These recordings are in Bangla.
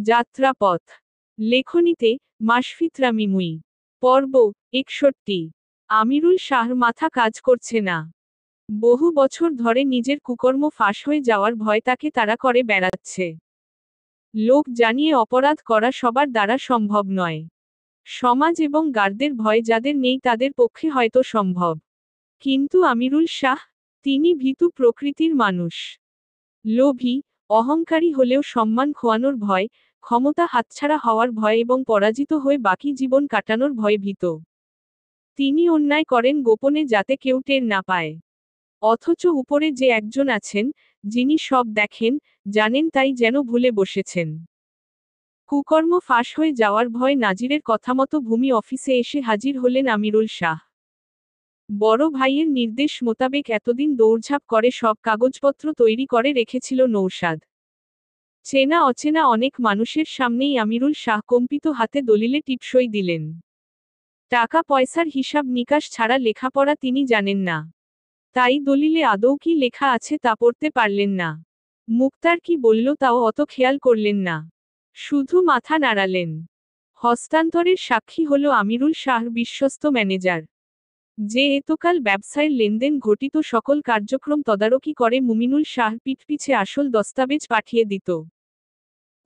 যাত্রাপথ। লেখনীতে মাশফিতরা মিমুই। পর্ব 61। আমিরুল শাহর মাথা কাজ করছে না। বহু বছর ধরে নিজের কুকর্ম ফাঁস হয়ে যাওয়ার ভয় তাকে তাড়া করে বেড়াচ্ছে। লোক জানিয়ে অপরাধ করা সবার দ্বারা সম্ভব নয়। সমাজ এবং গার্ডদের ভয় যাদের নেই তাদের পক্ষে হয়তো সম্ভব। কিন্তু আমিরুল শাহ, তিনি ভীতু প্রকৃতির মানুষ। লোভী, অহংকারী হলেও সম্মান খোয়ানোর ভয়, ক্ষমতা হাতছাড়া হওয়ার ভয় এবং পরাজিত হয়ে বাকি জীবন কাটানোর ভয়ে ভীত। তিনি অন্যায় করেন গোপনে যাতে কেউ টের না পায়। অথচ উপরে যে একজন আছেন, যিনি সব দেখেন, জানেন তাই যেন ভুলে বসেছেন। কুকর্ম ফাঁস হয়ে যাওয়ার ভয় নাজিরের কথামতো ভূমি অফিসে এসে হাজির হলেন আমিরুল শাহ। বড় ভাইয়ের নির্দেশ মোতাবেক এতদিন দৌড়ঝাঁপ করে সব কাগজপত্র তৈরি করে রেখেছিল নৌশাদ। চেনা অচেনা অনেক মানুষের সামনেই আমিরুল শাহ কম্পিত হাতে দলিলে টিপসই দিলেন। টাকা পয়সার হিসাব নিকাশ ছাড়া লেখাপড়া তিনি জানেন না। তাই দলিলে আদৌ কি লেখা আছে তা পড়তে পারলেন না। মুক্তার কি বলল তাও অত খেয়াল করলেন না। শুধু মাথা নাড়ালেন। হস্তান্তরের সাক্ষী হল আমিরুল শাহর বিশ্বস্ত ম্যানেজার, যে এতকাল ব্যবসায়ের লেনদেন ঘটিত সকল কার্যক্রম তদারকি করে মুমিনুল শাহর পিঠপিছে আসল দস্তাবেজ পাঠিয়ে দিত।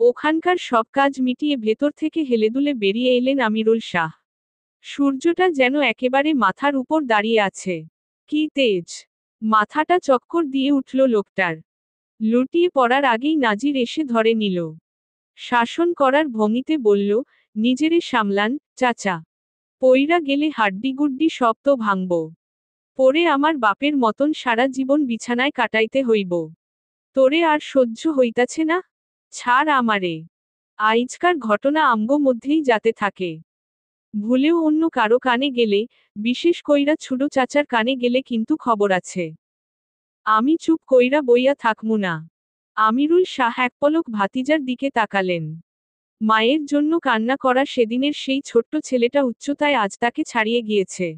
ওখানকার সব কাজ মিটিয়ে ভেতর থেকে হেলেদুলে বেরিয়ে এলেন আমিরুল শাহ। সূর্যটা যেন একেবারে মাথার উপর দাঁড়িয়ে আছে। কি তেজ! মাথাটা চক্কর দিয়ে উঠল লোকটার। লুটিয়ে পড়ার আগেই নাজির এসে ধরে নিল। শাসন করার ভঙ্গিতে বলল, নিজেরে সামলান, চাচা। পইরা গেলে হাড্ডিগুড্ডি সব তো ভাঙব। পরে আমার বাপের মতন সারা জীবন বিছানায় কাটাইতে হইব। তোরে আর সহ্য হইতাছে না? ছাড় আমারে। আইজকার ঘটনা আমগো মধ্যেই যাতে থাকে। ভুলেও অন্য কারো কানে গেলে, বিশেষ কইরা ছুডো চাচার কানে গেলে কিন্তু খবর আছে। আমি চুপ কইরা বইয়া থাকমু না। আমিরুল শাহ এক পলক ভাতিজার দিকে তাকালেন। মায়ের জন্য কান্না করা সেদিনের সেই ছোট্ট ছেলেটা উচ্চতায় আজ তাকে ছাড়িয়ে গিয়েছে।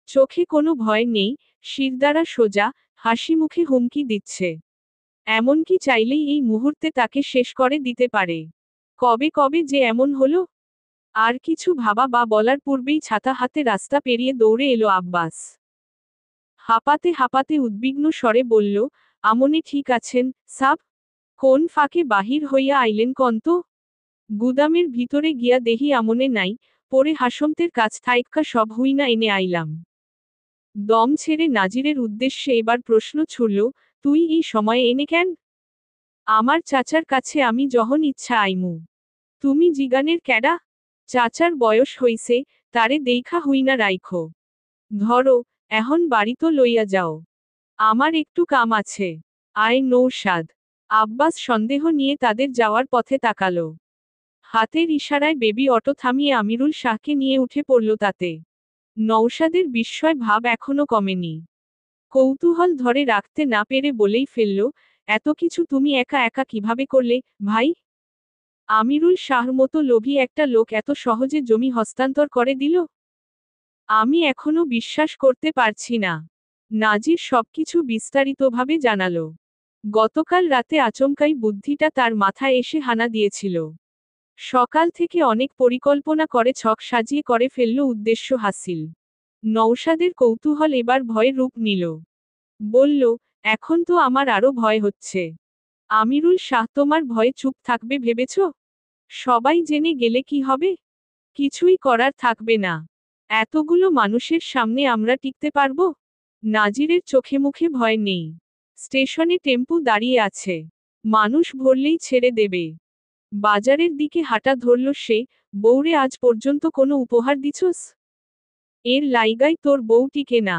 চোখে কোনো ভয় নেই, শিরদাঁড়া সোজা, হাসি মুখে হুমকি দিচ্ছে। এমনকি চাইলেই এই মুহূর্তে তাকে শেষ করে দিতে পারে। কবে কবে যে এমন হলো? আর কিছু ভাবা বা বলার পূর্বেই ছাতা হাতে রাস্তা পেরিয়ে দৌড়ে এলো আব্বাস। হাঁপাতে হাঁপাতে উদ্বিগ্ন স্বরে বলল, আমনে ঠিক আছেন, সাব? কোন ফাঁকে বাহির হইয়া আইলেন কন্ত? গুদামের ভিতরে গিয়া দেহি আমনে নাই, পরে হাসমতের কাছ থাইক্কা সব হুইনা এনে আইলাম। দম ছেড়ে নাজিরের উদ্দেশ্যে এবার প্রশ্ন ছুড়ল, তুই এই সময়ে এনে কেন? আমার চাচার কাছে আমি যখন ইচ্ছা আইমু। তুমি জিগানের ক্যাডা? চাচার বয়স হইছে, তারে দেইখা হুইনা রাইখো। ধরো, এখন বাড়ি তো লইয়া যাও। আমার একটু কাম আছে। আয় নৌশাদ। আব্বাস সন্দেহ নিয়ে তাদের যাওয়ার পথে তাকালো। হাতের ইশারায় বেবি অটো থামিয়ে আমিরুল শাহকে নিয়ে উঠে পড়ল তাতে। নৌশাদের বিস্ময় ভাব এখনো কমেনি। কৌতূহল ধরে রাখতে না পেরে বলেই ফেলল, এত কিছু তুমি একা একা কিভাবে করলে, ভাই? আমিরুল শাহর মতো লোভী একটা লোক এত সহজে জমি হস্তান্তর করে দিল? আমি এখনো বিশ্বাস করতে পারছি না। নাজির সবকিছু বিস্তারিতভাবে জানালো। গতকাল রাতে আচমকাই বুদ্ধিটা তার মাথায় এসে হানা দিয়েছিল। সকাল থেকে অনেক পরিকল্পনা করে ছক সাজিয়ে করে ফেলল উদ্দেশ্য হাসিল। নৌশাদের কৌতূহল এবার ভয়ের রূপ নিল। বলল, এখন তো আমার আরো ভয় হচ্ছে। আমিরুল শাহ তোমার ভয়ে চুপ থাকবে ভেবেছ? সবাই জেনে গেলে কি হবে? কিছুই করার থাকবে না। এতগুলো মানুষের সামনে আমরা টিকতে পারবো? নাজিরের চোখে মুখে ভয় নেই। স্টেশনে টেম্পু দাঁড়িয়ে আছে। মানুষ ভরলেই ছেড়ে দেবে। বাজারের দিকে হাঁটা ধরল সে, বউরে আজ পর্যন্ত কোনো উপহার দিছস? এর লাইগাই তোর বউ টিকে না।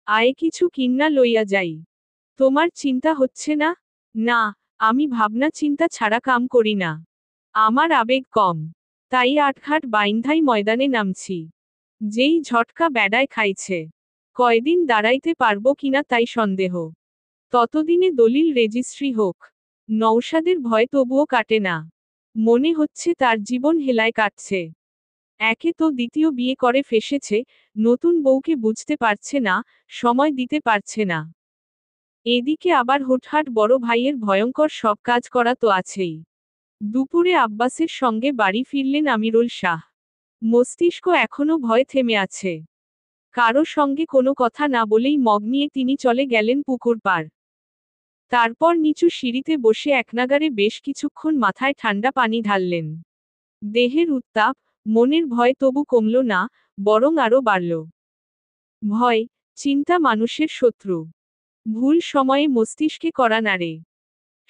আয়ে কিছু কিন্না লইয়া যাই। তোমার চিন্তা হচ্ছে না? না, আমি ভাবনা চিন্তা ছাড়া কাম করি না। আমার আবেগ কম। তাই আটঘাট বাইন্ধাই ময়দানে নামছি। যেই ঝটকা বেড়ায় খাইছে। কয়দিন দাঁড়াইতে পারবো কিনা তাই সন্দেহ। ততদিনে দলিল রেজিস্ট্রি হোক। নৌশাদের ভয় তবুও কাটে না। মনে হচ্ছে তার জীবন হেলায় কাটছে। একে তো দ্বিতীয় বিয়ে করে ফেসেছে, নতুন বউকে বুঝতে পারছে না, সময় দিতে পারছে না। এদিকে আবার হুটহাট বড় ভাইয়ের ভয়ঙ্কর সব কাজ করা তো আছেই। দুপুরে আব্বাসের সঙ্গে বাড়ি ফিরলেন আমিরুল শাহ। মস্তিষ্ক এখনো ভয়ে থেমে আছে। কারো সঙ্গে কোনো কথা না বলেই মগ নিয়ে তিনি চলে গেলেন পুকুর পার। তারপর নিচু সিঁড়িতে বসে একনাগাড়ে বেশ কিছুক্ষণ মাথায় ঠান্ডা পানি ঢাললেন। দেহের উত্তাপ, মনের ভয় তবু কমল না, বরং আরও বাড়ল। ভয়, চিন্তা মানুষের শত্রু। ভুল সময়ে মস্তিষ্কে করা নাড়ে।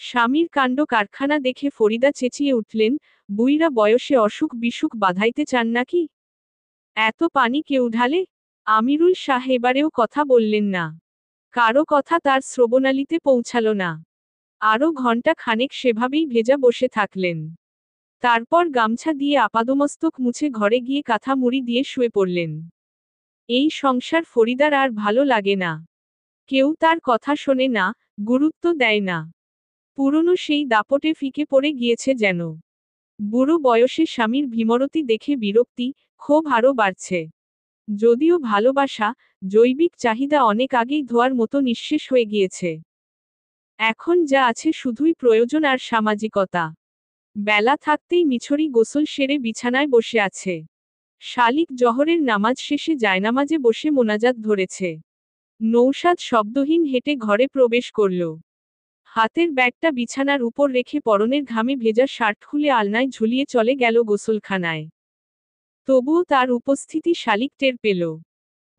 স্বামীর কাণ্ড কারখানা দেখে ফরিদা চেঁচিয়ে উঠলেন, বুইরা বয়সে অসুখ বিসুখ বাধাইতে চান নাকি? এত পানি কেউ ঢালে? আমিরুল শাহ এবারেও কথা বললেন না। কারো কথা তার শ্রবণালীতে পৌঁছাল না। আরও ঘণ্টা খানেক সেভাবেই ভেজা বসে থাকলেন। তারপর গামছা দিয়ে আপাদমস্তক মুছে ঘরে গিয়ে কাঁথা মুড়ি দিয়ে শুয়ে পড়লেন। এই সংসার ফরিদার আর ভালো লাগে না। কেউ তার কথা শোনে না, গুরুত্ব দেয় না। পুরনো সেই দাপটে ফিকে পড়ে গিয়েছে যেন। বুড়ো বয়সে স্বামীর ভীমরতি দেখে বিরক্তি, ক্ষোভ আরও বাড়ছে। যদিও ভালোবাসা, জৈবিক চাহিদা অনেক আগেই ধোয়ার মতো নিঃশেষ হয়ে গিয়েছে। এখন যা আছে শুধুই প্রয়োজন আর সামাজিকতা। বেলা থাকতেই মিছরি গোসল সেরে বিছানায় বসে আছে। শালিক জহরের নামাজ শেষে জায়নামাজে বসে মোনাজাত ধরেছে। নৌশাদ শব্দহীন হেঁটে ঘরে প্রবেশ করল। হাতের ব্যাগটা বিছানার উপর রেখে পরনের ঘামে ভেজা শার্ট খুলে আলনায় ঝুলিয়ে চলে গেল গোসলখানায়। তবুও তার উপস্থিতি শালিক টের পেল।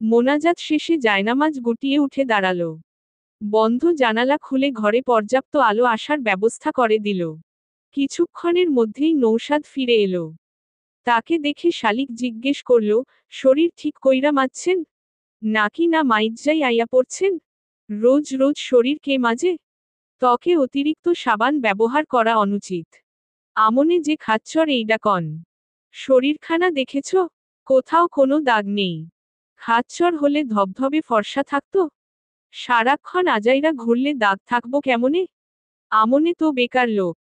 মোনাজাত শেষে জায়নামাজ গুটিয়ে উঠে দাঁড়াল। বন্ধ জানালা খুলে ঘরে পর্যাপ্ত আলো আসার ব্যবস্থা করে দিল। কিছুক্ষণের মধ্যেই নৌশাদ ফিরে এলো। তাকে দেখে শালিক জিজ্ঞেস করল, শরীর ঠিক কইরা মাজছেন? নাকি না মাইজ্জাই আইয়া পড়ছেন? রোজ রোজ শরীর কে মাজে? ত্বকে অতিরিক্ত সাবান ব্যবহার করা অনুচিত। আমনে যে খাচ্চর এইডা কন। শরীরখানা দেখেছ? কোথাও কোনো দাগ নেই। খাচ্চর হলে ধবধবে ফর্সা থাকত। সারাক্ষণ আজাইরা ঘুরলে দাগ থাকবো কেমনে? আমনে তো বেকার লোক।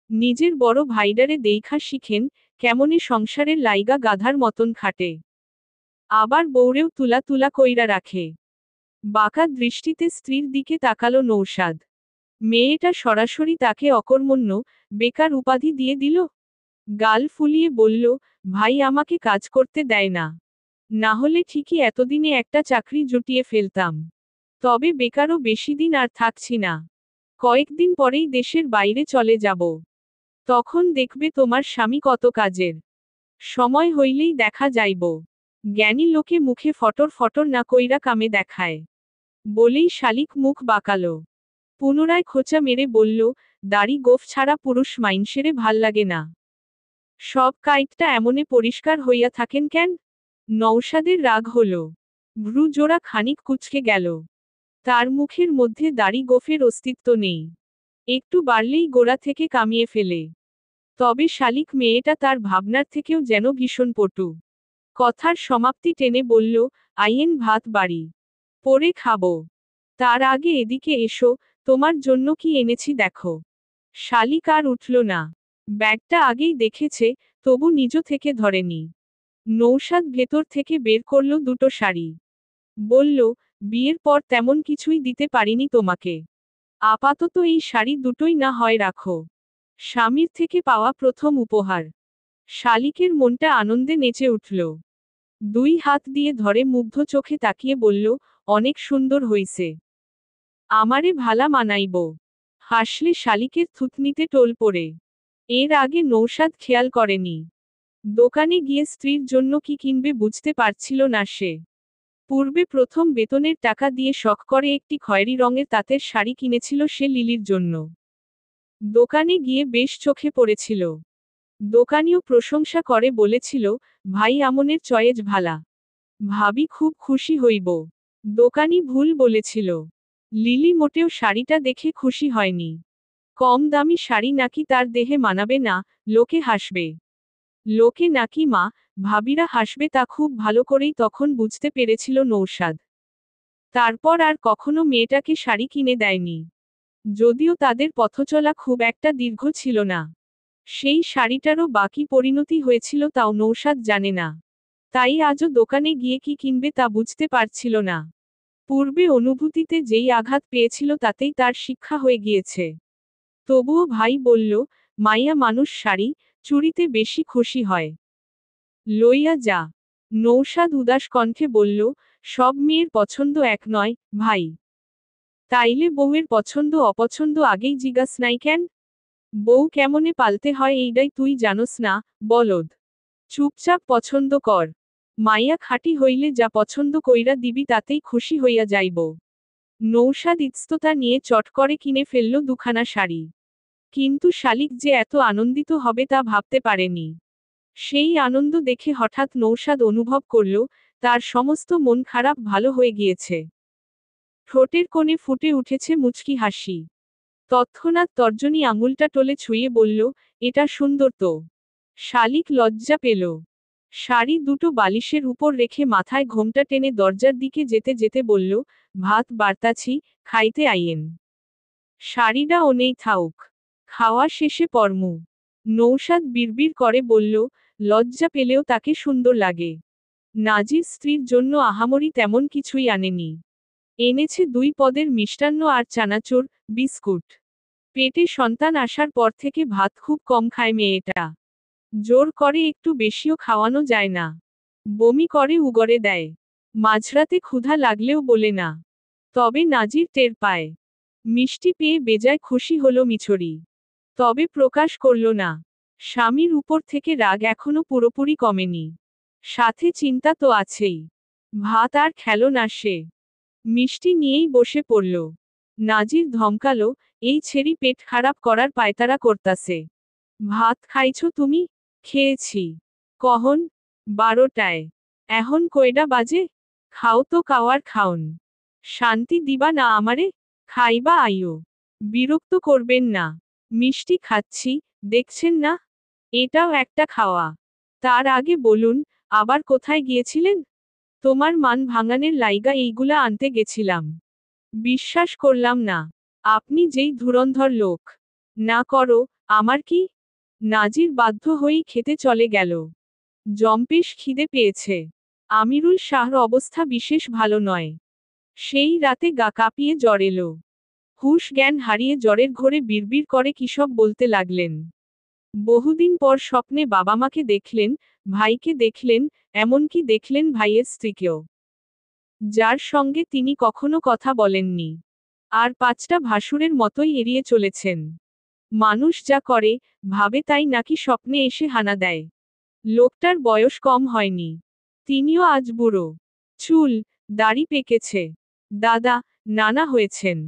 নিজের বড় ভাইডারে দেইখা শিখেন, কেমনে সংসারের লাইগা গাধার মতন খাটে। আবার বউরেও তুলা তুলা কইরা রাখে। বাঁকা দৃষ্টিতে স্ত্রীর দিকে তাকালো নৌশাদ। মেয়েটা সরাসরি তাকে অকর্মণ্য, বেকার উপাধি দিয়ে দিল। গাল ফুলিয়ে বলল, ভাই আমাকে কাজ করতে দেয় না। না হলে ঠিকই এতদিনে একটা চাকরি জুটিয়ে ফেলতাম। তবে বেকারও বেশি দিন আর থাকছি না। কয়েকদিন পরেই দেশের বাইরে চলে যাব। তখন দেখবে তোমার স্বামী কত কাজের। সময় হইলেই দেখা যাইব। জ্ঞানী লোকে মুখে ফটর ফটর না কইরা কামে দেখায়। বলেই শালিক মুখ বাঁকালো। পুনরায় খোঁচা মেরে বলল, দাড়ি গোফ ছাড়া পুরুষ মাইনষেরে ভাল লাগে না। সব কাইটটা এমনে পরিষ্কার হইয়া থাকেন কেন? নৌশাদের রাগ হল। ভ্রু জোড়া খানিক কুঁচকে গেল। তার মুখের মধ্যে দাড়ি গোফের অস্তিত্ব নেই। একটু বাড়লেই গোড়া থেকে কামিয়ে ফেলে। তবে শালিক মেয়েটা তার ভাবনার থেকেও যেন ভীষণ পটু। কথার সমাপ্তি টেনে বলল, আইয়েন ভাত বাড়ি। পরে খাবো। তার আগে এদিকে এসো, তোমার জন্য কি এনেছি দেখো। শালিক আর উঠল না। ব্যাগটা আগেই দেখেছে, তবু নিজ থেকে ধরেনি। নৌশাদ ভেতর থেকে বের করল দুটো শাড়ি। বলল, বিয়ের পর তেমন কিছুই দিতে পারিনি তোমাকে। আপাতত এই শাড়ি দুটোই না হয় রাখো। স্বামীর থেকে পাওয়া প্রথম উপহার। শালিকের মনটা আনন্দে নেচে উঠল। দুই হাত দিয়ে ধরে মুগ্ধ চোখে তাকিয়ে বলল, অনেক সুন্দর হইছে। আমারে ভালা মানাইব। হাসলে শালিকের থুতনিতে টোল পড়ে। এর আগে নৌশাদ খেয়াল করেনি। দোকানে গিয়ে স্ত্রীর জন্য কি কিনবে বুঝতে পারছিল না সে। পূর্বে প্রথম বেতনের টাকা দিয়ে শখ করে একটি খয়েরি রঙের তাঁতের শাড়ি কিনেছিল সে লিলির জন্য। দোকানে গিয়ে বেশ চোখে পড়েছিল। দোকানিও প্রশংসা করে বলেছিল, ভাই আমনের চয়েজ ভালা। ভাবি খুব খুশি হইব। দোকানি ভুল বলেছিল। লিলি মোটেও শাড়িটা দেখে খুশি হয়নি। কম দামি শাড়ি নাকি তার দেহে মানাবে না, লোকে হাসবে। লোকে নাকি মা, ভাবিরা হাসবে তা খুব ভালো করেই তখন বুঝতে পেরেছিল নৌশাদ। তারপর আর কখনো মেয়েটাকে শাড়ি কিনে দেয়নি। যদিও তাদের পথচলা খুব একটা দীর্ঘ ছিল না। সেই শাড়িটারও বাকি পরিণতি হয়েছিল তাও নৌশাদ জানে না। তাই আজও দোকানে গিয়ে কি কিনবে তা বুঝতে পারছিল না। পূর্বে অনুভূতিতে যেই আঘাত পেয়েছিল তাতেই তার শিক্ষা হয়ে গিয়েছে। তবুও ভাই বলল, মাইয়া মানুষ শাড়ি চুড়িতে বেশি খুশি হয়। লইয়া যা। নৌশাদ উদাস কণ্ঠে বলল, সব মেয়ের পছন্দ এক নয়, ভাই। তাইলে বউয়ের পছন্দ অপছন্দ আগেই জিজ্ঞাস নাই কেন? বউ কেমনে পালতে হয় এইডাই তুই জানোস না, বলদ। চুপচাপ পছন্দ কর। মাইয়া খাঁটি হইলে যা পছন্দ কইরা দিবি তাতেই খুশি হইয়া যাইব। নৌশাদ ইতস্ততা নিয়ে চট করে কিনে ফেলল দুখানা শাড়ি। কিন্তু শালিক যে এত আনন্দিত হবে তা ভাবতে পারেনি। সেই আনন্দ দেখে হঠাৎ নৌশাদ অনুভব করল, তার সমস্ত মন খারাপ ভালো হয়ে গিয়েছে। ঠোঁটের কোণে ফুটে উঠেছে মুচকি হাসি। তৎক্ষণাৎ তর্জনী আঙুলটা টলে ছুঁয়ে বলল, এটা সুন্দর তো। শালিক লজ্জা পেল। শাড়ি দুটো বালিশের উপর রেখে মাথায় ঘোমটা টেনে দরজার দিকে যেতে যেতে বলল, ভাত বার্তাছি, খাইতে আইয়েন। শাড়িটা ওনেই থাউক। খাওয়া শেষে পরমু। নৌশাদ বিড়বিড় করে বলল, লজ্জা পেলেও তাকে সুন্দর লাগে। নাজির স্ত্রীর জন্য আহামরি তেমন কিছুই আনেনি। এনেছে 2 পদের মিষ্টান্ন আর চানাচুর, বিস্কুট। পেটে সন্তান আসার পর থেকে ভাত খুব কম খায় মেয়েটা। জোর করে একটু বেশিও খাওয়ানো যায় না। বমি করে উগরে দেয়। মাঝরাতে ক্ষুধা লাগলেও বলে না। তবে নাজির টের পায়। মিষ্টি পেয়ে বেজায় খুশি হলো মিছরি। তবে প্রকাশ করল না। স্বামীর উপর থেকে রাগ এখনো পুরোপুরি কমেনি। সাথে চিন্তা তো আছেই। ভাত আর খেলো না সে। মিষ্টি নিয়েই বসে পড়ল। নাজির ধমকালো, এই ছেড়ি পেট খারাপ করার পায়তারা করতাছে। ভাত খাইছো তুমি? খেয়েছি। কহন? 12টায়। এখন কয়ডা বাজে? খাও তো কাওয়ার খাওন। শান্তি দিবা না আমারে? খাইবা আইও। বিরক্ত করবেন না। মিষ্টি খাচ্ছি, দেখছেন না? এটাও একটা খাওয়া। তার আগে বলুন, আবার কোথায় গিয়েছিলেন? তোমার মান ভাঙানের লাইগা এইগুলা আনতে গেছিলাম। বিশ্বাস করলাম না। আপনি যেই ধুরন্ধর লোক। না করো, আমার কি? নাজির বাধ্য হয়েই খেতে চলে গেল। জম্পেশ খিদে পেয়েছে। আমিরুল শাহর অবস্থা বিশেষ ভালো নয়। সেই রাতে গা কাঁপিয়ে জ্বর এলো। হুঁশ জ্ঞান হারিয়ে জ্বরের ঘোরে বিড়বিড় করে কিসব বলতে লাগলেন। বহুদিন পর স্বপ্নে বাবা-মাকে দেখলেন, ভাইকে দেখলেন, এমনকি দেখলেন ভাইয়ের স্ত্রীকেও। যার সঙ্গে তিনি কখনো কথা বলেননি। আর 5টা ভাসুরের মতোই এড়িয়ে চলেছেন। মানুষ যা করে, ভাবে তাই নাকি স্বপ্নে এসে হানা দেয়। লোকটার বয়স কম হয়নি। তিনিও আজ বুড়ো। চুল, দাড়ি পেকেছে। দাদা, নানা হয়েছেন।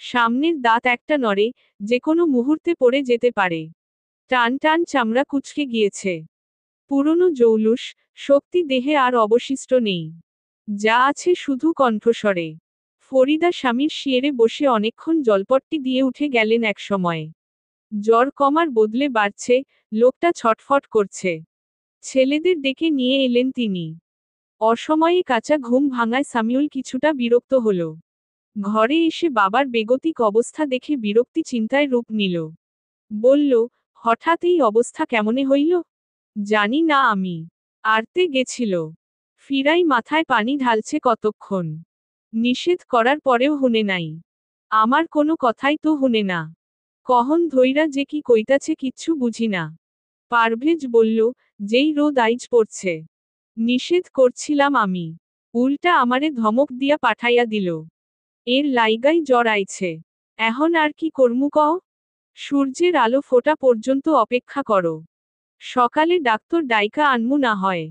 সামনের দাঁত একটা নড়ে, যে কোনো মুহূর্তে পড়ে যেতে পারে। টান টান চামড়া কুঁচকে গিয়েছে। পুরনো জৌলুস, শক্তি দেহে আর অবশিষ্ট নেই। যা আছে শুধু কণ্ঠস্বরে। ফরিদা স্বামীর শিয়েরে বসে অনেকক্ষণ জলপট্টি দিয়ে উঠে গেলেন একসময়। জ্বর কমার বদলে বাড়ছে, লোকটা ছটফট করছে। ছেলেদের ডেকে নিয়ে এলেন তিনি। অসময়ে কাঁচা ঘুম ভাঙায় সামিউল কিছুটা বিরক্ত হল। ঘরে এসে বাবার বেগতিক অবস্থা দেখে বিরক্তি চিন্তায় রূপ নিল। বলল, হঠাৎ এই অবস্থা কেমনে হইল? জানি না আমি। আরতে গেছিল। ফিরাই মাথায় পানি ঢালছে কতক্ষণ। নিষেধ করার পরেও হুনে নাই। আমার কোনো কথাই তো হুনে না। কহন ধইরা যে কি কইতাছে কিচ্ছু বুঝি না। পারভেজ বলল, যেই রোদ আইজ পড়ছে। নিষেধ করছিলাম আমি। উল্টা আমারে ধমক দিয়া পাঠাইয়া দিল। এর লাইগাই জ্বর আইছে। এখন আর কি করমু কও? সূর্যের আলো ফোটা পর্যন্ত অপেক্ষা করো। সকালে ডাক্তার ডাইকা আনমু না হয়।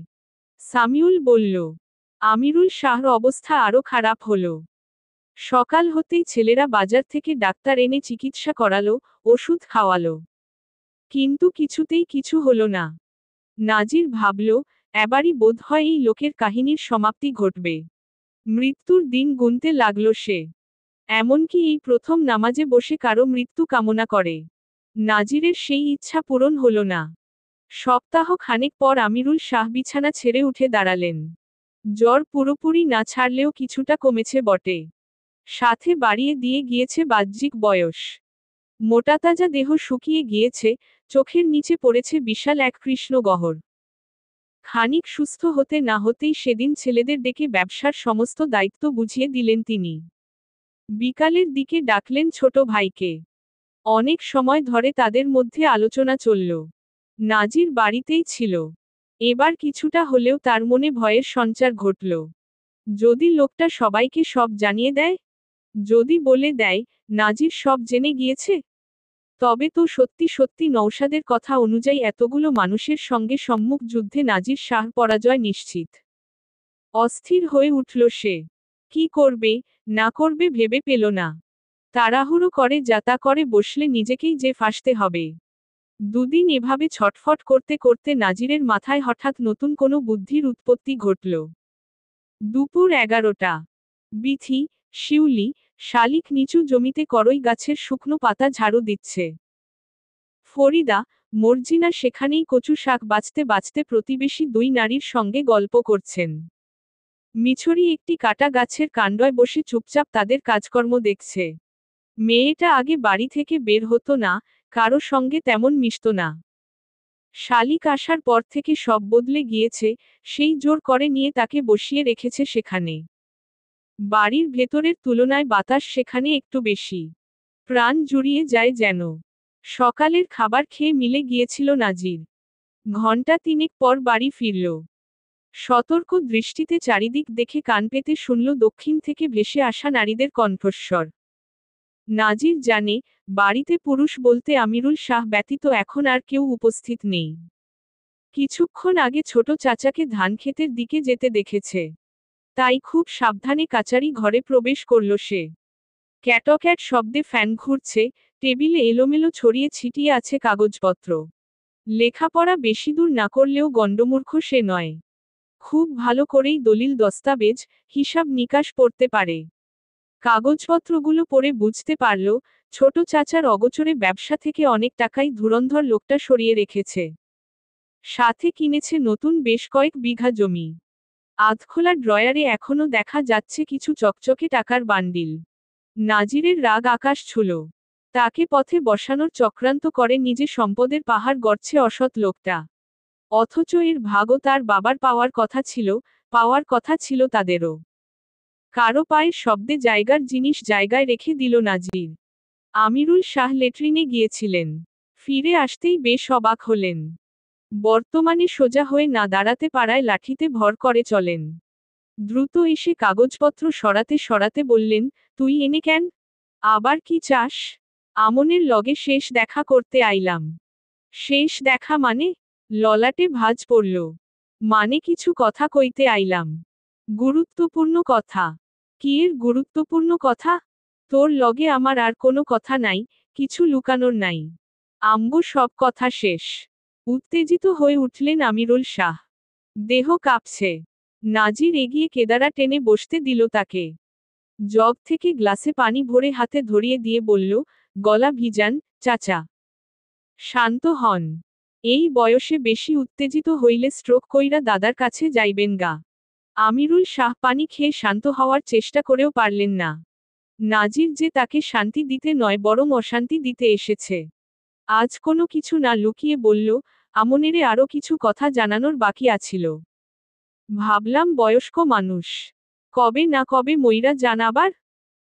সামিউল বলল। আমিরুল শাহর অবস্থা আরো খারাপ হলো। সকাল হতেই ছেলেরা বাজার থেকে ডাক্তার এনে চিকিৎসা করালো, ওষুধ খাওয়ালো। কিন্তু কিছুতেই কিছু হলো না। নাজির ভাবল, এবারই বোধহয় এই লোকের কাহিনীর সমাপ্তি ঘটবে। মৃত্যুর দিন গুনতে লাগল সে। এমনকি এই প্রথম নামাজে বসে কারো মৃত্যু কামনা করে। নাজিরের সেই ইচ্ছা পূরণ হল না। সপ্তাহ খানেক পর আমিরুল শাহ বিছানা ছেড়ে উঠে দাঁড়ালেন। জ্বর পুরোপুরি না ছাড়লেও কিছুটা কমেছে বটে। সাথে বাড়িয়ে দিয়ে গিয়েছে বাহ্যিক বয়স। মোটাতাজা দেহ শুকিয়ে গিয়েছে, চোখের নিচে পড়েছে বিশাল এক কৃষ্ণগহ্বর। খানিক সুস্থ হতে না হতেই সেদিন ছেলেদের ডেকে ব্যবসার সমস্ত দায়িত্ব বুঝিয়ে দিলেন তিনি। বিকালের দিকে ডাকলেন ছোট ভাইকে। অনেক সময় ধরে তাদের মধ্যে আলোচনা চলল। নাজির বাড়িতেই ছিল। এবার কিছুটা হলেও তার মনে ভয়ের সঞ্চার ঘটল। যদি লোকটা সবাইকে সব জানিয়ে দেয়, যদি বলে দেয় নাজির সব জেনে গিয়েছে, তবে তো সত্যি সত্যি নওশাদের কথা অনুযায়ী এতগুলো মানুষের সঙ্গে সম্মুখ যুদ্ধে নাজির শাহ পরাজয় নিশ্চিত। অস্থির হয়ে উঠল সে। কি করবে না করবে ভেবে পেল না। তাড়াহুড়ো করে যাতা করে বসলে নিজেকেই যে ফাঁসতে হবে। দুদিন এভাবে ছটফট করতে করতে নাজিরের মাথায় হঠাৎ নতুন কোনো বুদ্ধির উৎপত্তি ঘটল। দুপুর 11টা। বিথি, শিউলি, শালিক নিচু জমিতে করই গাছের শুকনো পাতা ঝাড়ু দিচ্ছে। ফরিদা, মর্জিনা সেখানেই কচু শাক বাছতে বাছতে প্রতিবেশী দুই নারীর সঙ্গে গল্প করছেন। মিছরি একটি কাটা গাছের কাণ্ডয় বসে চুপচাপ তাদের কাজকর্ম দেখছে। মেয়েটা আগে বাড়ি থেকে বের হতো না, কারো সঙ্গে তেমন মিশত না। শালিক আসার পর থেকে সব বদলে গিয়েছে, সেই জোর করে নিয়ে তাকে বসিয়ে রেখেছে সেখানে। বাড়ির ভেতরের তুলনায় বাতাস সেখানে একটু বেশি। প্রাণ জুড়িয়ে যায় যেন। সকালের খাবার খেয়ে মিলে গিয়েছিল নাজির। ঘণ্টা তিনেক পর বাড়ি ফিরল। সতর্ক দৃষ্টিতে চারিদিক দেখে কান পেতে শুনল দক্ষিণ থেকে ভেসে আসা নারীদের কণ্ঠস্বর। নাজির জানে, বাড়িতে পুরুষ বলতে আমিরুল শাহ ব্যতীত এখন আর কেউ উপস্থিত নেই। কিছুক্ষণ আগে ছোট চাচাকে ধানক্ষেতের দিকে যেতে দেখেছে। তাই খুব সাবধানে কাচারি ঘরে প্রবেশ করল সে। ক্যাটক্যাট শব্দে ফ্যান ঘুরছে, টেবিলে এলোমেলো ছড়িয়ে ছিটিয়ে আছে কাগজপত্র। লেখাপড়া বেশি দূর না করলেও গণ্ডমূর্খ সে নয়। খুব ভালো করেই দলিল দস্তাবেজ, হিসাব নিকাশ পড়তে পারে। কাগজপত্রগুলো পড়ে বুঝতে পারল, ছোট চাচার অগোচরে ব্যবসা থেকে অনেক টাকাই ধুরন্ধর লোকটা সরিয়ে রেখেছে। সাথে কিনেছে নতুন বেশ কয়েক বিঘা জমি। আধখোলা ড্রয়ারে এখনো দেখা যাচ্ছে কিছু চকচকে টাকার বান্ডিল। নাজিরের রাগ আকাশ ছুঁল। তাকে পথে বসানোর চক্রান্ত করে নিজে সম্পদের পাহাড় গড়ছে অসৎ লোকটা। অথচ এর ভাগও তার বাবার পাওয়ার কথা ছিল তাদেরও। কারো পায়ের শব্দে জায়গার জিনিস জায়গায় রেখে দিল নাজির। আমিরুল শাহ লেট্রিনে গিয়েছিলেন। ফিরে আসতেই বেশ অবাক হলেন। বর্তমানে সোজা হয়ে না দাঁড়াতে পারায় লাঠিতে ভর করে চলেন। দ্রুত এসে কাগজপত্র সরাতে সরাতে বললেন, তুই এনে কেন? আবার কি চাস? আমনের লগে শেষ দেখা করতে আইলাম। শেষ দেখা মানে? ললাটে ভাঁজ পড়ল। মানে কিছু কথা কইতে আইলাম। গুরুত্বপূর্ণ কথা। কি এর গুরুত্বপূর্ণ কথা? তোর লগে আমার আর কোনো কথা নাই, কিছু লুকানোর নাই। আমগো সব কথা শেষ। উত্তেজিত হয়ে উঠলেন আমিরুল শাহ। দেহ কাঁপছে। নাজির এগিয়ে কেদারা টেনে বসতে দিল তাকে। জগ থেকে গ্লাসে পানি ভরে হাতে ধরিয়ে দিয়ে বলল, গলা ভিজান, চাচা। শান্ত হন। এই বয়সে বেশি উত্তেজিত হইলে স্ট্রোক কইরা দাদার কাছে যাইবেন গা। আমিরুল শাহ পানি খেয়ে শান্ত হওয়ার চেষ্টা করেও পারলেন না। নাজির যে তাকে শান্তি দিতে নয় বরং অশান্তি দিতে এসেছে। আজ কোনো কিছু না লুকিয়ে বলল, আমনেরে আরও কিছু কথা জানানোর বাকি আছিল। ভাবলাম বয়স্ক মানুষ। কবে না কবে মইরা যান আবার।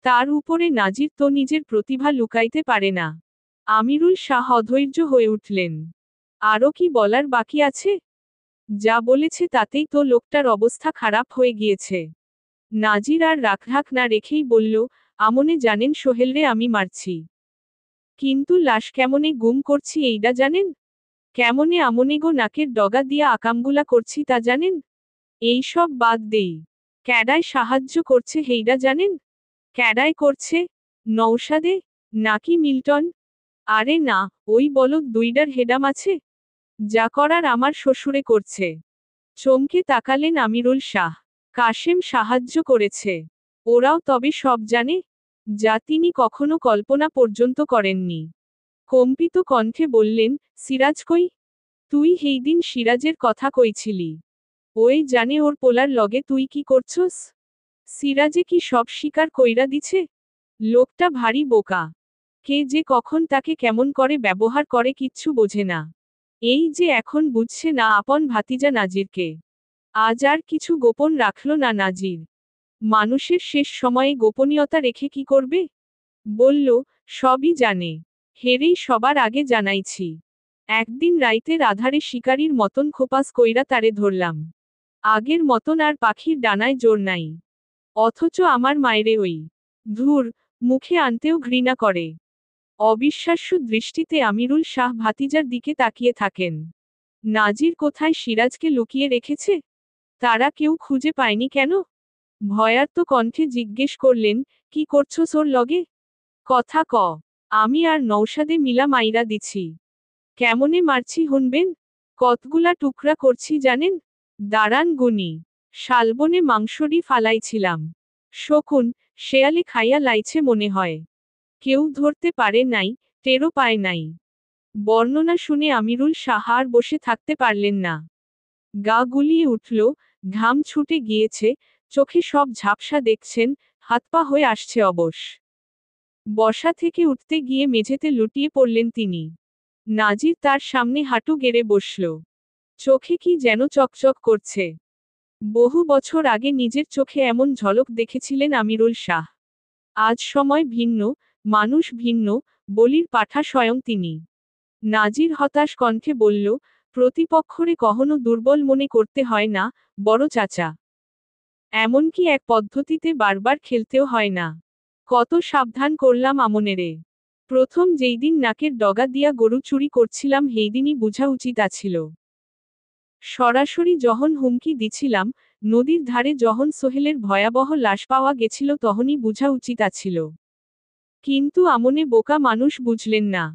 তার উপরে নাজির তো নিজের প্রতিভা লুকাইতে পারে না। আমিরুল শাহ অধৈর্য হয়ে উঠলেন। আরও কি বলার বাকি আছে? যা বলেছে তাতেই তো লোকটার অবস্থা খারাপ হয়ে গিয়েছে। নাজির আর রাখঢাক না রেখেই বলল, আমনে জানেন সোহেলরে আমি মারছি। কিন্তু লাশ কেমনে গুম করছি এইডা জানেন? কেমনে আমনে গো নাকের ডগা দিয়া আকামগুলা করছি তা জানেন? এই সব বাদ দেই। ক্যাডায় সাহায্য করছে হেইডা জানেন? ক্যাডায় করছে? নওশাদে? নাকি মিল্টন? আরে না, ওই বলদ দুইডার হেডাম আছে। যা করার আমার শ্বশুরে করছে। চমকে তাকালেন আমিরুল শাহ। কাশেম সাহায্য করেছে। ওরাও তবে সব জানে? যা তিনি কখনো কল্পনা পর্যন্ত করেননি। কম্পিত কণ্ঠে বললেন, সিরাজ কই? তুই হেইদিন সিরাজের কথা কইছিলি। ওই জানে ওর পোলার লগে তুই কি করছস? সিরাজে কি সব স্বীকার কইরা দিছে? লোকটা ভারী বোকা। কে যে কখন তাকে কেমন করে ব্যবহার করে কিচ্ছু বোঝে না। এই যে এখন বুঝছে না আপন ভাতিজা নাজিরকে। আজ আর কিছু গোপন রাখল না নাজির। মানুষের শেষ সময়ে গোপনীয়তা রেখে কি করবে? বলল, সবই জানে। হেরেই সবার আগে জানাইছি। একদিন রাইতের আধারে শিকারীর মতন খোপাস কইরা তারে ধরলাম। আগের মতন আর পাখির ডানায় জোর নাই। অথচ আমার মায়েরে ওই ধুর মুখে আনতেও ঘৃণা করে। অবিশ্বাস্য দৃষ্টিতে আমিরুল শাহ ভাতিজার দিকে তাকিয়ে থাকেন। নাজির কোথায় সিরাজকে লুকিয়ে রেখেছে? তারা কেউ খুঁজে পায়নি কেন? ভয়ার্ত কণ্ঠে জিজ্ঞেস করলেন, কি করছো ওর লগে? কথা ক। আমি আর নৌশাদে মিলা মাইরা দিছি। কেমনে মারছি হুনবেন? কতগুলা টুকরা করছি জানেন? দাঁড়ান গুনি। শালবনে মাংসরি ফালাইছিলাম। শকুন, শেয়ালে খাইয়া লাইছে মনে হয়। কেউ ধরতে পারে নাই, টেরও পায় নাই। বর্ণনা শুনে আমিরুল শাহ আর বসে থাকতে পারলেন না। গা গুলিয়ে উঠল, ঘাম ছুটে গিয়েছে, চোখে সব ঝাপসা দেখছেন, হাত পা হয়ে আসছে অবশ। বসা থেকে উঠতে গিয়ে মেঝেতে লুটিয়ে পড়লেন তিনি। নাজির তার সামনে হাঁটু গেড়ে বসল। চোখে কি যেন চকচক করছে। বহু বছর আগে নিজের চোখে এমন ঝলক দেখেছিলেন আমিরুল শাহ। আজ সময় ভিন্ন, মানুষ ভিন্ন, বলির পাঠা স্বয়ং তিনি। নাজির হতাশ কণ্ঠে বলল, প্রতিপক্ষরে কখনো দুর্বল মনে করতে হয় না, বড় চাচা। এমনকি এক পদ্ধতিতে বারবার খেলতেও হয় না। কত সাবধান করলাম আমনেরে। প্রথম যেই দিন নাকের ডগা দিয়া গরু চুরি করছিলাম সেইদিনই বুঝা উচিত আছিল। সরাসরি যখন হুমকি দিছিলাম, নদীর ধারে যখন সোহেলের ভয়াবহ লাশ পাওয়া গেছিল তখনই বুঝা উচিত আছিল। কিন্তু আমনে বোকা মানুষ বুঝলেন না।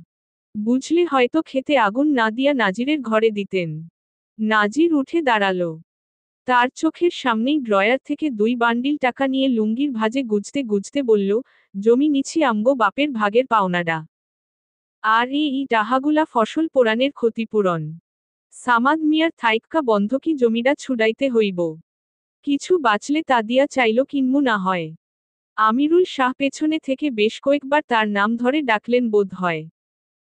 বুঝলে হয়তো খেতে আগুন না দিয়া নাজিরের ঘরে দিতেন। নাজির উঠে দাঁড়ালো। তার চোখের সামনেই ড্রয়ার থেকে 2 বান্ডিল টাকা নিয়ে লুঙ্গির ভাঁজে গুজতে গুজতে বলল, জমি নিছি আমগো বাপের ভাগের পাওনাডা। আর এই টাহাগুলা ফসল পোড়ানের ক্ষতিপূরণ। সামাদ মিয়ার থাইক্কা বন্ধকি জমিটা ছুডাইতে হইব। কিছু বাঁচলে তা দিয়া চাইল কিনমু না হয়। আমিরুল শাহ পেছনে থেকে বেশ কয়েকবার তার নাম ধরে ডাকলেন বোধ হয়।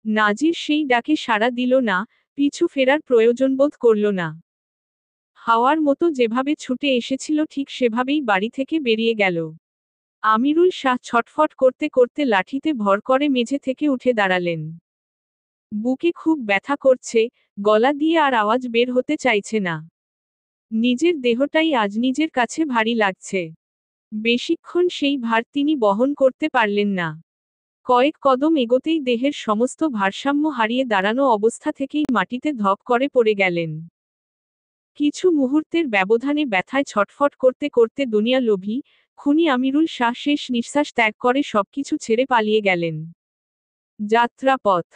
নাজির সেই ডাকে সাড়া দিল না, পিছু ফেরার প্রয়োজন বোধ করল না। হাওয়ার মতো যেভাবে ছুটে এসেছিল ঠিক সেভাবেই বাড়ি থেকে বেরিয়ে গেল। আমিরুল শাহ ছটফট করতে করতে লাঠিতে ভর করে মেঝে থেকে উঠে দাঁড়ালেন। বুকে খুব ব্যথা করছে, গলা দিয়ে আর আওয়াজ বের হতে চাইছে না। নিজের দেহটাই আজ নিজের কাছে ভারী লাগছে। বেশিক্ষণ সেই ভার তিনি বহন করতে পারলেন না। কয়েক কদম এগোতেই দেহের সমস্ত ভারসাম্য হারিয়ে দাঁড়ানো অবস্থা থেকেই মাটিতে ধপ করে পড়ে গেলেন। কিছু মুহূর্তের ব্যবধানে ব্যথায় ছটফট করতে করতে দুনিয়া লোভী, খুনি আমিরুল শাহ শেষ নিঃশ্বাস ত্যাগ করে সবকিছু ছেড়ে পালিয়ে গেলেন। যাত্রাপথ।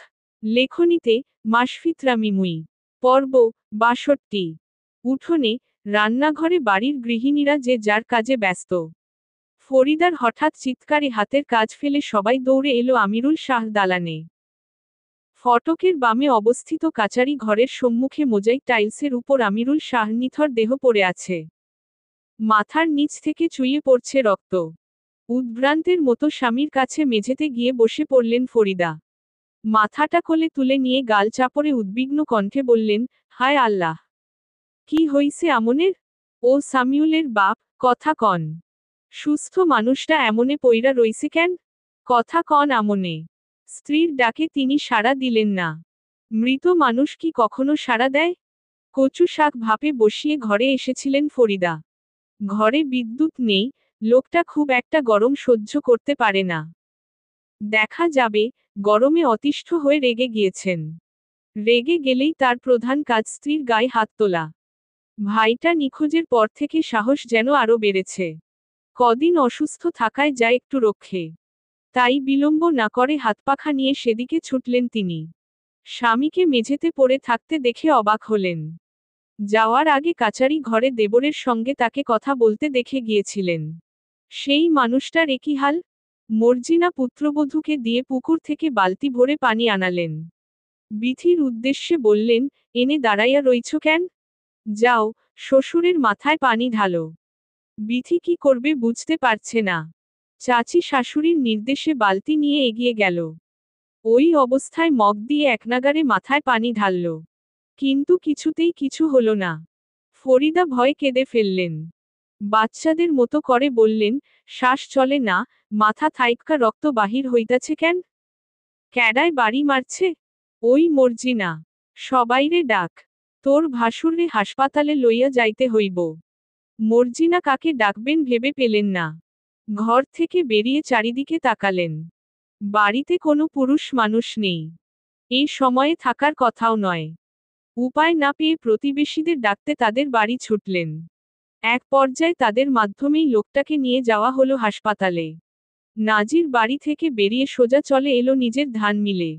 লেখনীতে মাশফিতরা মিমুই। পর্ব ৬২। উঠোনে, রান্নাঘরে বাড়ির গৃহিণীরা যে যার কাজে ব্যস্ত। ফরিদার হঠাৎ চিৎকারে হাতের কাজ ফেলে সবাই দৌড়ে এলো আমিরুল শাহ দালানে। ফটকের বামে অবস্থিত কাচারি ঘরের সম্মুখে মোজাইক টাইলসের উপর আমিরুল শাহ নিথর দেহ পড়ে আছে। মাথার নিচ থেকে চুইয়ে পড়ছে রক্ত। উদ্ভ্রান্তের মতো স্বামীর কাছে মেঝেতে গিয়ে বসে পড়লেন ফরিদা। মাথাটা কোলে তুলে নিয়ে গাল চাপড়ে উদ্বিগ্ন কণ্ঠে বললেন, হায় আল্লাহ! কি হইছে আমনের? ও সামিউলের বাপ, কথা কন। সুস্থ মানুষটা এমনে পইরা রইছে কেন? কথা কন আমনে। স্ত্রীর ডাকে তিনি সাড়া দিলেন না। মৃত মানুষ কি কখনো সাড়া দেয়? কচু শাক ভাপে বসিয়ে ঘরে এসেছিলেন ফরিদা। ঘরে বিদ্যুৎ নেই, লোকটা খুব একটা গরম সহ্য করতে পারে না। দেখা যাবে, গরমে অতিষ্ঠ হয়ে রেগে গিয়েছেন। রেগে গেলেই তার প্রধান কাজ স্ত্রীর গায়ে হাত তোলা। ভাইটা নিখোঁজের পর থেকে সাহস যেন আরও বেড়েছে। কদিন অসুস্থ থাকায় যায় একটু রক্ষে। তাই বিলম্ব না করে হাতপাখা নিয়ে সেদিকে ছুটলেন তিনি। স্বামীকে মেঝেতে পড়ে থাকতে দেখে অবাক হলেন। যাওয়ার আগে কাচারি ঘরে দেবরের সঙ্গে তাকে কথা বলতে দেখে গিয়েছিলেন। সেই মানুষটার একই হাল। মর্জিনা পুত্রবধূকে দিয়ে পুকুর থেকে বালতি ভরে পানি আনালেন। বিথির উদ্দেশ্যে বললেন, এনে দাঁড়াইয়া রইছ কেন? যাও, শ্বশুরের মাথায় পানি ঢালো। বিথি কি করবে বুঝতে পারছে না। চাচি শাশুড়ির নির্দেশে বালতি নিয়ে এগিয়ে গেল। ওই অবস্থায় মগ দিয়ে একনাগাড়ে মাথায় পানি ঢালল। কিন্তু কিছুতেই কিছু হলো না। ফরিদা ভয়ে কেঁদে ফেললেন। বাচ্চাদের মতো করে বললেন, শ্বাস চলে না, মাথা থাইক্কা রক্ত বাহির হইতাছে কেন? ক্যাডায় বাড়ি মারছে? ওই মর্জিনা। সবাইরে ডাক। তোর ভাসুররে হাসপাতালে লইয়া যাইতে হইব। মর্জিনা কাকে ডাকবেন ভেবে পেলেন না। ঘর থেকে বেরিয়ে চারিদিকে তাকালেন। বাড়িতে কোনো পুরুষ মানুষ নেই। এই সময়ে থাকার কথাও নয়। উপায় না পেয়ে প্রতিবেশীদের ডাকতে তাদের বাড়ি ছুটলেন। এক পর্যায়ে তাদের মাধ্যমেই লোকটাকে নিয়ে যাওয়া হলো হাসপাতালে। নাজির বাড়ি থেকে বেরিয়ে সোজা চলে এলো নিজের ধান মিলে।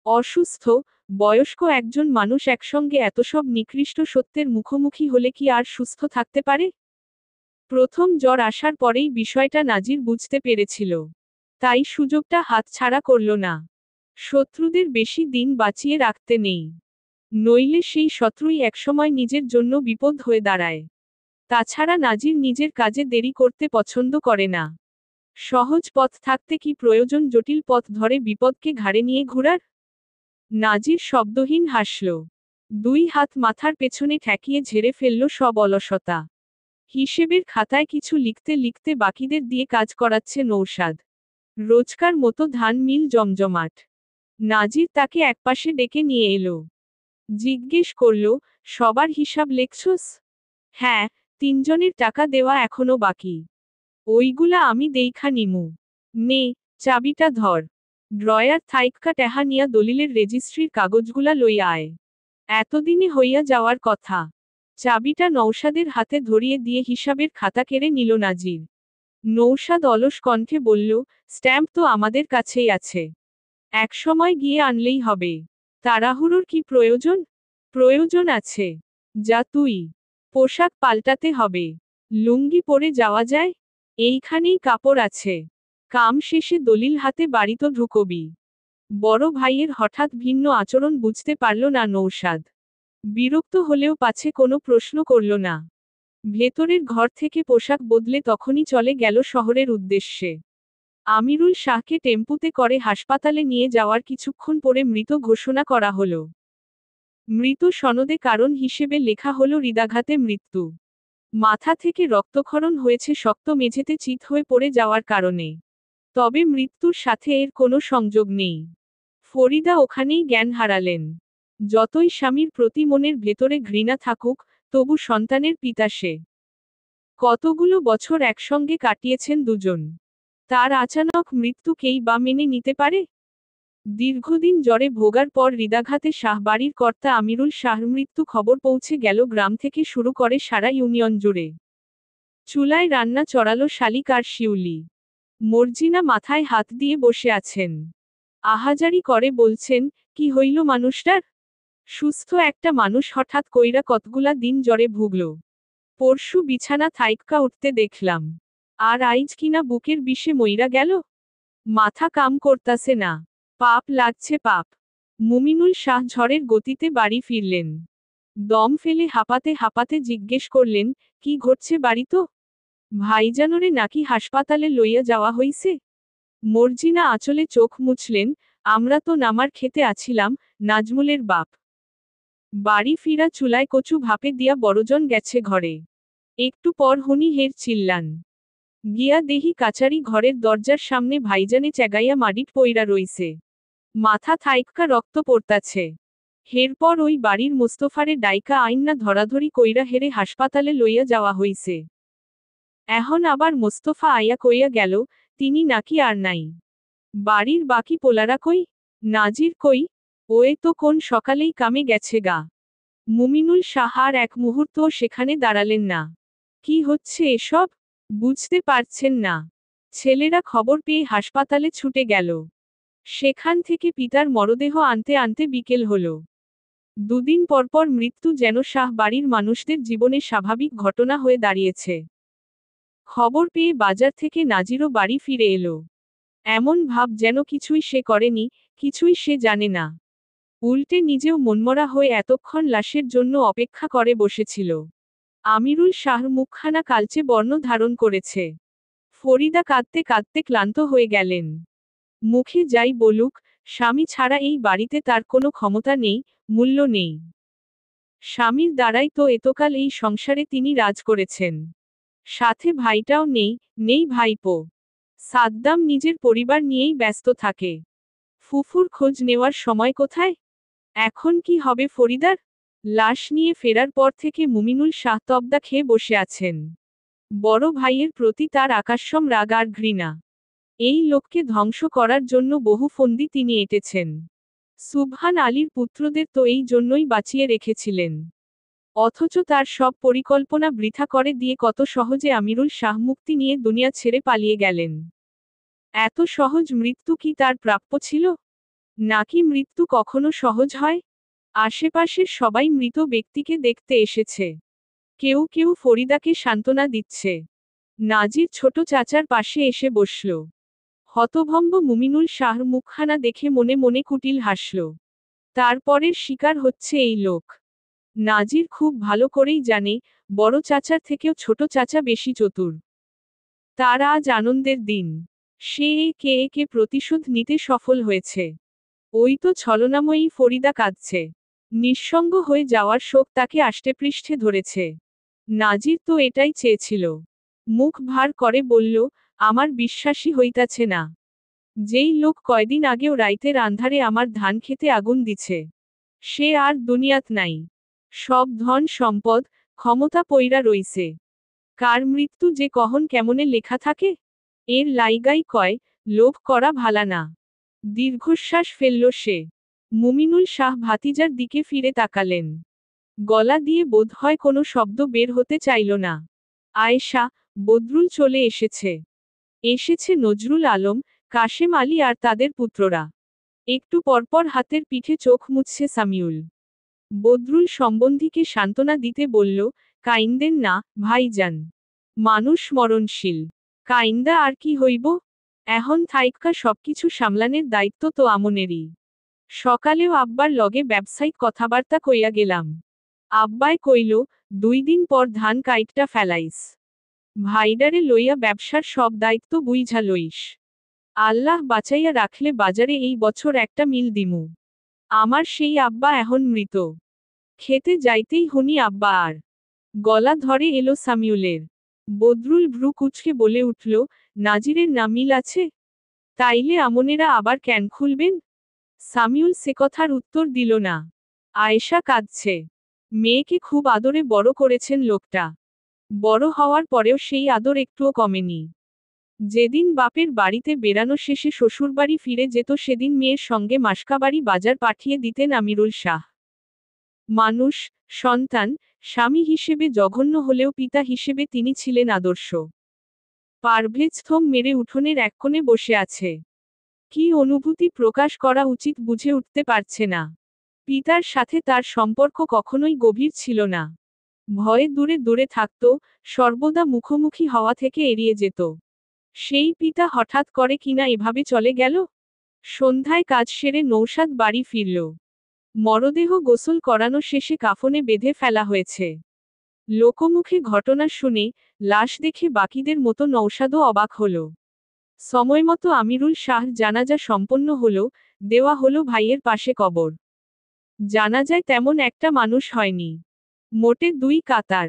অসুস্থ, বয়স্ক একজন মানুষ একসঙ্গে এত সব নিকৃষ্ট সত্যের মুখোমুখি হলে কি আর সুস্থ থাকতে পারে? প্রথম জ্বর আসার পরেই বিষয়টা নাজির বুঝতে পেরেছিল। তাই সুযোগটা হাতছাড়া করল না। শত্রুদের বেশি দিন বাঁচিয়ে রাখতে নেই। নইলে সেই শত্রুই একসময় নিজের জন্য বিপদ হয়ে দাঁড়ায়। তাছাড়া নাজির নিজের কাজে দেরি করতে পছন্দ করে না। সহজ পথ থাকতে কি প্রয়োজন জটিল পথ ধরে বিপদকে ঘাড়ে নিয়ে ঘোরার? নাজির শব্দহীন হাসল। দুই হাত মাথার পেছনে ঠেকিয়ে ঝেড়ে ফেলল সব অলসতা। হিসেবের খাতায় কিছু লিখতে লিখতে বাকিদের দিয়ে কাজ করাচ্ছে নৌশাদ। রোজকার মতো ধান মিল জমজমাট। নাজির তাকে একপাশে ডেকে নিয়ে এলো। জিজ্ঞেস করল, সবার হিসাব লেখছস? হ্যাঁ, তিনজনের টাকা দেওয়া এখনো বাকি। ওইগুলা আমি দেইখা নিমু। নে, চাবিটা ধর। ড্রয়ার থাইক্কা টেহা নিয়া দলিলের রেজিস্ট্রির কাগজগুলা লইয়া আয়। এতদিনে হইয়া যাওয়ার কথা। চাবিটা নৌশাদের হাতে ধরিয়ে দিয়ে হিসাবের খাতা কেড়ে নিল নাজির। নৌশাদ অলস কণ্ঠে বলল, স্ট্যাম্প তো আমাদের কাছেই আছে। একসময় গিয়ে আনলেই হবে। তাড়াহুড়োর কি প্রয়োজন? প্রয়োজন আছে। যা তুই। পোশাক পাল্টাতে হবে। লুঙ্গি পরে যাওয়া যায়? এইখানেই কাপড় আছে। কাম শেষে দলিল হাতে বাড়ি তো ঢুকবি। বড় ভাইয়ের হঠাৎ ভিন্ন আচরণ বুঝতে পারল না নৌশাদ। বিরক্ত হলেও পাছে কোনো প্রশ্ন করল না। ভেতরের ঘর থেকে পোশাক বদলে তখনই চলে গেল শহরের উদ্দেশ্যে। আমিরুল শাহকে টেম্পুতে করে হাসপাতালে নিয়ে যাওয়ার কিছুক্ষণ পরে মৃত ঘোষণা করা হলো। মৃত সনদে কারণ হিসেবে লেখা হলো হৃদাঘাতে মৃত্যু। মাথা থেকে রক্তক্ষরণ হয়েছে শক্ত মেঝেতে চিত হয়ে পড়ে যাওয়ার কারণে। তবে মৃত্যুর সাথে এর কোনো সংযোগ নেই। ফরিদা ওখানেই জ্ঞান হারালেন। যতই স্বামীর প্রতি মনের ভেতরে ঘৃণা থাকুক, তবু সন্তানের পিতা সে। কতগুলো বছর একসঙ্গে কাটিয়েছেন দুজন। তার আচানক মৃত্যুকেই বা মেনে নিতে পারে? দীর্ঘদিন জ্বরে ভোগার পর হৃদাঘাতে শাহবাড়ির কর্তা আমিরুল শাহর মৃত্যু খবর পৌঁছে গেল গ্রাম থেকে শুরু করে সারা ইউনিয়ন জুড়ে। চুলায় রান্না চড়ালো শালিক আর শিউলি। মর্জিনা মাথায় হাত দিয়ে বসে আছেন। আহাজারি করে বলছেন, কি হইল মানুষটার? সুস্থ একটা মানুষ হঠাৎ কইরা কতগুলা দিন জ্বরে ভুগল। পরশু বিছানা থাইক্কা উঠতে দেখলাম। আর আইজ কিনা বুকের বিষে মইরা গেল। মাথা কাম করতাছে না। পাপ লাগছে পাপ। মুমিনুল শাহ ঝড়ের গতিতে বাড়ি ফিরলেন। দম ফেলে হাঁপাতে হাঁপাতে জিজ্ঞেস করলেন, কি ঘটছে বাড়ি তো? ভাইজানরে নাকি হাসপাতালে লইয়া যাওয়া হইছে? মর্জিনা আঁচলে চোখ মুছলেন, আমরা তো নামার খেতে আছিলাম, নাজমুলের বাপ। বাড়ি ফিরা চুলায় কচু ভাপে দিয়া বড়জন গেছে ঘরে। একটু পর হুনি হের চিল্লান। গিয়া দেহি কাচারি ঘরের দরজার সামনে ভাইজানে চেগাইয়া মাডিট পইরা রইছে। মাথা থাইক্কা রক্ত পড়তাছে। হেরপর ওই বাড়ির মুস্তফারে ডাইকা আইন্না ধরাধরি কইরা হেরে হাসপাতালে লইয়া যাওয়া হইছে। এখন আবার মোস্তফা আইয়া কইয়া গেল, তিনি নাকি আর নাই। বাড়ির বাকি পোলারা কই? নাজির কই? ওয়ে তো কোন সকালেই কামে গেছে গা। মুমিনুল শাহ আর এক মুহূর্তও সেখানে দাঁড়ালেন না। কি হচ্ছে এসব? বুঝতে পারছেন না। ছেলেরা খবর পেয়ে হাসপাতালে ছুটে গেল। সেখান থেকে পিতার মরদেহ আনতে আনতে বিকেল হল। দুদিন পরপর মৃত্যু যেন শাহ বাড়ির মানুষদের জীবনে স্বাভাবিক ঘটনা হয়ে দাঁড়িয়েছে। খবর পেয়ে বাজার থেকে নাজিরও বাড়ি ফিরে এলো। এমন ভাব যেন কিছুই সে করেনি, কিছুই সে জানে না। উল্টে নিজেও মনমরা হয়ে এতক্ষণ লাশের জন্য অপেক্ষা করে বসেছিল। আমিরুল শাহর মুখখানা কালচে বর্ণ ধারণ করেছে। ফরিদা কাঁদতে কাঁদতে ক্লান্ত হয়ে গেলেন। মুখে যাই বলুক, স্বামী ছাড়া এই বাড়িতে তার কোনো ক্ষমতা নেই, মূল্য নেই। স্বামীর দ্বারাই তো এতকাল এই সংসারে তিনি রাজ করেছেন। সাথে ভাইটাও নেই, নেই ভাইপো। সাদ্দাম নিজের পরিবার নিয়েই ব্যস্ত থাকে। ফুফুর খোঁজ নেওয়ার সময় কোথায়? এখন কি হবে ফরিদার? লাশ নিয়ে ফেরার পর থেকে মুমিনুল শাহ তবদা খেয়ে বসে আছেন। বড় ভাইয়ের প্রতি তার আকাশসম রাগ আর ঘৃণা। এই লোককে ধ্বংস করার জন্য বহু ফন্দি তিনি এঁটেছেন। সুবহান আলীর পুত্রদের তো এই জন্যই বাঁচিয়ে রেখেছিলেন। অথচ তার সব পরিকল্পনা বৃথা করে দিয়ে কত সহজে আমিরুল শাহ মুক্তি নিয়ে দুনিয়া ছেড়ে পালিয়ে গেলেন। এত সহজ মৃত্যু কি তার প্রাপ্য ছিল? নাকি মৃত্যু কখনো সহজ হয়? আশেপাশের সবাই মৃত ব্যক্তিকে দেখতে এসেছে। কেউ কেউ ফরিদাকে সান্ত্বনা দিচ্ছে। নাজির ছোট চাচার পাশে এসে বসল। হতভম্ব মুমিনুল শাহর মুখখানা দেখে মনে মনে কুটিল হাসল। তারপরের শিকার হচ্ছে এই লোক। নাজির খুব ভালো করেই জানে, বড় চাচার থেকেও ছোট চাচা বেশি চতুর। তার আজ আনন্দের দিন। সে একে একে প্রতিশোধ নিতে সফল হয়েছে। ওই তো ছলনাময়ী ফরিদা কাঁদছে। নিঃসঙ্গ হয়ে যাওয়ার শোক তাকে আষ্টেপৃষ্ঠে ধরেছে। নাজির তো এটাই চেয়েছিল। মুখ ভার করে বলল, আমার বিশ্বাসই হইতাছে না। যেই লোক কয়দিন আগেও রাইতের আন্ধারে আমার ধান খেতে আগুন দিছে, সে আর দুনিয়াত নাই। সব ধন সম্পদ, ক্ষমতা পইরা রইছে। কার মৃত্যু যে কখন কেমনে লেখা থাকে, এর লাইগাই কয়, লোভ করা ভালা না। দীর্ঘশ্বাস ফেলল সে। মুমিনুল শাহ ভাতিজার দিকে ফিরে তাকালেন। গলা দিয়ে বোধহয় কোনো শব্দ বের হতে চাইল না। আয়েশা, বদরুল চলে এসেছে। এসেছে নজরুল আলম, কাশেম আলী আর তাদের পুত্ররা। একটু পরপর হাতের পিঠে চোখ মুছছে সামিউল। বদরুল সম্বন্ধীকে সান্ত্বনা দিতে বলল, কাইন্দেন না, ভাইজান। মানুষ মরণশীল। কাইন্দা আর কি হইব? এখন থাইক্কা সবকিছু সামলানের দায়িত্ব তো আমনেরই। সকালেও আব্বার লগে ব্যবসায়িক কথাবার্তা কইয়া গেলাম। আব্বায় কইল, 2 দিন পর ধান কাইটটা ফেলাইস। ভাইডারে লইয়া ব্যবসার সব দায়িত্ব বুইঝা লইস। আল্লাহ বাঁচাইয়া রাখলে বাজারে এই বছর একটা মিল দিমু। আমার সেই আব্বা এখন মৃত। খেতে যাইতেই হুনি আব্বা আর। গলা ধরে এলো সামিউলের। বদরুল ভ্রু কুচকে বলে উঠল, নাজিরের না মিল আছে? তাইলে আমনেরা আবার ক্যান খুলবেন? সামিউল সে কথার উত্তর দিল না। আয়েশা কাঁদছে। মেয়েকে খুব আদরে বড় করেছেন লোকটা। বড় হওয়ার পরেও সেই আদর একটুও কমেনি। যেদিন বাপের বাড়িতে বেড়ানো শেষে শ্বশুরবাড়ি ফিরে যেত সেদিন মেয়ের সঙ্গে মাসকাবাড়ি বাজার পাঠিয়ে দিতেন আমিরুল শাহ। মানুষ, সন্তান, স্বামী হিসেবে জঘন্য হলেও পিতা হিসেবে তিনি ছিলেন আদর্শ। পারভেজ থম মেরে উঠোনের এক কোণে বসে আছে। কি অনুভূতি প্রকাশ করা উচিত বুঝে উঠতে পারছে না। পিতার সাথে তার সম্পর্ক কখনোই গভীর ছিল না। ভয়ে দূরে দূরে থাকত, সর্বদা মুখোমুখি হওয়া থেকে এড়িয়ে যেত। সেই পিতা হঠাৎ করে কিনা এভাবে চলে গেল। সন্ধ্যায় কাজ সেরে নৌসাদ বাড়ি ফিরল। মরদেহ গোসল করানো শেষে কাফনে বেঁধে ফেলা হয়েছে। লোকমুখে ঘটনা শুনে, লাশ দেখে বাকিদের মতো নৌসাদও অবাক হল। সময়মতো আমিরুল শাহর জানাজা সম্পন্ন হল, দেওয়া হলো ভাইয়ের পাশে কবর। জানাজায় তেমন একটা মানুষ হয়নি। মোটে 2 কাতার।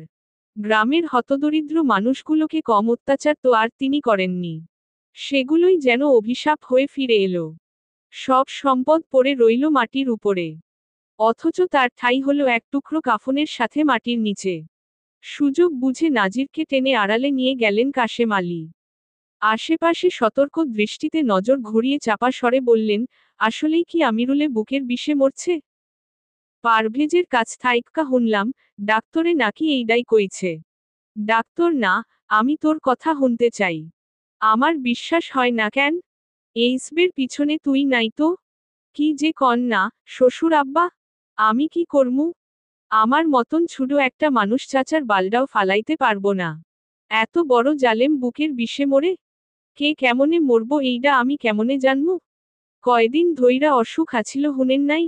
গ্রামের হতদরিদ্র মানুষগুলোকে কম অত্যাচার তো আর তিনি করেননি। সেগুলোই যেন অভিশাপ হয়ে ফিরে এলো। সব সম্পদ পড়ে রইল মাটির উপরে। অথচ তার ঠাঁই হলো এক টুকরো কাফনের সাথে মাটির নিচে। সুযোগ বুঝে নাজিরকে টেনে আড়ালে নিয়ে গেলেন কাশেম আলী। আশেপাশে সতর্ক দৃষ্টিতে নজর ঘুরিয়ে চাপা স্বরে বললেন, আসলেই কি আমিরুলে বুকের বিষে মরছে? পারভেজের কাছ থাইক্কা হুনলাম, ডাক্তরে নাকি এইডাই কইছে। ডাক্তর না, আমি তোর কথা হুনতে চাই। আমার বিশ্বাস হয় না কেন? এইসবের পিছনে তুই নাই তো? কি যে কন না, শ্বশুর আব্বা? আমি কি করমু? আমার মতন ছুডো একটা মানুষ চাচার বালডাও ফালাইতে পারবো না। এত বড় জালেম বুকের বিষে মরে? কে কেমনে মরব এইডা আমি কেমনে জানমু? কয়দিন ধইরা অসুখ আছিল হুনেন নাই?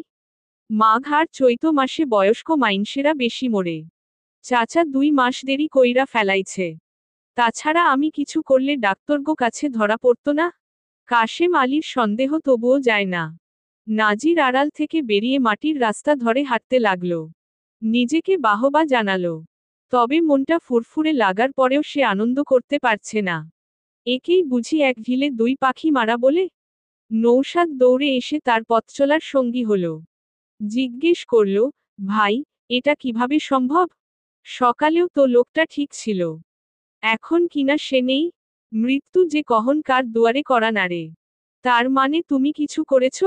মাঘ আর চৈত মাসে বয়স্ক মাইনসেরা বেশি মরে। চাচা 2 মাস দেরি কইরা ফেলাইছে। তাছাড়া আমি কিছু করলে ডাক্তরগো কাছে ধরা পড়তো না? কাশেম আলীর সন্দেহ তবুও যায় না। নাজির আড়াল থেকে বেরিয়ে মাটির রাস্তা ধরে হাঁটতে লাগল। নিজেকে বাহবা জানালো। তবে মনটা ফুরফুরে লাগার পরেও সে আনন্দ করতে পারছে না। একেই বুঝি এক ঢিলে 2 পাখি মারা বলে? নৌশাদ দৌড়ে এসে তার পথচলার সঙ্গী হল। জিজ্ঞেস করল, ভাই, এটা কিভাবে সম্ভব? সকালেও তো লোকটা ঠিক ছিল, এখন কিনা সে নেই। মৃত্যু যে কখন কার দুয়ারে করা নাড়ে। তার মানে তুমি কিছু করেছ?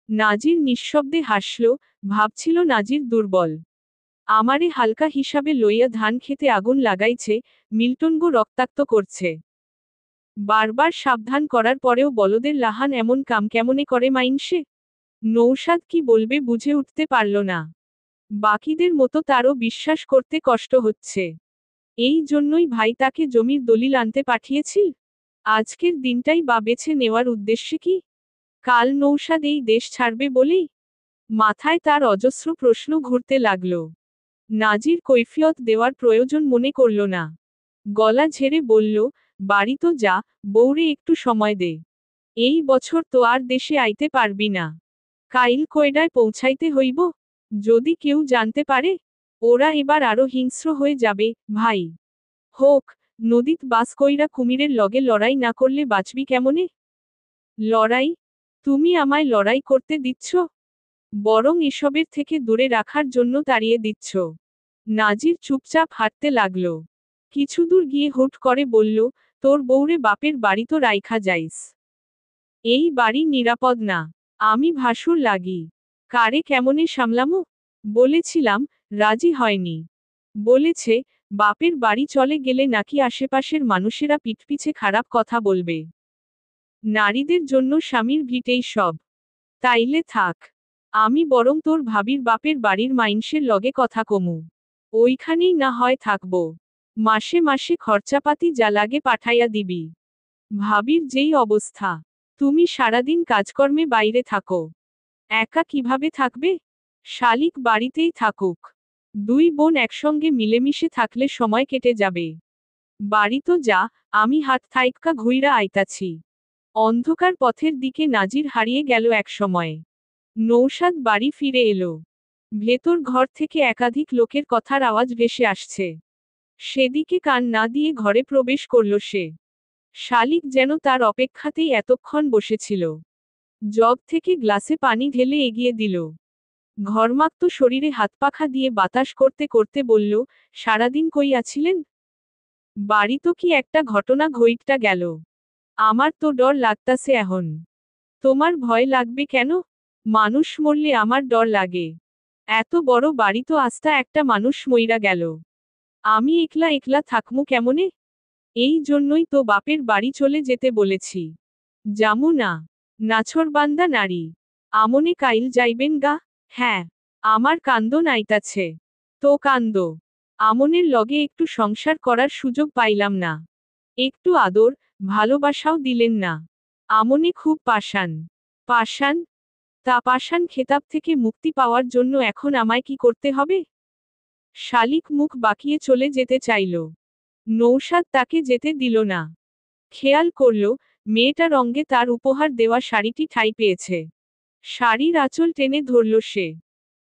নাজির নিঃশব্দে হাসল, ভাবছিল নাজির দুর্বল। আমারে হালকা হিসাবে লইয়া ধান খেতে আগুন লাগাইছে, মিল্টনগো রক্তাক্ত করছে। বারবার সাবধান করার পরেও বলদের লাহান এমন কাম কেমনে করে মাইনসে? নৌশাদ কি বলবে বুঝে উঠতে পারল না। বাকিদের মতো তারও বিশ্বাস করতে কষ্ট হচ্ছে। এই জন্যই ভাই তাকে জমির দলিল আনতে পাঠিয়েছিল। আজকের দিনটাই বা বেছে নেওয়ার উদ্দেশ্যে কি? কাল নৌশাদ এই দেশ ছাড়বে বলেই? মাথায় তার অজস্র প্রশ্ন ঘুরতে লাগল। নাজির কৈফিয়ত দেওয়ার প্রয়োজন মনে করল না। গলা ঝেড়ে বলল, বাড়ি তো যা, বউরে একটু সময় দে। এই বছর তো আর দেশে আইতে পারবি না। কাইল কয়ডায় পৌঁছাইতে হইব? যদি কেউ জানতে পারে, ওরা এবার আরো হিংস্র হয়ে যাবে। ভাই হোক, নদীত বাস কইরা কুমিরের লগে লড়াই না করলে বাঁচবি কেমনে? লড়াই? তুমি আমায় লড়াই করতে দিচ্ছ? বরং এসবের থেকে দূরে রাখার জন্য তাড়িয়ে দিচ্ছ। নাজির চুপচাপ হাঁটতে লাগল। কিছু দূর গিয়ে হুট করে বলল, তোর বউরে বাপের বাড়ি তো রাইখা যাইস। এই বাড়ি নিরাপদ না। আমি ভাসুর লাগি। কারে কেমনে সামলামো? বলেছিলাম, রাজি হয়নি। বলেছে, বাপের বাড়ি চলে গেলে নাকি আশেপাশের মানুষেরা পিঠপিছে খারাপ কথা বলবে। নারীদের জন্য স্বামীর ভিটেই সব। তাইলে থাক। আমি বরং তোর ভাবির বাপের বাড়ির মাইনসের লগে কথা কমু। ওইখানেই না হয় থাকব। মাসে মাসে খরচাপাতি যা লাগে পাঠাইয়া দিবি। ভাবির যেই অবস্থা, তুমি সারাদিন কাজকর্মে বাইরে থাকো। একা কিভাবে থাকবে? শালিক বাড়িতেই থাকুক। দুই বোন একসঙ্গে মিলেমিশে থাকলে সময় কেটে যাবে। বাড়ি তো যা, আমি হাত থাইক্কা ঘুইরা আইতাছি। অন্ধকার পথের দিকে নাজির হারিয়ে গেল একসময়। নৌশাদ বাড়ি ফিরে এলো। ভেতর ঘর থেকে একাধিক লোকের কথার আওয়াজ ভেসে আসছে। সেদিকে কান না দিয়ে ঘরে প্রবেশ করল সে। শালিক যেন তার অপেক্ষাতেই এতক্ষণ বসেছিল। জগ থেকে গ্লাসে পানি ঢেলে এগিয়ে দিল। ঘর্মাক্ত শরীরে হাতপাখা দিয়ে বাতাস করতে করতে বলল, সারাদিন কই আছিলেন? বাড়ি তো কি একটা ঘটনা ঘইটটা গেল। আমার তো ডর লাগতাছে এখন। তোমার ভয় লাগবে কেন? মানুষ মরলে আমার ডর লাগে। এত বড় বাড়ি তো আস্তা একটা মানুষ মইরা গেল। আমি একলা একলা থাকমু কেমনে? এই জন্যই তো বাপের বাড়ি চলে যেতে বলেছি। জামু না। নাছরবান্দা নারী। আমনে কাইল যাইবেন গা? হ্যাঁ। আমার কান্দন আইতাছে। তো কান্দ। আমনের লগে একটু সংসার করার সুযোগ পাইলাম না। একটু আদর, ভালোবাসাও দিলেন না। আমনে খুব পাষাণ। পাষাণ? তা পাষাণ খেতাব থেকে মুক্তি পাওয়ার জন্য এখন আমায় কি করতে হবে? শালিক মুখ বাঁকিয়ে চলে যেতে চাইল। নৌশাদ তাকে যেতে দিল না। খেয়াল করল, মেয়েটা রঙ্গে তার উপহার দেওয়া শাড়িটি ঠাঁই পেয়েছে। শাড়ির আঁচল টেনে ধরল সে।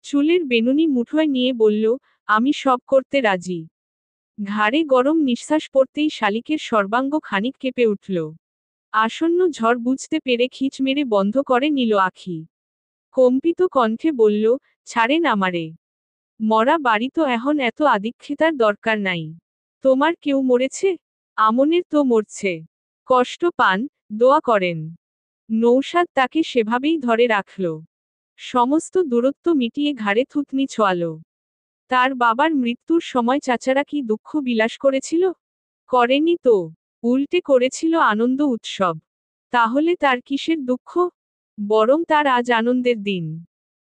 চুলের বেনুনি মুঠোয় নিয়ে বলল, আমি সব করতে রাজি। ঘাড়ে গরম নিঃশ্বাস পড়তেই শালিকের সর্বাঙ্গ খানিক কেঁপে উঠল। আসন্ন ঝড় বুঝতে পেরে খিচ মেরে বন্ধ করে নিল আখি। কম্পিত কণ্ঠে বলল, ছাড়েন আমারে। মরা বাড়ি তো এখন এত আদিক্ষেতার দরকার নাই। তোমার কেউ মরেছে? আমনের তো মরছে। কষ্ট পান, দোয়া করেন। নৌশাদ তাকে সেভাবেই ধরে রাখল। সমস্ত দূরত্ব মিটিয়ে ঘাড়ে থুতনি ছোয়াল। তার বাবার মৃত্যুর সময় চাচারা কি দুঃখ বিলাস করেছিল? করেনি তো। উল্টে করেছিল আনন্দ উৎসব। তাহলে তার কিসের দুঃখ? বরং তার আজ আনন্দের দিন।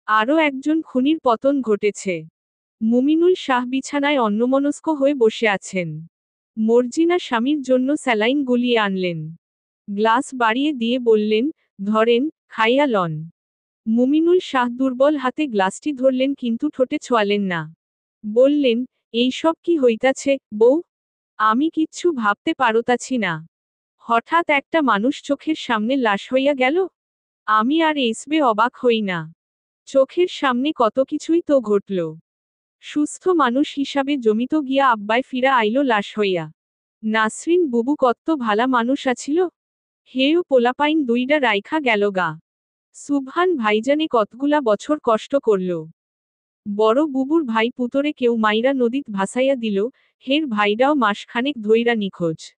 আরও একজন খুনির পতন ঘটেছে। মুমিনুল শাহ বিছানায় অন্যমনস্ক হয়ে বসে আছেন। মর্জিনা স্বামীর জন্য স্যালাইন গুলিয়ে আনলেন। গ্লাস বাড়িয়ে দিয়ে বললেন, ধরেন, খাইয়া লন। মুমিনুল শাহ দুর্বল হাতে গ্লাসটি ধরলেন কিন্তু ঠোঁটে ছোঁয়ালেন না। বললেন, এইসব কি হইতাছে, বউ? আমি কিচ্ছু ভাবতে পারতাছি না। হঠাৎ একটা মানুষ চোখের সামনে লাশ হইয়া গেল। আমি আর এসবে অবাক হই না। চোখের সামনে কত কিছুই তো ঘটল। সুস্থ মানুষ হিসাবে জমিত গিয়া আব্বায় ফিরা আইল লাশ হইয়া। নাসরিন বুবু কত্ত ভালা মানুষ আছিল। হেও পোলাপাইন দুইডা রাইখা গেল গা। সুবহান ভাইজানে কতগুলা বছর কষ্ট করল। বড় বুবুর ভাই পুতরে কেউ মাইরা নদীত ভাসাইয়া দিল, হের ভাইরাও মাসখানেক ধইরা নিখোঁজ।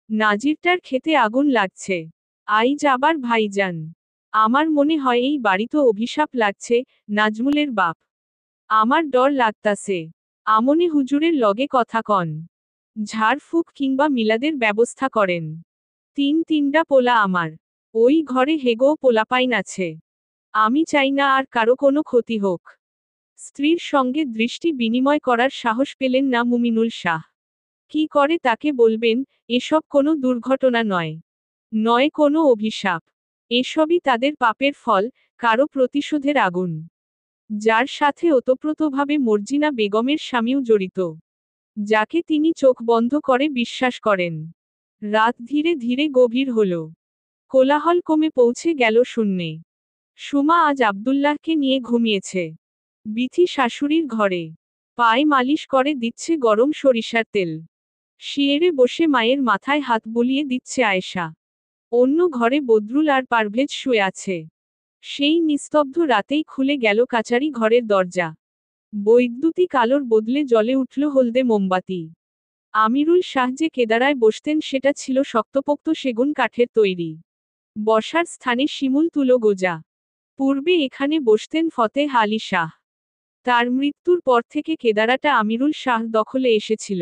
নাজিরটার খেতে আগুন লাগছে। আইজ আবার ভাইজান। আমার মনে হয় এই বাড়িতো অভিশাপ লাগছে, নাজমুলের বাপ। আমার ডর লাগতাছে। আমনে হুজুরের লগে কথা কন। ঝাড়ফুঁক কিংবা মিলাদের ব্যবস্থা করেন। তিনটা পোলা আমার। ওই ঘরে হেগোও পোলাপাইন আছে। আমি চাই না আর কারো কোনো ক্ষতি হোক। স্ত্রীর সঙ্গে দৃষ্টি বিনিময় করার সাহস পেলেন না মুমিনুল শাহ। কি করে তাকে বলবেন, এসব কোনো দুর্ঘটনা নয়। নয় কোনো অভিশাপ। এসবই তাদের পাপের ফল, কারো প্রতিশোধের আগুন। যার সাথে ওতপ্রোতভাবে মর্জিনা বেগমের স্বামীও জড়িত। যাকে তিনি চোখ বন্ধ করে বিশ্বাস করেন। রাত ধীরে ধীরে গভীর হল। কোলাহল কমে পৌঁছে গেল শূন্যে। সুমা আজ আব্দুল্লাহকে নিয়ে ঘুমিয়েছে। বিথি শাশুড়ির ঘরে। পায়ে মালিশ করে দিচ্ছে গরম সরিষার তেল। শিয়েরে বসে মায়ের মাথায় হাত বুলিয়ে দিচ্ছে আয়েশা। অন্য ঘরে বদরুল আর পারভেজ শুয়ে আছে। সেই নিস্তব্ধ রাতেই খুলে গেল কাচারি ঘরের দরজা। বৈদ্যুতিক আলোর বদলে জ্বলে উঠল হলদে মোমবাতি। আমিরুল শাহ যে কেদারায় বসতেন সেটা ছিল শক্তপোক্ত সেগুন কাঠের তৈরি। বসার স্থানে শিমুল তুলো গোজা। পূর্বে এখানে বসতেন ফতেহ আলী শাহ। তার মৃত্যুর পর থেকে কেদারাটা আমিরুল শাহ দখলে এসেছিল।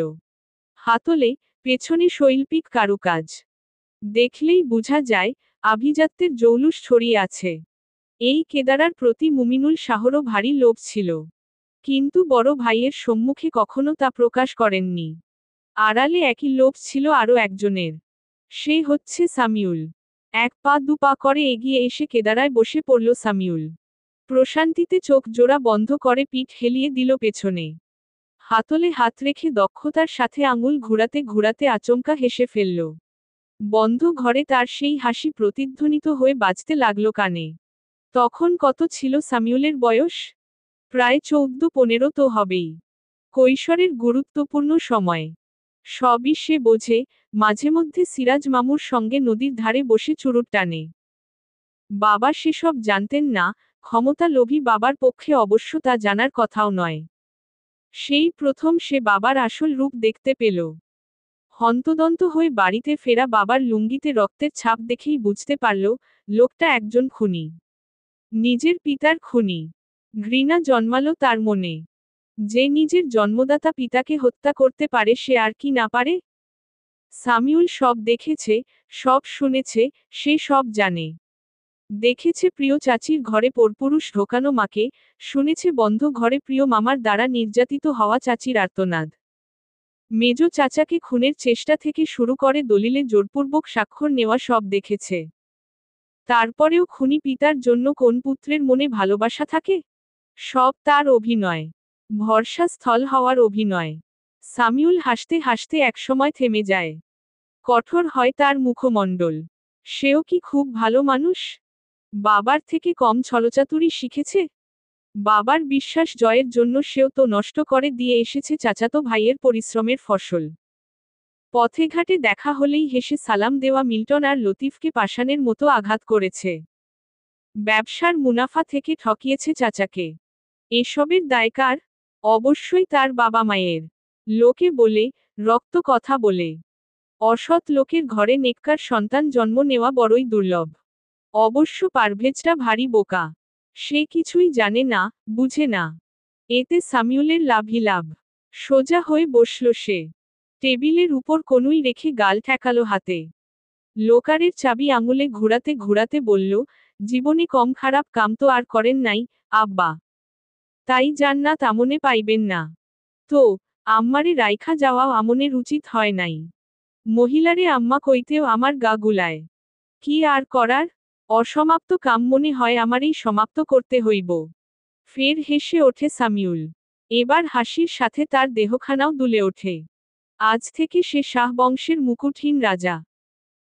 হাতলে, পেছনে শৈল্পিক কারুকাজ। দেখলেই বোঝা যায়, আভিজাত্যের জৌলুস ছড়িয়ে আছে। এই কেদারার প্রতি মুমিনুল শাহরও ভারী লোভ ছিল। কিন্তু বড় ভাইয়ের সম্মুখে কখনো তা প্রকাশ করেননি। আড়ালে একই লোভ ছিল আরও একজনের। সে হচ্ছে সামিউল। এক পা দু পা করে এগিয়ে এসে কেদারায় বসে পড়ল সামিউল। প্রশান্তিতে চোখ জোড়া বন্ধ করে পিঠ হেলিয়ে দিল পেছনে। হাতলে হাত রেখে দক্ষতার সাথে আঙুল ঘুরাতে ঘুরাতে আচমকা হেসে ফেলল। বন্ধ ঘরে তার সেই হাসি প্রতিধ্বনিত হয়ে বাজতে লাগল কানে। তখন কত ছিল সামিউলের বয়স? প্রায় 14-15 তো হবেই। কৈশোরের গুরুত্বপূর্ণ সময়। সবই সে বোঝে, মাঝে মধ্যে সিরাজ মামুর সঙ্গে নদীর ধারে বসে চুরুট টানে। বাবা সেসব জানতেন না, ক্ষমতা লোভী বাবার পক্ষে অবশ্য তা জানার কথাও নয়। সেই প্রথম সে বাবার আসল রূপ দেখতে পেল। হন্তদন্ত হয়ে বাড়িতে ফেরা বাবার লুঙ্গিতে রক্তের ছাপ দেখেই বুঝতে পারল, লোকটা একজন খুনি। নিজের পিতার খুনি। ঘৃণা জন্মালো তার মনে। যে নিজের জন্মদাতা পিতাকে হত্যা করতে পারে সে আর কি না পারে? সামিউল সব দেখেছে, সব শুনেছে, সে সব জানে। দেখেছে প্রিয় চাচির ঘরে পরপুরুষ ঢোকানো মাকে, শুনেছে বন্ধ ঘরে প্রিয় মামার দ্বারা নির্যাতিত হওয়া চাচির আর্তনাদ। মেজ চাচাকে খুনের চেষ্টা থেকে শুরু করে দলিলে জোরপূর্বক স্বাক্ষর নেওয়া সব দেখেছে। তারপরেও খুনি পিতার জন্য কোন পুত্রের মনে ভালোবাসা থাকে? সব তার অভিনয়। ভরসা স্থল হওয়ার অভিনয়। সামিউল হাসতে হাসতে একসময় থেমে যায়। কঠোর হয় তার মুখমণ্ডল। সেও কি খুব ভালো মানুষ? বাবার থেকে কম ছলচাতুরি শিখেছে? বাবার বিশ্বাস জয়ের জন্য সেও তো নষ্ট করে দিয়ে এসেছে চাচাতো ভাইয়ের পরিশ্রমের ফসল। পথে ঘাটে দেখা হলেই হেসে সালাম দেওয়া মিল্টন আর লতিফকে পাষাণের মতো আঘাত করেছে। ব্যবসার মুনাফা থেকে ঠকিয়েছে চাচাকে। এসবের দায় কার? অবশ্যই তার বাবা মায়ের। লোকে বলে, রক্ত কথা বলে। অসৎ লোকের ঘরে নেককার সন্তান জন্ম নেওয়া বড়ই দুর্লভ। অবশ্য পারভেজটা ভারী বোকা। সে কিছুই জানে না, বুঝে না। এতে সামিউলের লাভই লাভ। সোজা হয়ে বসল সে। টেবিলের উপর কনুই রেখে গাল ঠেকালো হাতে। লোকারের চাবি আঙুলে ঘুরাতে ঘুরাতে বলল, জীবনে কম খারাপ কাম তো আর করেন নাই, আব্বা। তাই জান্নাত আমনে পাইবেন না। তো, আম্মারে রাইখা যাওয়াও আমনের উচিত হয় নাই। মহিলারে আম্মা কইতেও আমার গা গুলায়। কি আর করার? অসমাপ্ত কাম মনে হয় আমারই সমাপ্ত করতে হইব। ফের হেসে ওঠে সামিউল। এবার হাসির সাথে তার দেহখানাও দুলে ওঠে। আজ থেকে সে শাহ বংশের মুকুটহীন রাজা।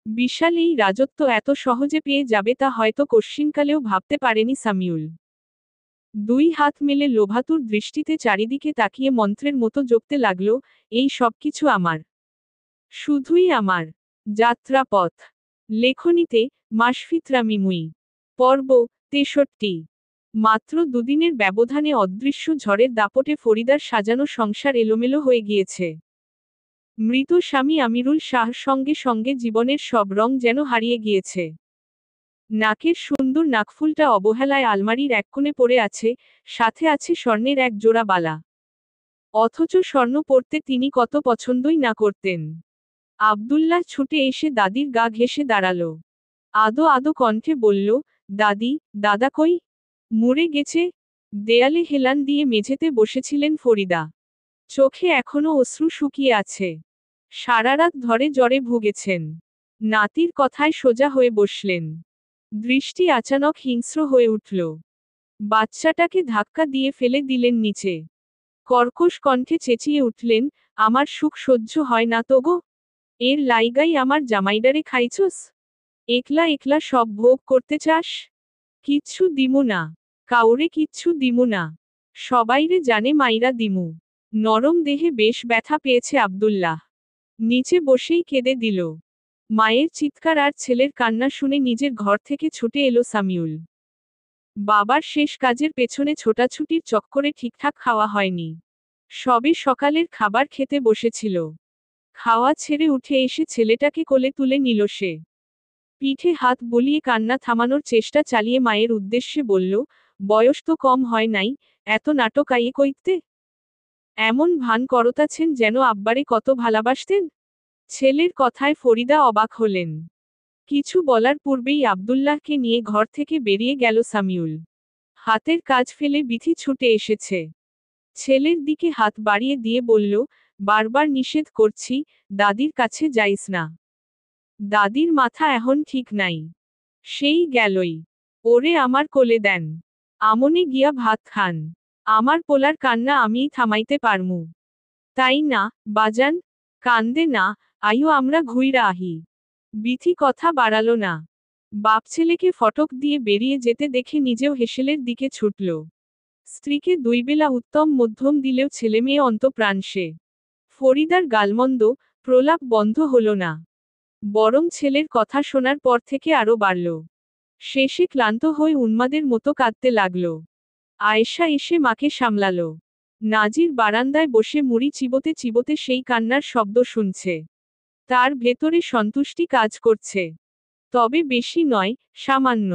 বিশাল এই রাজত্ব এত সহজে পেয়ে যাবে তা হয়তো কশ্চিনকালেও ভাবতে পারেনি সামিউল। দুই হাত মেলে লোভাতুর দৃষ্টিতে চারিদিকে তাকিয়ে মন্ত্রের মতো জপতে লাগল, এই সবকিছু আমার। শুধুই আমার। যাত্রাপথ। লেখনীতে মাশফিতরা মিমুই। পর্ব 63। মাত্র দুদিনের ব্যবধানে অদৃশ্য ঝড়ের দাপটে ফরিদার সাজানো সংসার এলোমেলো হয়ে গিয়েছে। মৃত স্বামী আমিরুল শাহর সঙ্গে সঙ্গে জীবনের সব রং যেন হারিয়ে গিয়েছে। নাকের সুন্দর নাকফুলটা অবহেলায় আলমারির এক কোণে পড়ে আছে, সাথে আছে স্বর্ণের এক জোড়া বালা। অথচ স্বর্ণ পরতে তিনি কত পছন্দই না করতেন। আব্দুল্লাহ ছুটে এসে দাদির গা ঘেঁষে দাঁড়ালো। আদো আদো কণ্ঠে বলল, দাদি, দাদা কই? মরে গেছে। দেয়ালে হেলান দিয়ে মেঝেতে বসেছিলেন ফরিদা। চোখে এখনো অশ্রু শুকিয়ে আছে। সারারাত ধরে জ্বরে ভুগেছেন। নাতির কথায় সোজা হয়ে বসলেন। দৃষ্টি আচানক হিংস্র হয়ে উঠল। বাচ্চাটাকে ধাক্কা দিয়ে ফেলে দিলেন নিচে। কর্কশ কণ্ঠে চেঁচিয়ে উঠলেন, আমার সুখ সহ্য হয় না তো গো? এর লাইগাই আমার জামাইডারে খাইছস? একলা একলা সব ভোগ করতে চাস? কিচ্ছু দিমু না। কাউরে কিচ্ছু দিমু না। সবাইরে জানে মাইরা দিমু। নরম দেহে বেশ ব্যথা পেয়েছে আব্দুল্লাহ। নিচে বসেই কেঁদে দিল। মায়ের চিৎকার আর ছেলের কান্না শুনে নিজের ঘর থেকে ছুটে এলো সামিউল। বাবার শেষ কাজের পেছনে ছোটাছুটির চক্করে ঠিকঠাক খাওয়া হয়নি। সবে সকালের খাবার খেতে বসেছিল। খাওয়া ছেড়ে উঠে এসে ছেলেটাকে কোলে তুলে নিল সে। পিঠে হাত বুলিয়ে কান্না থামানোর চেষ্টা চালিয়ে মায়ের উদ্দেশ্যে বলল, বয়স তো কম হয় নাই, এত নাটক আইয়ে কইতে? এমন ভান করতাছেন যেন আব্বারে কত ভালাবাসতেন। ছেলের কথায় ফরিদা অবাক হলেন। কিছু বলার পূর্বেই আব্দুল্লাহকে নিয়ে ঘর থেকে বেরিয়ে গেল সামিউল। হাতের কাজ ফেলে বিথি ছুটে এসেছে। ছেলের দিকে হাত বাড়িয়ে দিয়ে বলল, বারবার নিষেধ করছি, দাদির কাছে যাইস না। দাদির মাথা এখন ঠিক নাই। সেই গেলই। ওরে আমার কোলে দেন। আমনে গিয়া ভাত খান। আমার পোলার কান্না আমিই থামাইতে পারমু। তাই না, বাজান? কান্দে না, আইও আমরা ঘুইরা আহি। বিথি কথা বাড়ালো না। বাপ ছেলেকে ফটক দিয়ে বেরিয়ে যেতে দেখে নিজেও হেসেলের দিকে ছুটল। স্ত্রীকে দুইবেলা উত্তম মধ্যম দিলেও ছেলেমেয়ে অন্তঃপ্রাণ সে। ফরিদার গালমন্দ, প্রলাপ বন্ধ হল না। বরং ছেলের কথা শোনার পর থেকে আরো বাড়ল। শেষে ক্লান্ত হয়ে উন্মাদের মতো কাঁদতে লাগল। আয়েশা এসে মাকে সামলালো। নাজির বারান্দায় বসে মুড়ি চিবোতে চিবোতে সেই কান্নার শব্দ শুনছে। তার ভেতরে সন্তুষ্টি কাজ করছে। তবে বেশি নয়, সামান্য।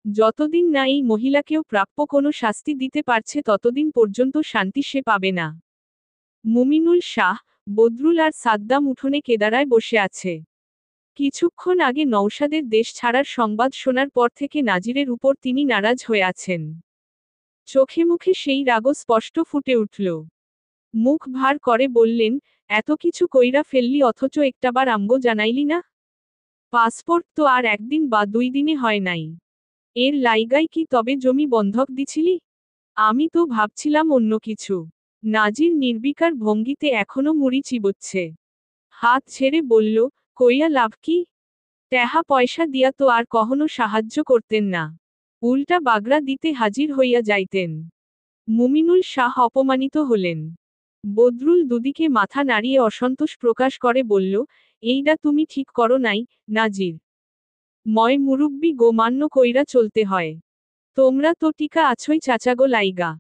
যতদিন না এই মহিলাকেও প্রাপ্য কোনো শাস্তি দিতে পারছে ততদিন পর্যন্ত শান্তি সে পাবে না। মুমিনুল শাহ, বদরুল আর সাদ্দাম উঠোনে কেদারায় বসে আছে। কিছুক্ষণ আগে নওশাদের দেশ ছাড়ার সংবাদ শোনার পর থেকে নাজিরের উপর তিনি নারাজ হয়ে আছেন। চোখে মুখে সেই রাগও স্পষ্ট ফুটে উঠল। মুখ ভার করে বললেন, এত কিছু কইরা ফেললি অথচ একটাবার আমগো জানাইলি না? পাসপোর্ট তো আর একদিন বা 2 দিনে হয় নাই। এর লাইগাই কি তবে জমি বন্ধক দিছিলি? আমি তো ভাবছিলাম অন্য কিছু। নাজির নির্বিকার ভঙ্গিতে এখনো মুড়ি চিবোচ্ছে। হাত ছেড়ে বলল, কইয়া লাভ কি? টেহা পয়সা দিয়া তো আর কখনো সাহায্য করতেন না। উল্টা বাগড়া দিতে হাজির হইয়া যাইতেন। মুমিনুল শাহ অপমানিত হলেন। বদরুল দুদিকে মাথা নাড়িয়ে অসন্তোষ প্রকাশ করে বলল, এইডা তুমি ঠিক করো নাই, নাজির। ময় মুরুব্বি গো মান্য কইরা চলতে হয়। তোমরা তো টিকা আছই চাচাগো লাইগা।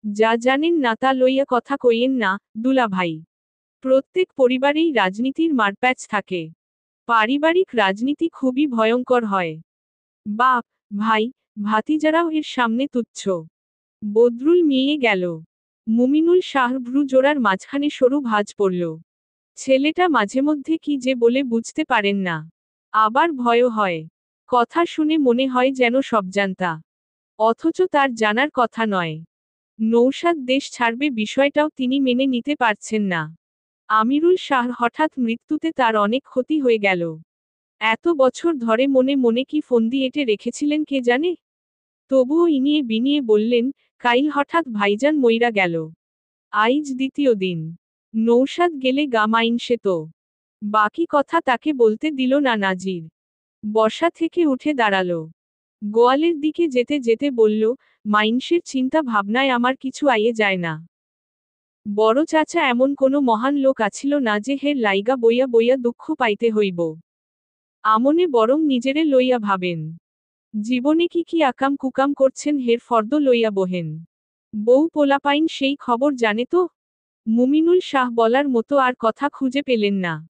যা জানেন না তা লইয়া কথা কইয়েন না, দুলাভাই। প্রত্যেক পরিবারেই রাজনীতির মারপ্যাচ থাকে। পারিবারিক রাজনীতি খুবই ভয়ঙ্কর হয়। বাপ, ভাই, ভাতিজারাও এর সামনে তুচ্ছ। বদরুল মিয়ে গেল। মুমিনুল শাহ ভ্রু জোড়ার মাঝখানে সরু ভাঁজ পড়ল। ছেলেটা মাঝেমধ্যে কি যে বলে বুঝতে পারেন না। আবার ভয়ও হয়। কথা শুনে মনে হয় যেন সবজান্তা। অথচ তার জানার কথা নয়। নৌশাদ দেশ ছাড়বে বিষয়টাও তিনি মেনে নিতে পারছেন না। আমিরুল শাহর হঠাৎ মৃত্যুতে তার অনেক ক্ষতি হয়ে গেল। এত বছর ধরে মনে মনে কি ফন্দি এঁটে রেখেছিলেন কে জানে? তবুও ইনিয়ে বিনিয়ে বললেন, কাইল হঠাৎ ভাইজান মইরা গেল। আইজ দ্বিতীয় দিন। নৌশাদ গেলে গা মাইনসে তো। বাকি কথা তাকে বলতে দিল না নাজির। বসা থেকে উঠে দাঁড়ালো। গোয়ালের দিকে যেতে যেতে বলল, মাইনসের চিন্তা ভাবনায় আমার কিছু আইয়ে যায় না। বড় চাচা এমন কোনো মহান লোক আছিল না যে হের লাইগা বইয়া বইয়া দুঃখ পাইতে হইব। আমনে বরং নিজেরে লইয়া ভাবেন। জীবনে কি কি আকাম কুকাম করছেন হের ফর্দ লইয়া বহেন। বউ পোলাপাইন সেই খবর জানে তো? মুমিনুল শাহ বলার মতো আর কথা খুঁজে পেলেন না।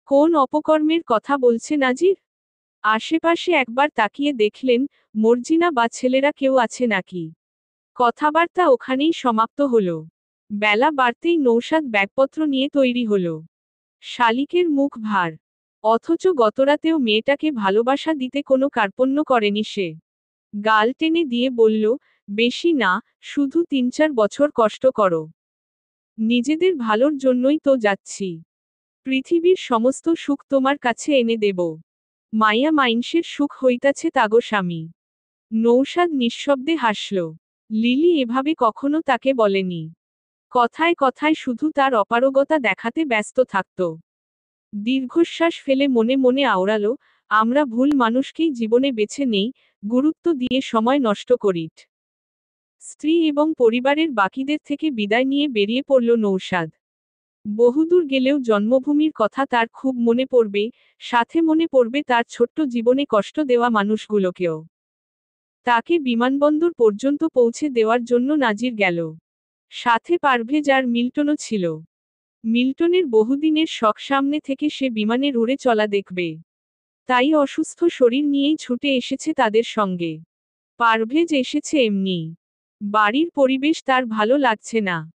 কোন অপকর্মের কথা বলছে নাজির? আশেপাশে একবার তাকিয়ে দেখলেন, মর্জিনা বা ছেলেরা কেউ আছে নাকি। কথাবার্তা ওখানেই সমাপ্ত হলো। বেলা বাড়তেই নৌশাদ ব্যাগপত্র নিয়ে তৈরি হলো। শালিকের মুখ ভার। অথচ গতরাতেও মেয়েটাকে ভালোবাসা দিতে কোনো কার্পণ্য করেনি সে। গাল টেনে দিয়ে বলল, বেশি না, শুধু ৩-৪ বছর কষ্ট করো। নিজেদের ভালোর জন্যই তো যাচ্ছি। পৃথিবীর সমস্ত সুখ তোমার কাছে এনে দেব। মাইয়া মাইনষের সুখ হইতাছে তাগো স্বামী। নৌশাদ নিঃশব্দে হাসল। লিলি এভাবে কখনো তাকে বলেনি। কথায় কথায় শুধু তার অপারগতা দেখাতে ব্যস্ত থাকত। দীর্ঘশ্বাস ফেলে মনে মনে আওড়ালো, আমরা ভুল মানুষকেই জীবনে বেছে নেই, গুরুত্ব দিয়ে সময় নষ্ট করিট। স্ত্রী এবং পরিবারের বাকিদের থেকে বিদায় নিয়ে বেরিয়ে পড়ল নৌশাদ। বহুদূর গেলেও জন্মভূমির কথা তার খুব মনে পড়বে, সাথে মনে পড়বে তার ছোট্ট জীবনে কষ্ট দেওয়া মানুষগুলোকেও। তাকে বিমানবন্দর পর্যন্ত পৌঁছে দেওয়ার জন্য নাজির গেল। সাথে পারভেজ আর মিল্টনও ছিল। মিল্টনের বহুদিনের শখ, সামনে থেকে সে বিমানের উড়ে চলা দেখবে। তাই অসুস্থ শরীর নিয়েই ছুটে এসেছে তাদের সঙ্গে। পারভেজ এসেছে এমনিই। বাড়ির পরিবেশ তার ভালো লাগছে না।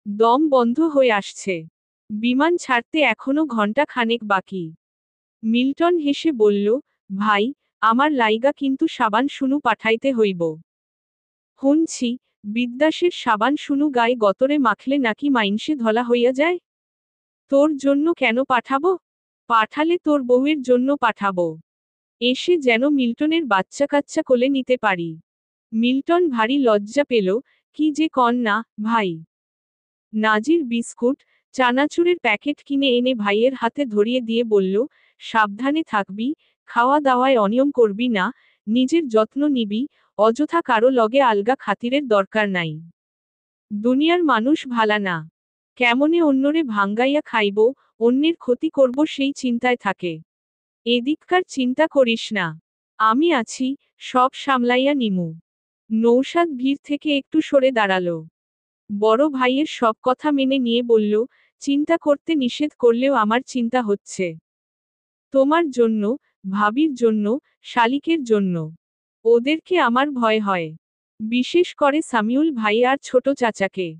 দম বন্ধ হয়ে আসছে। বিমান ছাড়তে এখনো ঘন্টা খানেক বাকি। মিল্টন হেসে বলল, ভাই, আমার লাইগা কিন্তু সাবান শুনু পাঠাইতে হইব। শুনছি, বিদ্যাসের সাবান শুনু গায়ে গতরে মাখলে নাকি মাইনষে ধলা হইয়া যায়। তোর জন্য কেন পাঠাবো? পাঠালে তোর বউয়ের জন্য পাঠাবো। এসে যেন মিল্টনের বাচ্চা কাচ্চা কোলে নিতে পারি। মিল্টন ভারী লজ্জা পেল, কি যে কন না, ভাই। নাজির বিস্কুট, চানাচুরের প্যাকেট কিনে এনে ভাইয়ের হাতে ধরিয়ে দিয়ে বলল, সাবধানে থাকবি, খাওয়া দাওয়ায় অনিয়ম করবি না, নিজের যত্ন নিবি, অযথা কারো লগে আলগা খাতিরের দরকার নাই। দুনিয়ার মানুষ ভালা না। কেমনে অন্যরে ভাঙ্গাইয়া খাইব, অন্যের ক্ষতি করব সেই চিন্তায় থাকে। এদিককার চিন্তা করিস না। আমি আছি, সব সামলাইয়া নিমু। নৌশাদ ভিড় থেকে একটু সরে দাঁড়ালো। বড় ভাইয়ের সব কথা মেনে নিয়ে বলল, চিন্তা করতে নিষেধ করলেও আমার চিন্তা হচ্ছে। তোমার জন্য, ভাবির জন্য, শালিকের জন্য। ওদেরকে আমার ভয় হয়। বিশেষ করে সামিউল ভাই আর ছোট চাচাকে।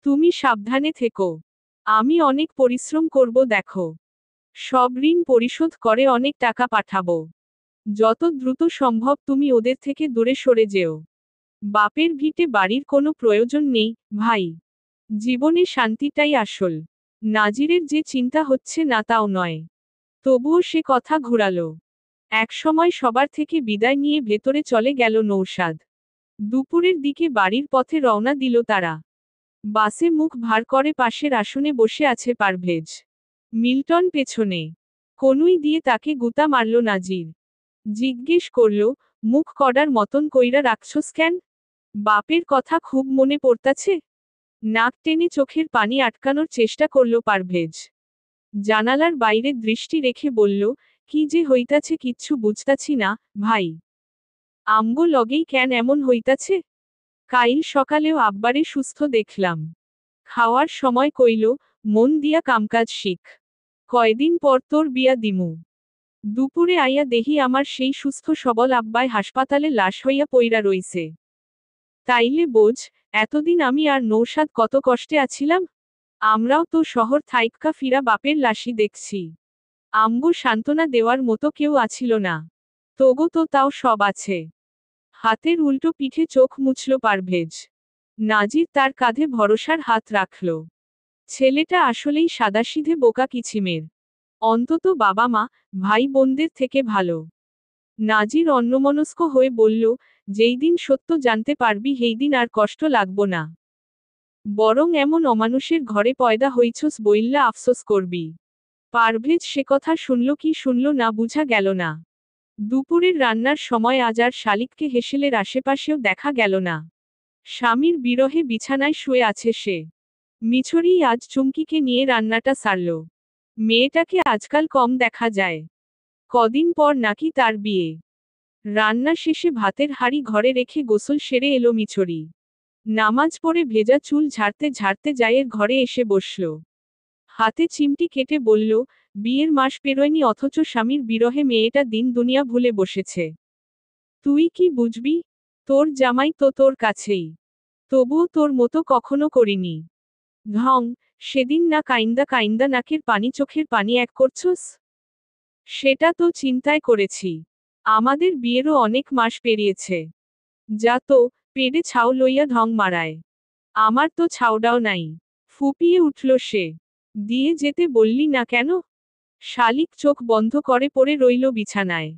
তুমি সাবধানে থেকো। আমি অনেক পরিশ্রম করব দেখো। সব ঋণ পরিশোধ করে অনেক টাকা পাঠাবো। যত দ্রুত সম্ভব তুমি ওদের থেকে দূরে সরে যেও। বাপের ভিটে বাড়ির কোনো প্রয়োজন নেই, ভাই। জীবনে শান্তিটাই আসল। নাজিরের যে চিন্তা হচ্ছে না তাও নয়। তবুও সে কথা ঘুরালো। একসময় সবার থেকে বিদায় নিয়ে ভেতরে চলে গেল নৌশাদ। দুপুরের দিকে বাড়ির পথে রওনা দিল তারা। বাসে মুখ ভার করে পাশের আসনে বসে আছে পারভেজ। মিল্টন পেছনে। কনুই দিয়ে তাকে গুতা মারল নাজির। জিজ্ঞেস করল, মুখ কডার মতন কইরা রাখছস কেন? বাপের কথা খুব মনে পড়তাছে? নাক টেনে চোখের পানি আটকানোর চেষ্টা করল পারভেজ। জানালার বাইরে দৃষ্টি রেখে বলল, কি যে হইতাছে কিচ্ছু বুঝতাছি না, ভাই। আমগো লগেই কেন এমন হইতাছে? কাইল সকালেও আব্বারে সুস্থ দেখলাম। খাওয়ার সময় কইল, মন দিয়া কামকাজ শিখ। কয়দিন পর তোর বিয়া দিমু। দুপুরে আইয়া দেহি আমার সেই সুস্থ সবল আব্বায় হাসপাতালে লাশ হইয়া পইরা রইছে। তাইলে বোঝ, এতদিন আমি আর নৌশাদ কত কষ্টে আছিলাম। আমরাও তো শহর থাইক্কা ফিরা বাপের লাশই দেখছি। আমগো সান্ত্বনা দেওয়ার মতো কেউ আছিল না। তবু তো তাও সব আছে। হাতের উল্টো পিঠে চোখ মুছল পারভেজ। নাজির তার কাঁধে ভরসার হাত রাখল। ছেলেটা আসলেই সাদাসিধে বোকা কিছিমের। অন্তত বাবা মা, ভাই বোনদের থেকে ভালো। নাজির অন্যমনস্ক হয়ে বলল, যেই দিন সত্য জানতে পারবি সেই দিন আর কষ্ট লাগবো না। বরং এমন অমানুষের ঘরে পয়দা হইছস বইল্লা আফসোস করবি। পারভেজ সে কথা শুনল কি শুনল না বুঝা গেল না। দুপুরের রান্নার সময় আজ আর শালিককে হেসেলের আশেপাশেও দেখা গেল না। স্বামীর বিরহে বিছানায় শুয়ে আছে সে। মিছরি আজ চুমকিকে নিয়ে রান্নাটা সারল। মেয়েটাকে আজকাল কম দেখা যায়। কদিন পর নাকি তার বিয়ে। রান্না শেষে ভাতের হাঁড়ি ঘরে রেখে গোসল সেরে এলো মিছরি। নামাজ পড়ে ভেজা চুল ঝাড়তে ঝাড়তে জায়ের ঘরে এসে বসল। হাতে চিমটি কেটে বলল, বিয়ের মাস পেরোয়নি অথচ স্বামীর বিরহে মেয়েটা দিন দুনিয়া ভুলে বসেছে। তুই কি বুঝবি? তোর জামাই তো তোর কাছেই। তবুও তোর মতো কখনো করিনি। ঢং, সেদিন না কাইন্দা কাইন্দা নাকের পানি চোখের পানি এক করছস? সেটা তো চিন্তায় করেছি। আমাদের বিয়েরও অনেক মাস পেরিয়েছে। যা তো, পেটে ছাউ লইয়া ঢং মারায়। আমার তো ছাউডাও নাই। ফুপিয়ে উঠল সে। দিয়ে যেতে বললি না কেন? শালিক চোখ বন্ধ করে পড়ে রইল বিছানায়।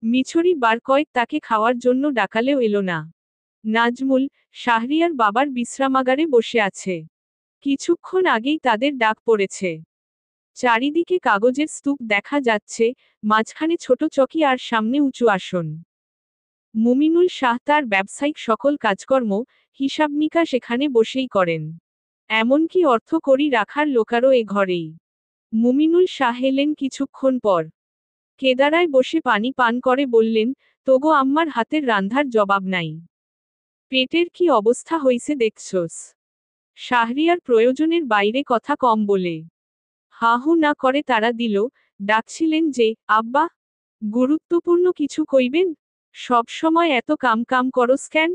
মিছরি বার কয়েক তাকে খাওয়ার জন্য ডাকালেও এলো না। নাজমুল, শাহরিয়ার বাবার বিশ্রামাগারে বসে আছে। কিছুক্ষণ আগেই তাদের ডাক পড়েছে। চারিদিকে কাগজের স্তূপ দেখা যাচ্ছে, মাঝখানে ছোট চকি আর সামনে উঁচু আসন। মুমিনুল শাহ তার ব্যবসায়িক সকল কাজকর্ম, হিসাব নিকাশ এখানে বসেই করেন। এমনকি অর্থকড়ি রাখার লোকারও এ ঘরেই। মুমিনুল শাহ এলেন কিছুক্ষণ পর। কেদারায় বসে পানি পান করে বললেন, তোগো আম্মার হাতের রান্ধার জবাব নাই। পেটের কি অবস্থা হইছে দেখছস? শাহরিয়ার প্রয়োজনের বাইরে কথা কম বলে হাহু না করে তারা দিল, ডাকছিলেন যে, আব্বা, গুরুত্বপূর্ণ কিছু কইবেন? সব সময় এত কাম কাম করস কেন?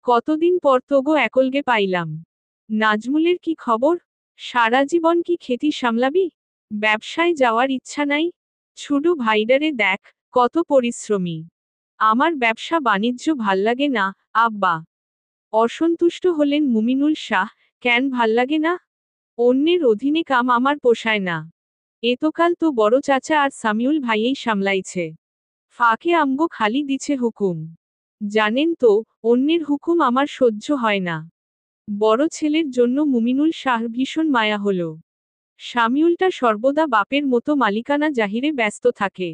কতদিন পর তোগো একলগে পাইলাম। নাজমুলের কি খবর? সারা জীবন কি খেতি সামলাবি? ব্যবসায় যাওয়ার ইচ্ছা নাই? ছুডু ভাইডারে দেখ, কত পরিশ্রমী। আমার ব্যবসা বাণিজ্য ভাল্লাগে না, আব্বা। অসন্তুষ্ট হলেন মুমিনুল শাহ, কেন ভাল্লাগে না? অন্যের অধীনে কাম আমার পোষায় না। এতকাল তো বড় চাচা আর সামিউল ভাইয়েই সামলাইছে। ফাঁকে আমগো খালি দিছে হুকুম। জানেন তো, অন্যের হুকুম আমার সহ্য হয় না। বড় ছেলের জন্য মুমিনুল শাহর ভীষণ মায়া হল। সামিউলটা সর্বদা বাপের মতো মালিকানা জাহিরে ব্যস্ত থাকে।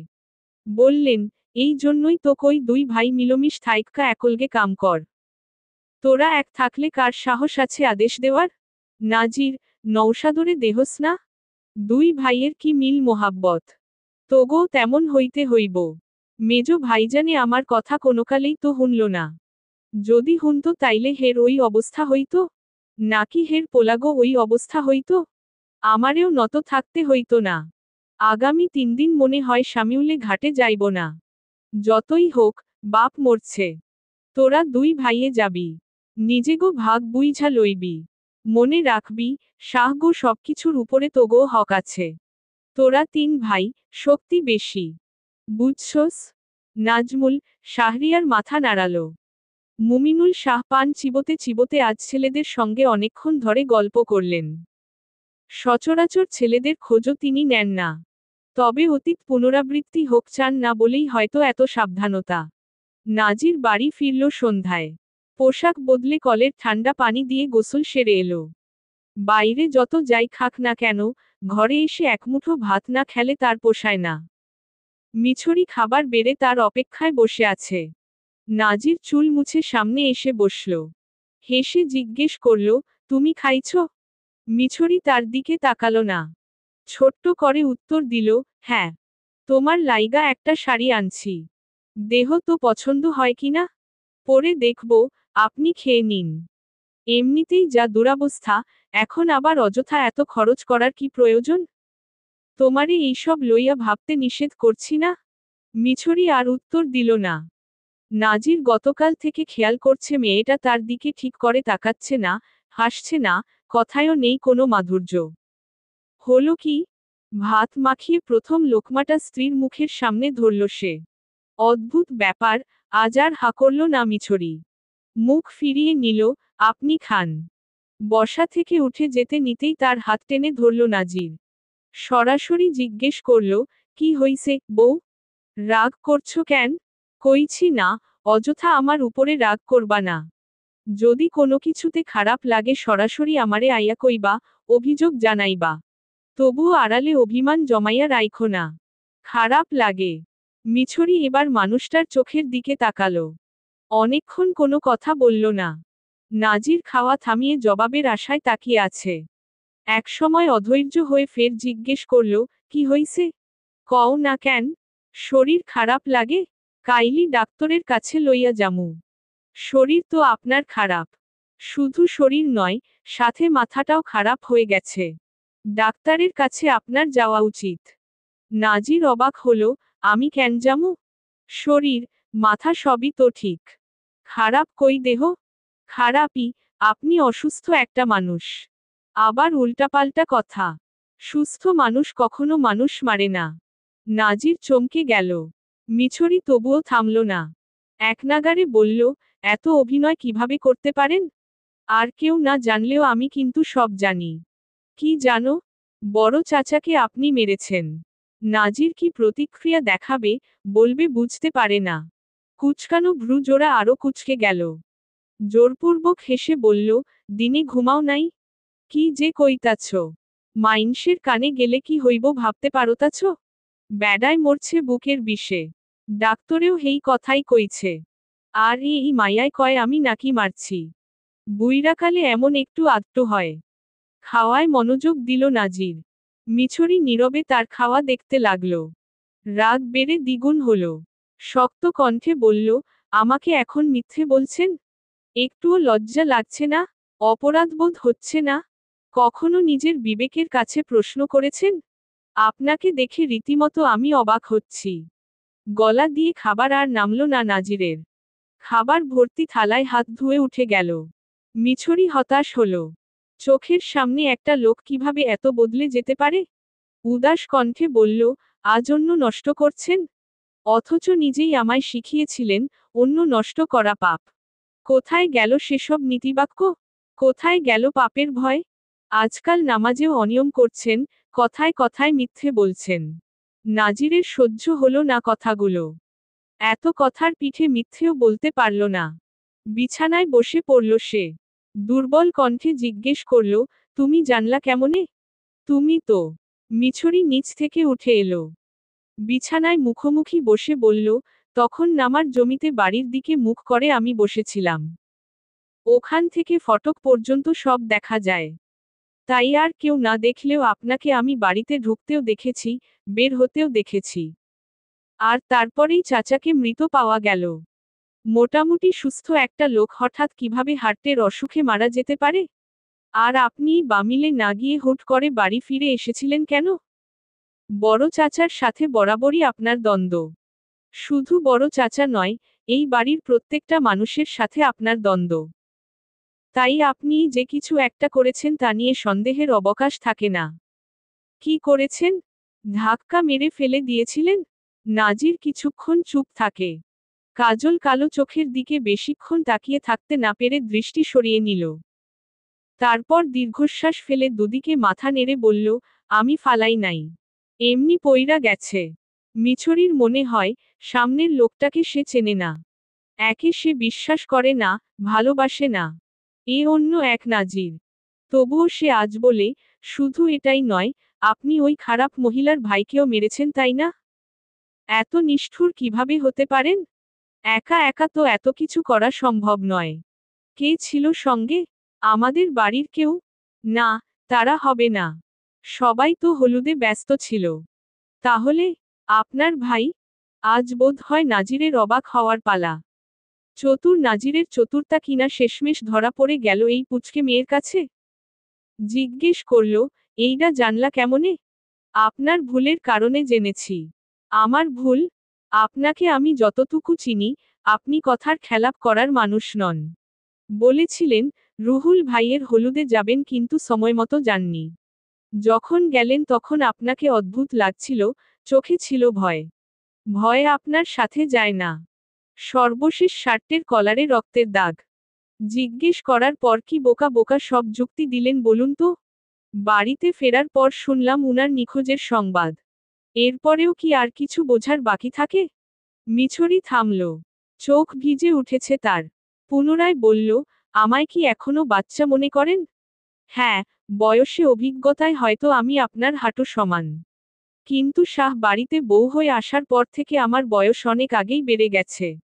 বললেন, এই জন্যই তো কই দুই ভাই মিলমিশ থাইক্কা একলগে কাম কর। তোরা এক থাকলে কার সাহস আছে আদেশ দেওয়ার? নাজির, নৌসাদরে দেহস না? দুই ভাইয়ের কি মিল মোহাব্বত। তোগো তেমন হইতে হইব। মেজো ভাইজানে আমার কথা কোনোকালেই তো হুনল না। যদি হুনতো তাইলে হের ওই অবস্থা হইত? নাকি হের পোলাগো ওই অবস্থা হইত? আমারেও নত থাকতে হইত না। আগামী 3 দিন মনে হয় সামিউলে ঘাটে যাইব না। যতই হোক, বাপ মরছে। তোরা দুই ভাইয়ে যাবি। নিজেগো ভাগ বুইঝা লইবি। মনে রাখবি, শাহগো সবকিছুর উপরে তোগো হক আছে। তোরা 3 ভাই, শক্তি বেশি। বুঝছস? নাজমুল, শাহরিয়ার মাথা নাড়ালো। মুমিনুল শাহ পান চিবোতে চিবোতে আজ ছেলেদের সঙ্গে অনেকক্ষণ ধরে গল্প করলেন। সচরাচর ছেলেদের খোঁজও তিনি নেন না। তবে অতীত পুনরাবৃত্তি হোক চান না বলেই হয়তো এত সাবধানতা। নাজির বাড়ি ফিরল সন্ধ্যায়। পোশাক বদলে কলের ঠান্ডা পানি দিয়ে গোসল সেরে এলো। বাইরে যত যাই খাক না কেন, ঘরে এসে একমুঠো ভাত না খেলে তার পোষায় না। মিছরি খাবার বেড়ে তার অপেক্ষায় বসে আছে। নাজির চুল মুছে সামনে এসে বসল। হেসে জিজ্ঞেস করল, তুমি খাইছ? মিছরি তার দিকে তাকালো না। ছোট্ট করে উত্তর দিল, হ্যাঁ। তোমার লাইগা একটা শাড়ি আনছি। দেহ তো পছন্দ হয় কিনা? পরে দেখব, আপনি খেয়ে নিন। এমনিতেই যা দুরবস্থা, এখন আবার অযথা এত খরচ করার কি প্রয়োজন? তোমারে এইসব লইয়া ভাবতে নিষেধ করছি না। মিছরি আর উত্তর দিল না। নাজির গতকাল থেকে খেয়াল করছে মেয়েটা তার দিকে ঠিক করে তাকাচ্ছে না, হাসছে না, কথায়ও নেই কোনো মাধুর্য। হলো কি? ভাত মাখিয়ে প্রথম লোকমাটা স্ত্রীর মুখের সামনে ধরল সে। অদ্ভুত ব্যাপার, আজ আর হা করল না মিছরি। মুখ ফিরিয়ে নিল, আপনি খান। বসা থেকে উঠে যেতে নিতেই তার হাত টেনে ধরল নাজির। সরাসরি জিজ্ঞেস করল, কি হইছে, বউ? রাগ করছো কেন? কইছি না, অযথা আমার উপরে রাগ করবা না। যদি কোনো কিছুতে খারাপ লাগে সরাসরি আমারে আইয়া কইবা, অভিযোগ জানাইবা। তবুও আড়ালে অভিমান জমাইয়া রাইখো না। খারাপ লাগে। মিছরি এবার মানুষটার চোখের দিকে তাকালো। অনেকক্ষণ কোনো কথা বলল না। নাজির খাওয়া থামিয়ে জবাবের আশায় তাকিয়ে আছে। একসময় অধৈর্য হয়ে ফের জিজ্ঞেস করল, কি হইছে? কও না কেন? শরীর খারাপ লাগে? কাইলি ডাক্তরের কাছে লইয়া যামু। শরীর তো আপনার খারাপ। শুধু শরীর নয়, সাথে মাথাটাও খারাপ হয়ে গেছে। ডাক্তারের কাছে আপনার যাওয়া উচিত। নাজির অবাক হলো, আমি কেন যামু? শরীর, মাথা সবই তো ঠিক। খারাপ কই দেহ? খারাপই, আপনি অসুস্থ একটা মানুষ। আবার উল্টাপাল্টা কথা। সুস্থ মানুষ কখনো মানুষ মারে না। নাজির চমকে গেল। মিছরি তবুও থামল না। একনাগাড়ে বলল, এত অভিনয় কিভাবে করতে পারেন? আর কেউ না জানলেও আমি কিন্তু সব জানি। কি জানো? বড় চাচাকে আপনি মেরেছেন। নাজির কি প্রতিক্রিয়া দেখাবে, বলবে বুঝতে পারে না। কুচকানো ভ্রুজোড়া আরো কুচকে গেল। জোরপূর্বক হেসে বলল, দিনে ঘুমাও নাই? কি যে কইতাছ? মাইনষের কানে গেলে কি হইব ভাবতে পারতাছ? ব্যাডায় মরছে বুকের বিষে। ডাক্তরেও হেই কথাই কইছে। আর এই মাইয়ায় কয় আমি নাকি মারছি। বুইড়াকালে এমন একটু আধটু হয়। খাওয়ায় মনোযোগ দিল নাজির। মিছরি নীরবে তার খাওয়া দেখতে লাগল। রাগ বেড়ে দ্বিগুণ হল। শক্ত কণ্ঠে বলল, আমাকে এখন মিথ্যে বলছেন? একটুও লজ্জা লাগছে না? অপরাধবোধ হচ্ছে না? কখনো নিজের বিবেকের কাছে প্রশ্ন করেছেন? আপনাকে দেখে রীতিমতো আমি অবাক হচ্ছি। গলা দিয়ে খাবার আর নামল না নাজিরের। খাবার ভর্তি থালায় হাত ধুয়ে উঠে গেল। মিছরি হতাশ হল। চোখের সামনে একটা লোক কিভাবে এত বদলে যেতে পারে? উদাস কণ্ঠে বলল, আজ অন্য নষ্ট করছেন? অথচ নিজেই আমায় শিখিয়েছিলেন, অন্য নষ্ট করা পাপ। কোথায় গেল সেসব নীতিবাক্য? কোথায় গেল পাপের ভয়? আজকাল নামাজেও অনিয়ম করছেন, কথায় কথায় মিথ্যে বলছেন। নাজিরের সহ্য হলো না কথাগুলো। এত কথার পিঠে মিথ্যেও বলতে পারল না। বিছানায় বসে পড়ল সে। দুর্বল কণ্ঠে জিজ্ঞেস করল, তুমি জানলা কেমনে? তুমি তো। মিছরি নিচ থেকে উঠে এলো। বিছানায় মুখোমুখি বসে বলল, তখন নামার জমিতে বাড়ির দিকে মুখ করে আমি বসেছিলাম। ওখান থেকে ফটক পর্যন্ত সব দেখা যায়। তাই আর কেউ না দেখলেও আপনাকে আমি বাড়িতে ঢুকতেও দেখেছি, বের হতেও দেখেছি। আর তারপরেই চাচাকে মৃত পাওয়া গেল। মোটামুটি সুস্থ একটা লোক হঠাৎ কিভাবে হার্টের অসুখে মারা যেতে পারে? আর আপনি বামিলে না গিয়ে হুট করে বাড়ি ফিরে এসেছিলেন কেন? বড় চাচার সাথে বরাবরই আপনার দ্বন্দ্ব। শুধু বড় চাচা নয়, এই বাড়ির প্রত্যেকটা মানুষের সাথে আপনার দ্বন্দ্ব। তাই আপনি যে কিছু একটা করেছেন তা নিয়ে সন্দেহের অবকাশ থাকে না। কি করেছেন? ধাক্কা মেরে ফেলে দিয়েছিলেন? নাজির কিছুক্ষণ চুপ থাকে। কাজল কালো চোখের দিকে বেশিক্ষণ তাকিয়ে থাকতে না পেরে দৃষ্টি সরিয়ে নিল। তারপর দীর্ঘশ্বাস ফেলে দুদিকে মাথা নেড়ে বলল, আমি ফালাই নাই। এমনি পইরা গেছে। মিছরির মনে হয়, সামনের লোকটাকে সে চেনে না। একে সে বিশ্বাস করে না, ভালোবাসে না। এ অন্য এক নাজির। তবুও সে আজ বলে, শুধু এটাই নয়, আপনি ওই খারাপ মহিলার ভাইকেও মেরেছেন তাই না? এত নিষ্ঠুর কিভাবে হতে পারেন? একা একা তো এত কিছু করা সম্ভব নয়। কে ছিল সঙ্গে? আমাদের বাড়ির কেউ? না, তারা হবে না। সবাই তো হলুদে ব্যস্ত ছিল। তাহলে, আপনার ভাই? আজ বোধ হয় নাজিরের অবাক হওয়ার পালা। চতুর নাজিরের চতুরতা কিনা শেষমেশ ধরা পড়ে গেল এই পুচকে মেয়ের কাছে। জিজ্ঞেস করল, এইডা জানলা কেমনে? আপনার ভুলের কারণে জেনেছি। আমার ভুল? আপনাকে আমি যতটুকু চিনি, আপনি কথার খেলাপ করার মানুষ নন। বলেছিলেন, রুহুল ভাইয়ের হলুদে যাবেন কিন্তু সময়মতো যাননি। যখন গেলেন তখন আপনাকে অদ্ভুত লাগছিল, চোখে ছিল ভয়। ভয় আপনার সাথে যায় না। সর্বশেষ শার্টের কলারে রক্তের দাগ। জিজ্ঞেস করার পর কি বোকা বোকা সব যুক্তি দিলেন বলুন তো? বাড়িতে ফেরার পর শুনলাম উনার নিখোঁজের সংবাদ। এরপরেও কি আর কিছু বোঝার বাকি থাকে? মিছরি থামল। চোখ ভিজে উঠেছে তার। পুনরায় বলল, আমায় কি এখনো বাচ্চা মনে করেন? হ্যাঁ, বয়সে অভিজ্ঞতায় হয়তো আমি আপনার হাঁটু সমান। কিন্তু শাহ বাড়িতে বউ হয়ে আসার পর থেকে আমার বয়স অনেক আগেই বেড়ে গেছে।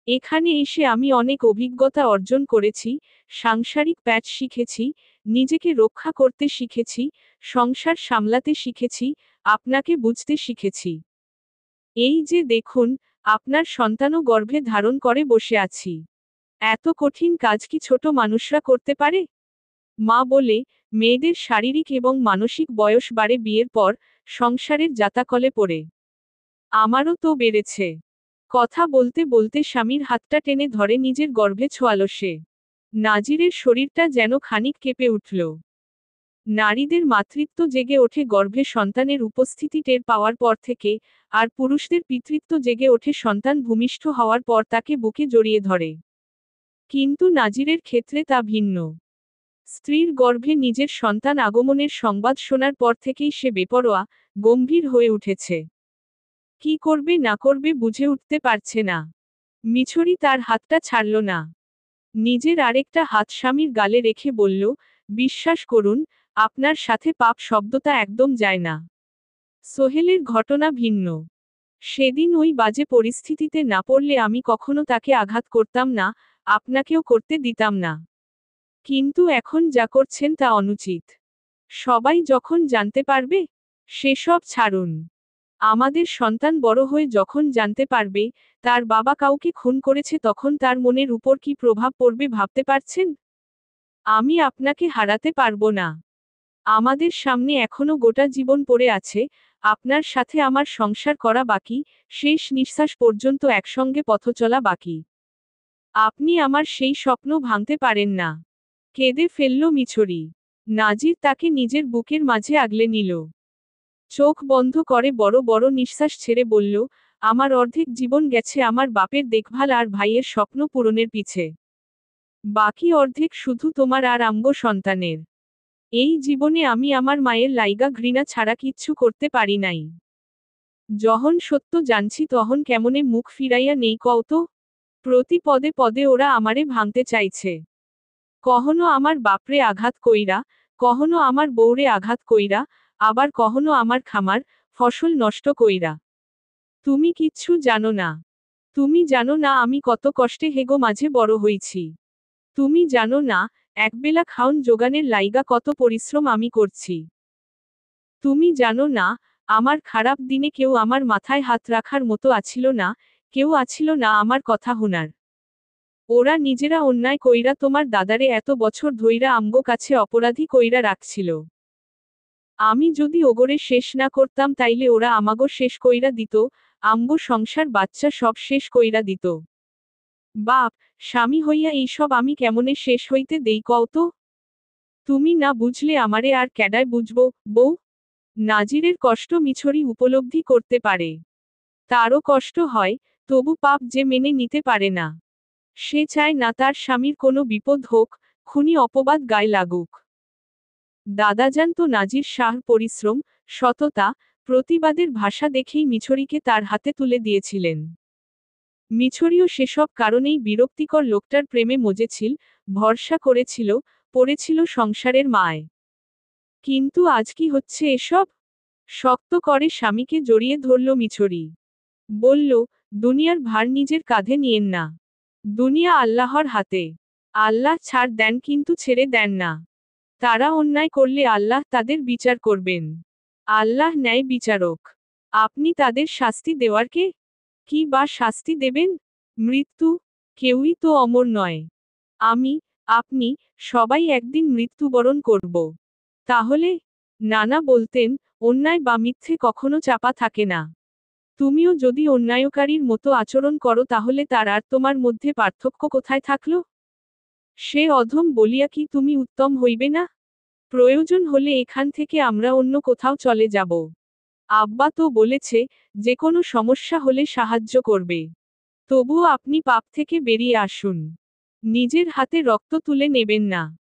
এখানে এসে আমি অনেক অভিজ্ঞতা অর্জন করেছি, সাংসারিক প্যাচ শিখেছি, নিজেকে রক্ষা করতে শিখেছি, সংসার সামলাতে শিখেছি, আপনাকে বুঝতে শিখেছি। এই যে দেখুন, আপনার সন্তানও গর্ভে ধারণ করে বসে আছি। এত কঠিন কাজ কি ছোট মানুষরা করতে পারে? মা বলে, মেয়েদের শারীরিক এবং মানসিক বয়স বাড়ে বিয়ের পর, সংসারের জাতাকলে পড়ে। আমারও তো বেড়েছে। কথা বলতে বলতে স্বামীর হাতটা টেনে ধরে নিজের গর্ভে ছোঁয়ালো সে। নাজিরের শরীরটা যেন খানিক কেঁপে উঠল। নারীদের মাতৃত্ব জেগে ওঠে গর্ভে সন্তানের উপস্থিতি টের পাওয়ার পর থেকে, আর পুরুষদের পিতৃত্ব জেগে ওঠে সন্তান ভূমিষ্ঠ হওয়ার পর তাকে বুকে জড়িয়ে ধরে। কিন্তু নাজিরের ক্ষেত্রে তা ভিন্ন। স্ত্রীর গর্ভে নিজের সন্তান আগমনের সংবাদ শোনার পর থেকেই সে বেপরোয়া, গম্ভীর হয়ে উঠেছে। কি করবে না করবে বুঝে উঠতে পারছে না। মিছরি তার হাতটা ছাড়ল না। নিজের আরেকটা হাত স্বামীর গালে রেখে বলল, বিশ্বাস করুন, আপনার সাথে পাপ শব্দটা একদম যায় না। সোহেলের ঘটনা ভিন্ন। সেদিন ওই বাজে পরিস্থিতিতে না পড়লে আমি কখনো তাকে আঘাত করতাম না, আপনাকেও করতে দিতাম না। কিন্তু এখন যা করছেন তা অনুচিত। সবাই যখন জানতে পারবে, সেসব ছাড়ুন। আমাদের সন্তান বড় হয়ে যখন জানতে পারবে, তার বাবা কাউকে খুন করেছে তখন তার মনের উপর কি প্রভাব পড়বে ভাবতে পারছেন? আমি আপনাকে হারাতে পারবো না। আমাদের সামনে এখনো গোটা জীবন পড়ে আছে, আপনার সাথে আমার সংসার করা বাকি, শেষ নিঃশ্বাস পর্যন্ত একসঙ্গে পথ চলা বাকি। আপনি আমার সেই স্বপ্ন ভাঙতে পারেন না। কেঁদে ফেলল মিছরি। নাজির তাকে নিজের বুকের মাঝে আগলে নিল। চোখ বন্ধ করে বড় বড় নিঃশ্বাস ছেড়ে বলল, আমার অর্ধেক জীবন গেছে আমার বাপের দেখভাল আর ভাইয়ের স্বপ্ন পূরণের পিছে। বাকি অর্ধেক শুধু তোমার আর আমগো সন্তানের। এই জীবনে আমি আমার মায়ের লাইগা ঘৃণা ছাড়া কিচ্ছু করতে পারি নাই। যখন সত্য জানছি তখন কেমনে মুখ ফিরাইয়া নেই কও তো? প্রতি পদে পদে ওরা আমারে ভাঙতে চাইছে। কখনো আমার বাপরে আঘাত কইরা, কখনো আমার বউরে আঘাত কইরা, আবার কখনো আমার খামার, ফসল নষ্ট কইরা। তুমি কিচ্ছু জানো না। তুমি জানো না আমি কত কষ্টে হেগো মাঝে বড় হইছি। তুমি জানো না, একবেলা খাওন জোগানের লাইগা কত পরিশ্রম আমি করছি। তুমি জানো না, আমার খারাপ দিনে কেউ আমার মাথায় হাত রাখার মতো আছিল না, কেউ আছিল না আমার কথা হুনার। ওরা নিজেরা অন্যায় কইরা তোমার দাদারে এত বছর ধইরা আমগো কাছে অপরাধী কইরা রাখছিল। আমি যদি ওগরে শেষ না করতাম তাইলে ওরা আমাগো শেষ কইরা দিত, আমগো সংসার বাচ্চা সব শেষ কইরা দিত। বাপ, স্বামী হইয়া এইসব আমি কেমনে শেষ হইতে দেই কও তো? তুমি না বুঝলে আমারে আর ক্যাডায় বুঝবো, বউ? নাজিরের কষ্ট মিছরি উপলব্ধি করতে পারে। তারও কষ্ট হয়, তবু পাপ যে মেনে নিতে পারে না। সে চায় না তার স্বামীর কোনো বিপদ হোক, খুনি অপবাদ গায়ে লাগুক। দাদাজান তো নাজির শাহর পরিশ্রম, সততা, প্রতিবাদের ভাষা দেখেই মিছরিকে তার হাতে তুলে দিয়েছিলেন। মিছরিও সেসব কারণেই বিরক্তিকর লোকটার প্রেমে মজেছিল, ভরসা করেছিল, পড়েছিল সংসারের মায়। কিন্তু আজ কি হচ্ছে এসব? শক্ত করে স্বামীকে জড়িয়ে ধরল মিছরি। বলল, দুনিয়ার ভার নিজের কাঁধে নিয়েন না। দুনিয়া আল্লাহর হাতে। আল্লাহ ছাড় দেন কিন্তু ছেড়ে দেন না। তারা অন্যায় করলে আল্লাহ তাদের বিচার করবেন। আল্লাহ ন্যায় বিচারক। আপনি তাদের শাস্তি দেওয়ার কে? কি বা শাস্তি দেবেন? মৃত্যু? কেউই তো অমর নয়। আমি, আপনি, সবাই একদিন মৃত্যুবরণ করব। তাহলে? নানা বলতেন, অন্যায় বা মিথ্যে কখনো চাপা থাকে না। তুমিও যদি অন্যায়কারীর মতো আচরণ করো তাহলে তার আর তোমার মধ্যে পার্থক্য কোথায় থাকল? সে অধম বলিয়া কি তুমি উত্তম হইবে না? প্রয়োজন হলে এখান থেকে আমরা অন্য কোথাও চলে যাব। আব্বা তো বলেছে, যে কোনো সমস্যা হলে সাহায্য করবে। তবুও আপনি পাপ থেকে বেরিয়ে আসুন। নিজের হাতে রক্ত তুলে নেবেন না।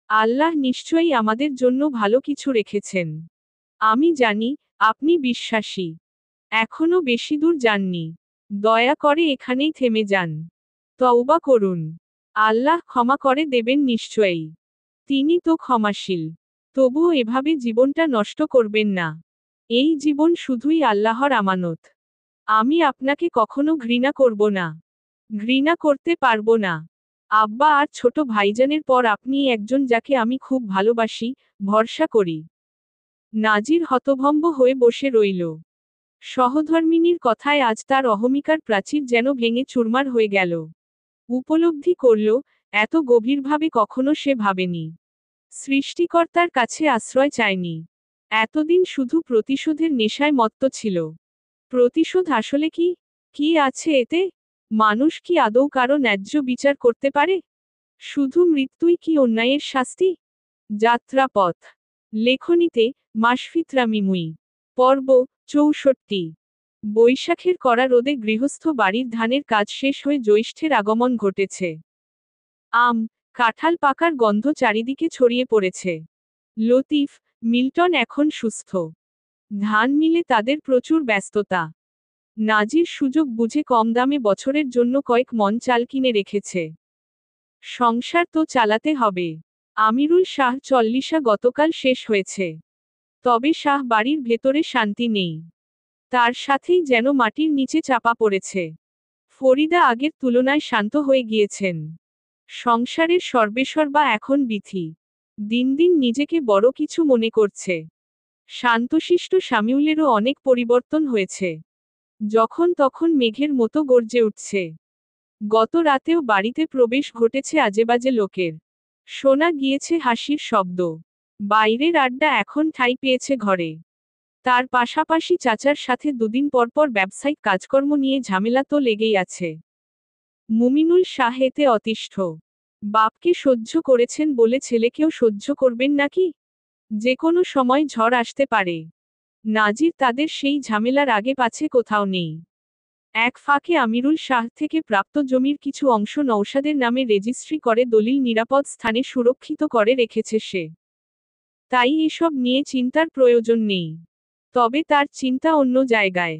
আল্লাহ নিশ্চয়ই আমাদের জন্য ভালো কিছু রেখেছেন। আমি জানি, আপনি বিশ্বাসী। এখনো বেশি দূর যাননি। দয়া করে এখানেই থেমে যান। তওবা করুন। আল্লাহ ক্ষমা করে দেবেন নিশ্চয়ই। তিনি তো ক্ষমাশীল। তবুও এভাবে জীবনটা নষ্ট করবেন না। এই জীবন শুধুই আল্লাহর আমানত। আমি আপনাকে কখনো ঘৃণা করব না। ঘৃণা করতে পারবো না। আব্বা আর ছোট ভাইজানের পর আপনি একজন যাকে আমি খুব ভালোবাসি, ভরসা করি। নাজির হতভম্ব হয়ে বসে রইল। সহধর্মিনীর কথায় আজ তার অহমিকার প্রাচীর যেন ভেঙে চুরমার হয়ে গেল। উপলব্ধি করল, এত গভীরভাবে কখনো সে ভাবেনি। সৃষ্টিকর্তার কাছে আশ্রয় চায়নি। এতদিন শুধু প্রতিশোধের নেশায় মত্ত ছিল। প্রতিশোধ আসলে কি? কি আছে এতে? মানুষ কি আদৌ কারো ন্যায্য বিচার করতে পারে? শুধু মৃত্যুই কি অন্যায়ের শাস্তি? যাত্রাপথ। লেখনীতে মাসফিতরা মিমুই। পর্ব ৬৪। বৈশাখের কড়া রোদে গৃহস্থ বাড়ির ধানের কাজ শেষ হয়ে জ্যৈষ্ঠের আগমন ঘটেছে। আম, কাঁঠাল পাকার গন্ধ চারিদিকে ছড়িয়ে পড়েছে। লতিফ, মিল্টন এখন সুস্থ। ধান মিলে তাদের প্রচুর ব্যস্ততা। নাজির সুযোগ বুঝে কম দামে বছরের জন্য কয়েক মণ চাল কিনে রেখেছে। সংসার তো চালাতে হবে। আমিরুল শাহ চল্লিশা গতকাল শেষ হয়েছে। তবে শাহ বাড়ির ভেতরে শান্তি নেই। তার সাথেই যেন মাটির নিচে চাপা পড়েছে। ফরিদা আগের তুলনায় শান্ত হয়ে গিয়েছেন। সংসারের সর্বেসর্বা এখন বিথি। দিন দিন নিজেকে বড় কিছু মনে করছে। শান্তশিষ্ট শামিউলেরও অনেক পরিবর্তন হয়েছে। যখন তখন মেঘের মতো গর্জে উঠছে। গত রাতেও বাড়িতে প্রবেশ ঘটেছে আজেবাজে লোকের। শোনা গিয়েছে হাসির শব্দ। বাইরের আড্ডা এখন ঠাঁই পেয়েছে ঘরে। তার পাশাপাশি চাচার সাথে দুদিন পরপর ব্যবসায়িক কাজকর্ম নিয়ে ঝামেলা তো লেগেই আছে। মুমিনুল শাহ এতে অতিষ্ঠ। বাপকে সহ্য করেছেন বলে ছেলেকেও সহ্য করবেন নাকি? যে কোনো সময় ঝড় আসতে পারে। নাজির তাদের সেই ঝামেলার আগে পাছে কোথাও নেই। এক ফাঁকে আমিরুল শাহ থেকে প্রাপ্ত জমির কিছু অংশ নওশাদের নামে রেজিস্ট্রি করে দলিল নিরাপদ স্থানে সুরক্ষিত করে রেখেছে সে। তাই এসব নিয়ে চিন্তার প্রয়োজন নেই। তবে তার চিন্তা অন্য জায়গায়।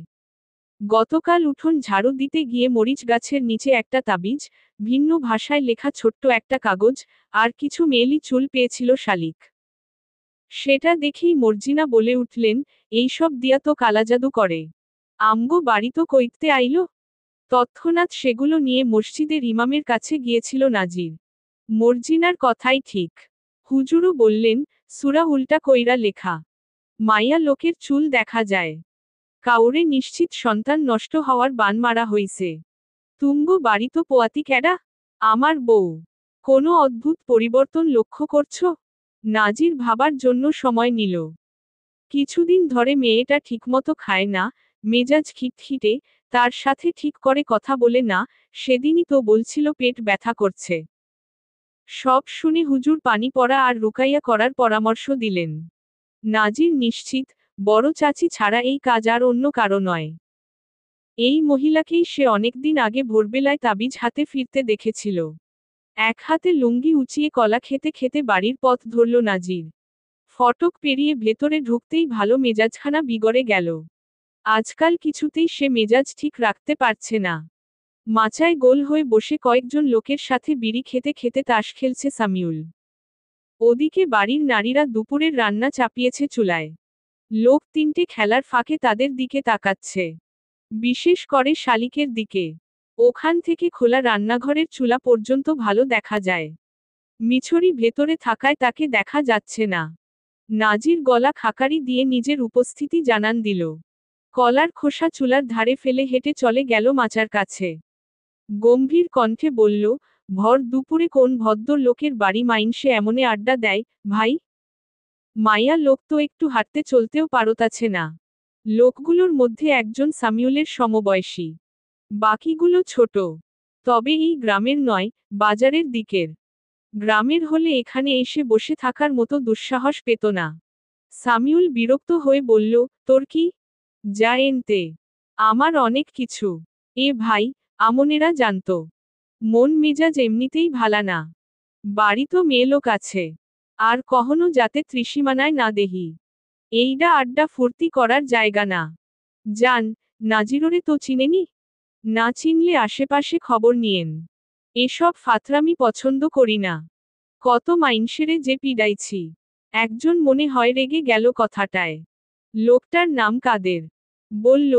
গতকাল উঠোন ঝাড়ু দিতে গিয়ে মরিচ গাছের নিচে একটা তাবিজ, ভিন্ন ভাষায় লেখা ছোট্ট একটা কাগজ, আর কিছু মেয়েলি চুল পেয়েছিল শালিক। সেটা দেখেই মর্জিনা বলে উঠলেন, এইসব দিয়া তো কালাজাদু করে। আমগো বাড়ি তো কইতে আইলো। তৎক্ষণাৎ সেগুলো নিয়ে মসজিদের ইমামের কাছে গিয়েছিল নাজির। মর্জিনার কথাই ঠিক। হুজুরও বললেন, সূরা উল্টা কইরা লেখা। মাইয়া লোকের চুল দেখা যায়। কাউরে নিশ্চিত সন্তান নষ্ট হওয়ার বান মারা হইছে। তুমগো বাড়ি তো পোয়াতি ক্যাডা? আমার বউ। কোনো অদ্ভুত পরিবর্তন লক্ষ্য করছো? নাজির ভাবার জন্য সময় নিল। কিছুদিন ধরে মেয়েটা ঠিকমতো খায় না, মেজাজ খিটখিটে, তার সাথে ঠিক করে কথা বলে না, সেদিনই তো বলছিল পেট ব্যথা করছে। সব শুনে হুজুর পানি পড়া আর রুকাইয়া করার পরামর্শ দিলেন। নাজির নিশ্চিত, বড় চাচি ছাড়া এই কাজ আর অন্য কারো নয়। এই মহিলাকেই সে অনেকদিন আগে ভোরবেলায় তাবিজ হাতে ফিরতে দেখেছিল। এক হাতে লুঙ্গি উঁচিয়ে কলা খেতে খেতে বাড়ির পথ ধরল নাজির। ফটক পেরিয়ে ভেতরে ঢুকতেই ভালো মেজাজখানা বিগড়ে গেল। আজকাল কিছুতেই সে মেজাজ ঠিক রাখতে পারছে না। মাচায় গোল হয়ে বসে কয়েকজন লোকের সাথে বিড়ি খেতে খেতে তাস খেলছে সামিউল। ওদিকে বাড়ির নারীরা দুপুরের রান্না চাপিয়েছে চুলায়। লোক তিনটে খেলার ফাঁকে তাদের দিকে তাকাচ্ছে। বিশেষ করে শালিকের দিকে। ওখান থেকে খোলা রান্নাঘরের চুলা পর্যন্ত ভালো দেখা যায়। মিছরি ভেতরে থাকায় তাকে দেখা যাচ্ছে না। নাজির গলা খাকারি দিয়ে নিজের উপস্থিতি জানান দিল। কলার খোসা চুলার ধারে ফেলে হেঁটে চলে গেল মাচার কাছে। গম্ভীর কণ্ঠে বলল, ভর দুপুরে কোন ভদ্র লোকের বাড়ি মাইনসে এমনে আড্ডা দেয়, ভাই? মাইয়া লোক তো একটু হাঁটতে চলতেও পারতাছে না। লোকগুলোর মধ্যে একজন সামিউলের সমবয়সী। বাকিগুলো ছোট। তবে এই গ্রামের নয়, বাজারের দিকের। গ্রামের হলে এখানে এসে বসে থাকার মতো দুঃসাহস পেত না। সামিউল বিরক্ত হয়ে বলল, তোর কি? যা এনতে। আমার অনেক কিছু। এ ভাই, আমনেরা জানত। মন মেজাজ এমনিতেই ভালা না। বাড়ি তো মেয়েলোক আছে। আর কখনো যাতে ত্রিসীমানায় না দেহি। এইডা আড্ডা ফুর্তি করার জায়গা না। যান, নাজিররে তো চিনেনি? না চিনলে আশেপাশে খবর নিয়েন। এসব ফাতরামি পছন্দ করি না। কত মাইনসেরে যে পিডাইছি। একজন মনে হয় রেগে গেল কথাটায়। লোকটার নাম কাদের। বলল,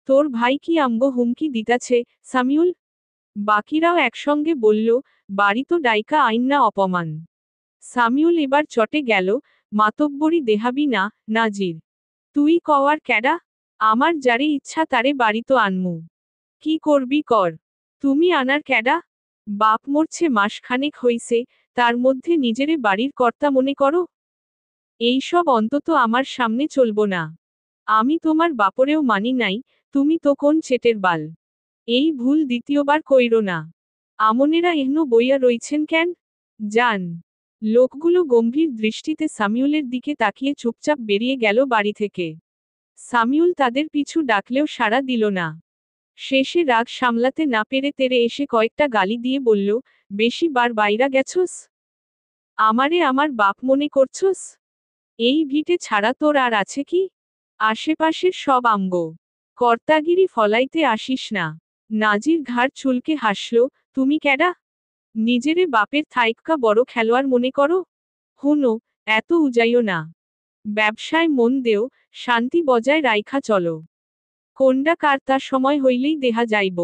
তোর ভাই কি আমগো হুমকি দিতাছে, সামিউল? বাকিরাও একসঙ্গে বলল, বাড়ি তো ডাইকা আইন না অপমান। সামিউল এবার চটে গেল, মাতব্বরি দেহাবি না, নাজির। তুই কওয়ার ক্যাডা? আমার যারে ইচ্ছা তারে বাড়ি তো আনমু। কি করবি কর। তুমি আনার ক্যাডা? বাপ মরছে মাসখানেক হইছে, তার মধ্যে নিজেরে বাড়ির কর্তা মনে করো? এইসব অন্তত আমার সামনে চলবো না। আমি তোমার বাপরেও মানি নাই, তুমি তো কোন চেটের বাল। এই ভুল দ্বিতীয়বার কইরো না। আমনেরা এহনো বইয়া রইছেন কেন? যান। লোকগুলো গম্ভীর দৃষ্টিতে সামিউলের দিকে তাকিয়ে চুপচাপ বেরিয়ে গেল বাড়ি থেকে। সামিউল তাদের পিছু ডাকলেও সাড়া দিল না। শেষে রাগ সামলাতে না পেরে তেরে এসে কয়েকটা গালি দিয়ে বলল, বেশি বার বাইরা গেছস? আমারে আমার বাপ মনে করছস? এই ভিটে ছাড়া তোর আর আছে কি? আশেপাশের সব আমগো। কর্তাগিরি ফলাইতে আসিস না। নাজির ঘাড় চুলকে হাসল, তুমি ক্যাডা? নিজেরে বাপের থাইক্কা বড় খেলোয়াড় মনে করো? হুনো, এত উজাইও না। ব্যবসায় মন দেও, শান্তি বজায় রাইখা চলো। কোনডা কার তার সময় হইলেই দেহা যাইব।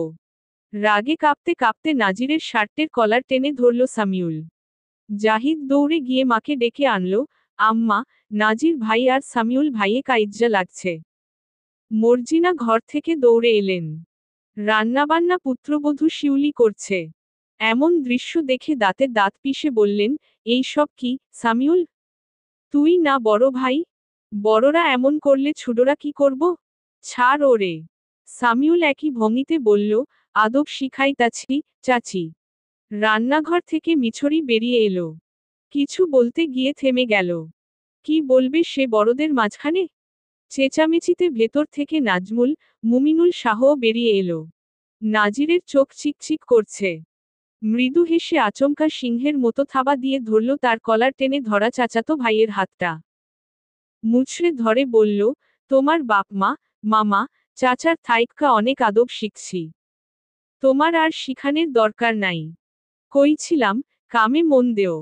রাগে কাঁপতে কাঁপতে নাজিরের শার্টের কলার টেনে ধরল সামিউল। জাহিদ দৌড়ে গিয়ে মাকে ডেকে আনলো, আম্মা, নাজির ভাই আর সামিউল ভাইয়ে কাইজ্জা লাগছে। মর্জিনা ঘর থেকে দৌড়ে এলেন। রান্নাবান্না পুত্রবধূ শিউলি করছে। এমন দৃশ্য দেখে দাঁতে দাঁত পিষে বললেন, এই সব কি, সামিউল? তুই না বড় ভাই? বড়রা এমন করলে ছোটরা কি করব? ছাড় ওরে। সামিউল একই ভঙ্গিতে বলল, আদব শিখাইতাছি, চাচি। রান্নাঘর থেকে মিছরি বেরিয়ে এলো। কিছু বলতে গিয়ে থেমে গেল। কি বলবে সে বড়দের মাঝখানে? চেঁচামেচিতে ভেতর থেকে নাজমুল, মুমিনুল শাহও বেরিয়ে এলো। নাজিরের চোখ চিকচিক করছে। মৃদু হেসে আচমকা সিংহের মতো থাবা দিয়ে ধরল তার কলার টেনে ধরা চাচাতো ভাইয়ের হাতটা। মুচড়ে ধরে বলল, তোমার বাপ মা, মামা, চাচার থাইক্কা অনেক আদব শিখছি। তোমার আর শিখানের দরকার নাই। কইছিলাম, কামে মন দেও।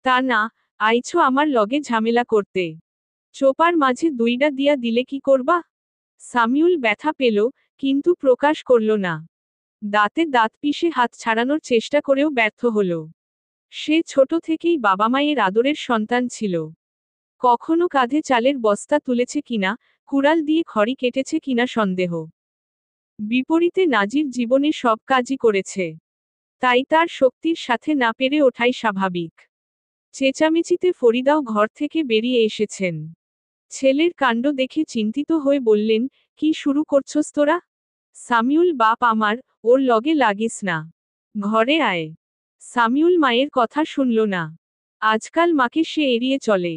তা না, আইছো আমার লগে ঝামেলা করতে। চোপার মাঝে দুইডা দিয়া দিলে কি করবা? সামিউল ব্যথা পেল, কিন্তু প্রকাশ করল না। দাঁতে দাঁত পিষে হাত ছাড়ানোর চেষ্টা করেও ব্যর্থ হল। সে ছোট থেকেই বাবা মায়ের আদরের সন্তান ছিল। কখনো কাঁধে চালের বস্তা তুলেছে কিনা, কুড়াল দিয়ে খড়ি কেটেছে কিনা সন্দেহ। বিপরীতে নাজির জীবনে সব কাজই করেছে। তাই তার শক্তির সাথে না পেরে ওঠাই স্বাভাবিক। চেঁচামেচিতে ফরিদাও ঘর থেকে বেরিয়ে এসেছেন। ছেলের কাণ্ড দেখে চিন্তিত হয়ে বললেন, কি শুরু করছস তোরা? সামিউল বাপ আমার, ওর লগে লাগিস না। ঘরে আয়। সামিউল মায়ের কথা শুনল না। আজকাল মাকে সে এড়িয়ে চলে।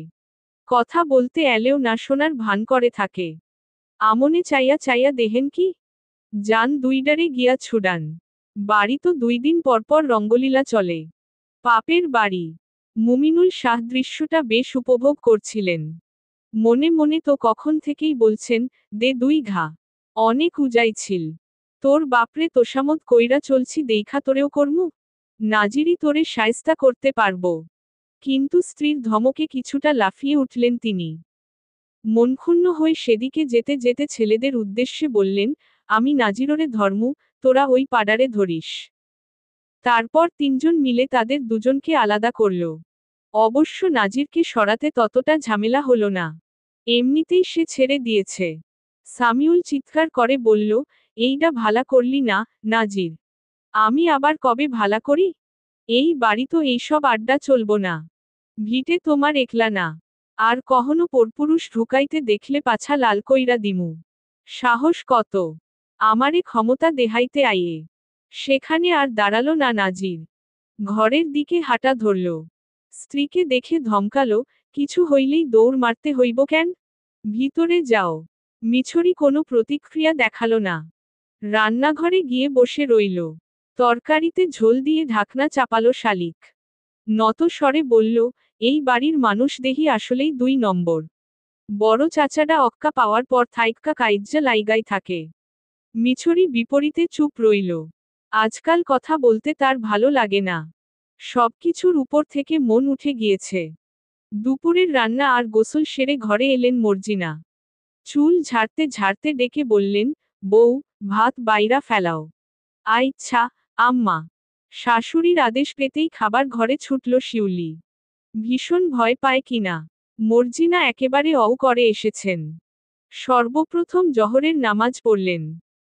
কথা বলতে এলেও না শোনার ভান করে থাকে। আমনে চাইয়া চাইয়া দেহেন কি? যান দুইডারে গিয়া ছুডান। বাড়ি তো 2 দিন পরপর রঙ্গলীলা চলে। পাপের বাড়ি। মুমিনুল শাহ দৃশ্যটা বেশ উপভোগ করছিলেন। মনে মনে তো কখন থেকেই বলছেন, দে 2 ঘা। অনেক উজাইছিল। তোর বাপরে তোষামত কইরা চলছি দেইখা তোরেও করমু? নাজিরই তোরে শায়েস্তা করতে পারবো। কিন্তু স্ত্রীর ধমকে কিছুটা লাফিয়ে উঠলেন তিনি। মনক্ষুণ্ণ হয়ে সেদিকে যেতে যেতে ছেলেদের উদ্দেশ্যে বললেন, আমি নাজিররে ধর্মু, তোরা ওই পাডারে ধরিস। তারপর 3 জন মিলে তাদের দুজনকে আলাদা করল। অবশ্য নাজিরকে সরাতে ততটা ঝামেলা হলো না। এমনিতেই সে ছেড়ে দিয়েছে। সামিউল চিৎকার করে বলল, এইডা ভালা করলি না, নাজির। আমি আবার কবে ভালা করি? এই বাড়ি তো এইসব আড্ডা চলবো না। ভিটে তোমার একলা না। আর কখনো পরপুরুষ ঢুকাইতে দেখলে পাছা লাল কইরা দিমু। সাহস কত! আমারে ক্ষমতা দেহাইতে আইয়ে। সেখানে আর দাঁড়ালো না নাজির। ঘরের দিকে হাঁটা ধরল। স্ত্রীকে দেখে ধমকালো, কিছু হইলেই দৌড় মারতে হইব কেন? ভিতরে যাও। মিছরি কোনো প্রতিক্রিয়া দেখালো না। রান্নাঘরে গিয়ে বসে রইল। তরকারিতে ঝোল দিয়ে ঢাকনা চাপালো শালিক। নত স্বরে বলল, এই বাড়ির মানুষ দেহি আসলেই 2 নম্বর। বড় চাচাডা অক্কা পাওয়ার পর থাইক্কা কাইজ্জা লাইগাই থাকে। মিছরি বিপরীতে চুপ রইল। আজকাল কথা বলতে তার ভালো লাগে না। সবকিছুর উপর থেকে মন উঠে গিয়েছে। দুপুরের রান্না আর গোসল সেরে ঘরে এলেন মর্জিনা। চুল ঝাড়তে ঝাড়তে ডেকে বললেন, বউ, ভাত বাইরা ফেলাও। আচ্ছা, আম্মা। শাশুড়ির আদেশ পেতেই খাবার ঘরে ছুটল শিউলি। ভীষণ ভয় পায় কিনা। মর্জিনা একেবারে অউ করে এসেছেন। সর্বপ্রথম জহরের নামাজ পড়লেন।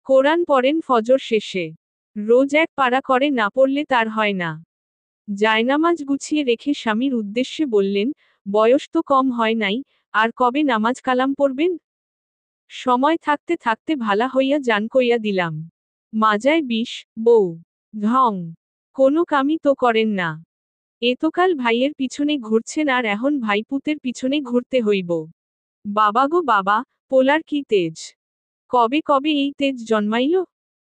কোরআন পড়েন ফজর শেষে। রোজ এক পারা করে না পড়লে তার হয় না। জায়নামাজ গুছিয়ে রেখে স্বামীর উদ্দেশ্যে বললেন, বয়স তো কম হয় নাই, আর কবে নামাজ কালাম পড়বেন? সময় থাকতে থাকতে ভালা হইয়া যান কইয়া দিলাম। মাজায় বিষ, বউ। ঢং। কোনো কামই তো করেন না। এতকাল ভাইয়ের পিছনে ঘুরছেন আর এখন ভাইপুতের পিছনে ঘুরতে হইব। বাবা গো বাবা, পোলার কি তেজ! কবে কবে এই তেজ জন্মাইল?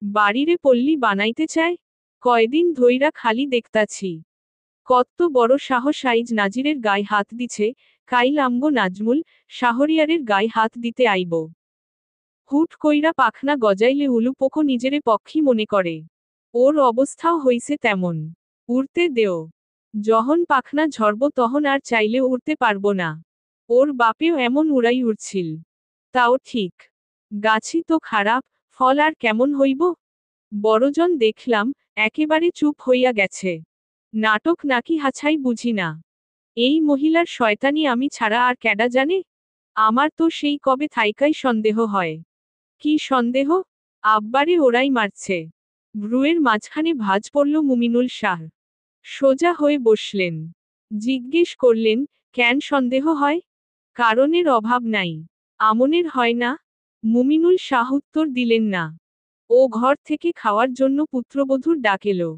বাড়িরে পল্লী বানাইতে চায়? কয়দিন ধইরা খালি দেখতাছি। কত্ত বড় সাহস আইজ নাজিরের গায়ে হাত দিছে, কাইল আমগো নাজমুল, শাহরিয়ারের গায়ে হাত দিতে আইব। হুট কইরা পাখনা গজাইলে উলুপোকো নিজেরে পক্ষী মনে করে। ওর অবস্থাও হইছে তেমন। উড়তে দেও। যখন পাখনা ঝরব তখন আর চাইলে উড়তে পারব না। ওর বাপেও এমন উড়াই উড়ছিল। তাও ঠিক। গাছি তো খারাপ, ফল আর কেমন হইব? বড়জন দেখলাম, একেবারে চুপ হইয়া গেছে। নাটক নাকি হাছাই বুঝি না। এই মহিলার শয়তানি আমি ছাড়া আর ক্যাডা জানে? আমার তো সেই কবে থাইকাই সন্দেহ হয়। কি সন্দেহ? আব্বারে ওরাই মারছে। ভ্রুয়ের মাঝখানে ভাঁজ পড়ল মুমিনুল শাহ। সোজা হয়ে বসলেন। জিজ্ঞেস করলেন, কেন সন্দেহ হয়? কারণের অভাব নাই। আমনের হয় না? মুমিনুল শাহ উত্তর দিলেন না। ও ঘর থেকে খাওয়ার জন্য পুত্রবধূর ডাক এলো।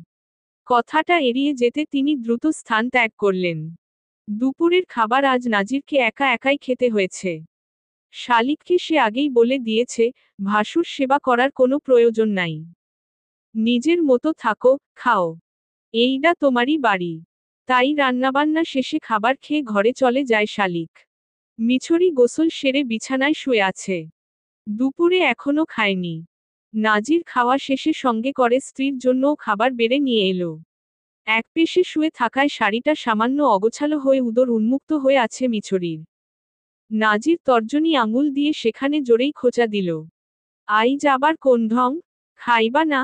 কথাটা এড়িয়ে যেতে তিনি দ্রুত স্থান ত্যাগ করলেন। দুপুরের খাবার আজ নাজিরকে একা একাই খেতে হয়েছে। শালিককে সে আগেই বলে দিয়েছে, ভাসুর সেবা করার কোনো প্রয়োজন নাই। নিজের মতো থাকো, খাও। এইডা তোমারই বাড়ি। তাই রান্নাবান্না শেষে খাবার খেয়ে ঘরে চলে যায় শালিক। মিছরি গোসল সেরে বিছানায় শুয়ে আছে। দুপুরে এখনো খায়নি। নাজির খাওয়া শেষে সঙ্গে করে স্ত্রীর জন্যও খাবার বেড়ে নিয়ে এলো। এক পেশে শুয়ে থাকায় শাড়িটা সামান্য অগোছালো হয়ে উদর উন্মুক্ত হয়ে আছে মিছরির। নাজির তর্জনী আঙুল দিয়ে সেখানে জোরেই খোঁচা দিল। আইজ আবার কোন ঢং? খাইবা না?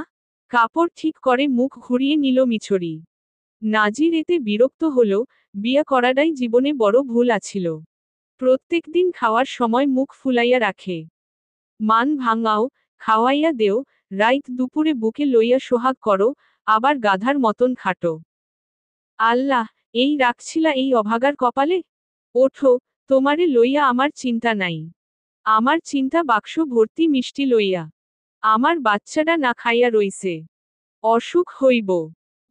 কাপড় ঠিক করে মুখ ঘুরিয়ে নিল মিছরি। নাজির এতে বিরক্ত হল, বিয়া করাটাই জীবনে বড় ভুল আছিল। প্রত্যেকদিন খাওয়ার সময় মুখ ফুলাইয়া রাখে। মান ভাঙাও, খাওয়াইয়া দেও, রাইত দুপুরে বুকে লইয়া সোহাগ করো, আবার গাধার মতন খাটো। আল্লাহ, এই রাখছিলা এই অভাগার কপালে? ওঠো, তোমারে লইয়া আমার চিন্তা নাই। আমার চিন্তা বাক্স ভর্তি মিষ্টি লইয়া। আমার বাচ্চাটা না খাইয়া রইছে। অসুখ হইব।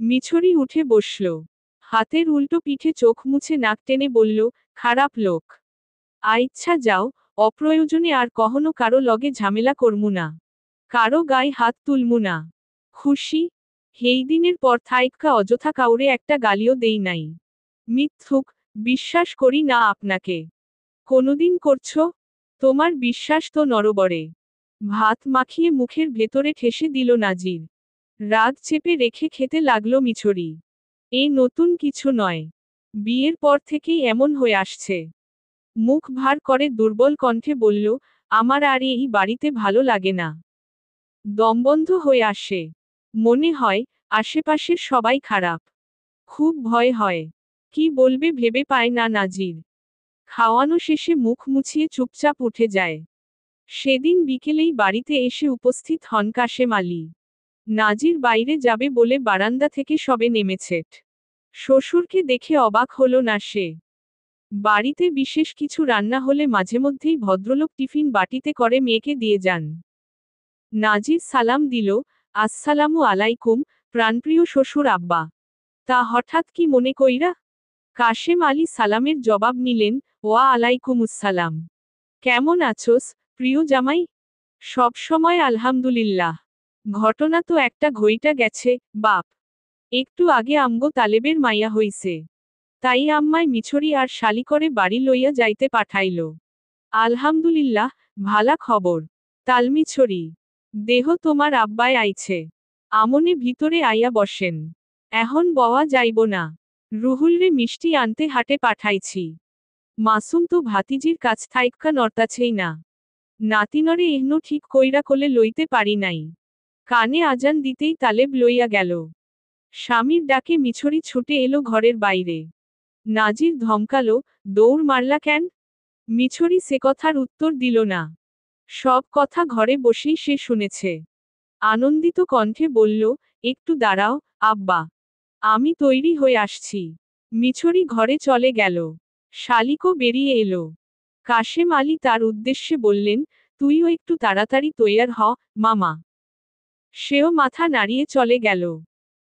মিছরি উঠে বসল। হাতের উল্টো পিঠে চোখ মুছে নাক টেনে বলল, খারাপ লোক। আইচ্ছা যাও, অপ্রয়োজনে আর কখনো কারো লগে ঝামেলা করমু না। কারো গায়ে হাত তুলমু না। খুশি? হেই দিনের পর থাইক্কা অযথা কাউরে একটা গালিও দেই নাই। মিথ্যুক, বিশ্বাস করি না আপনাকে। কোনোদিন করছো? তোমার বিশ্বাস তো নরবরে। ভাত মাখিয়ে মুখের ভেতরে ঠেসে দিল নাজির। রাগ চেপে রেখে খেতে লাগলো মিছরি। এ নতুন কিছু নয়। বিয়ের পর থেকেই এমন হয়ে আসছে। মুখ ভার করে দুর্বল কণ্ঠে বলল, আমার আর এই বাড়িতে ভালো লাগে না। দমবন্ধ হয়ে আসে। মনে হয়, আশেপাশের সবাই খারাপ। খুব ভয় হয়। কি বলবে ভেবে পায় না নাজির। খাওয়ানো শেষে মুখ মুছিয়ে চুপচাপ উঠে যায়। সেদিন বিকেলেই বাড়িতে এসে উপস্থিত হন কাশেম আলী। নাজির বাইরে যাবে বলে বারান্দা থেকে সবে নেমেছে। শ্বশুরকে দেখে অবাক হলো না সে। বাড়িতে বিশেষ কিছু রান্না হলে মাঝেমধ্যেই ভদ্রলোক টিফিন বাটিতে করে মেয়েকে দিয়ে যান। নাজির সালাম দিল, আসসালামু আলাইকুম, প্রাণপ্রিয় শ্বশুর আব্বা। তা হঠাৎ কি মনে কইরা? কাশেম আলী সালামের জবাব নিলেন, ওয়া আলাইকুমুসসালাম। কেমন আছোস, প্রিয় জামাই? সব সময় আলহামদুলিল্লাহ। ঘটনা তো একটা ঘইটা গেছে, বাপ। একটু আগে আমগো তালেবের মাইয়া হইছে। তাই আম্মায় মিছরি আর শালি করে বাড়ি লইয়া যাইতে পাঠাইল। আলহামদুলিল্লাহ, ভালা খবর। তালমিছরি। দেহ তোমার আব্বায় আইছে। আমনে ভিতরে আইয়া বসেন। এখন বওয়া যাইব না। রুহুলরে মিষ্টি আনতে হাটে পাঠাইছি। মাসুম তো ভাতিজির কাছ থাইক্কা নড়তাছেই না। নাতিনরে এহনো ঠিক কইরা কোলে লইতে পারি নাই। কানে আজান দিতেই তালেব লইয়া গেল। স্বামীর ডাকে মিছরি ছুটে এলো ঘরের বাইরে। নাজির ধমকালো, দৌড় মারলা কেন? মিছরি সে কথার উত্তর দিল না। সব কথা ঘরে বসেই সে শুনেছে। আনন্দিত কণ্ঠে বলল, একটু দাঁড়াও, আব্বা। আমি তৈরি হয়ে আসছি। মিছরি ঘরে চলে গেল। শালিকও বেরিয়ে এলো। কাশেম আলী তার উদ্দেশ্যে বললেন, তুইও একটু তাড়াতাড়ি তৈয়ার হ, মামা। সেও মাথা নাড়িয়ে চলে গেল।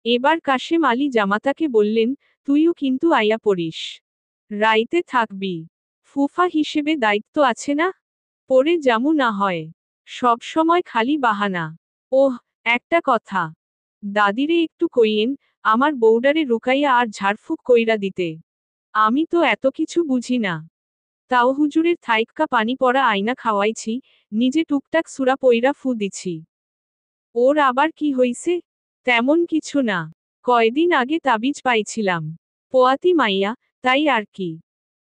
এবার কাশেম আলী জামাতাকে বললেন, তুইও কিন্তু আইয়া পড়িস। রাইতে থাকবি। ফুফা হিসেবে দায়িত্ব আছে না? পরে জামু না হয়। সব সময় খালি বাহানা। ওহ, একটা কথা। দাদিরে একটু কইয়েন, আমার বউডারে রুকাইয়া আর ঝাড়ফুঁক কইরা দিতে। আমি তো এত কিছু বুঝি না। তাও হুজুরের থাইক্কা পানি পড়া আয়না খাওয়াইছি, নিজে টুকটাক সুরা পইরা ফু দিছি। ওর আবার কি হইছে? তেমন কিছু না। কয়দিন আগে তাবিজ পাইছিলাম। পোয়াতি মাইয়া, তাই আর কি।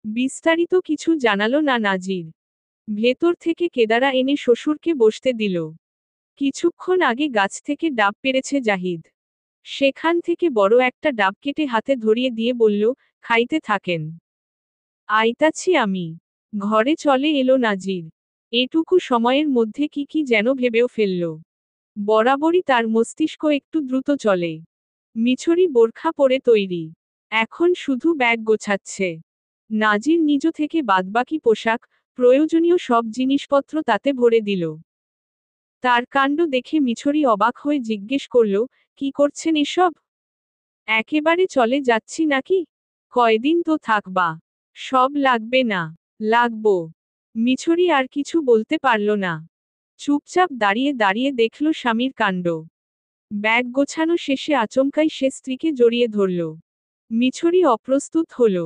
বিস্তারিত কিছু জানালো না নাজির। ভেতর থেকে কেদারা এনে শ্বশুরকে বসতে দিল। কিছুক্ষণ আগে গাছ থেকে ডাব পেড়েছে জাহিদ। সেখান থেকে বড় একটা ডাব কেটে হাতে ধরিয়ে দিয়ে বলল, খাইতে থাকেন। আইতাছি আমি। ঘরে চলে এলো নাজির। এটুকু সময়ের মধ্যে কি কি যেন ভেবেও ফেলল। বরাবরই তার মস্তিষ্ক একটু দ্রুত চলে। মিছরি বোরখা পরে তৈরি। এখন শুধু ব্যাগ গোছাচ্ছে। নাজির নিজ থেকে বাদবাকি পোশাক, প্রয়োজনীয় সব জিনিসপত্র তাতে ভরে দিল। তার কাণ্ড দেখে মিছরি অবাক হয়ে জিজ্ঞেস করল, কি করছেন এসব? একেবারে চলে যাচ্ছি নাকি? কয়দিন তো থাকবা। সব লাগবে না। লাগবো। মিছরি আর কিছু বলতে পারল না। চুপচাপ দাঁড়িয়ে দাঁড়িয়ে দেখল স্বামীর কাণ্ড। ব্যাগ গোছানো শেষে আচমকাই সে স্ত্রীকে জড়িয়ে ধরল। মিছরি অপ্রস্তুত হল।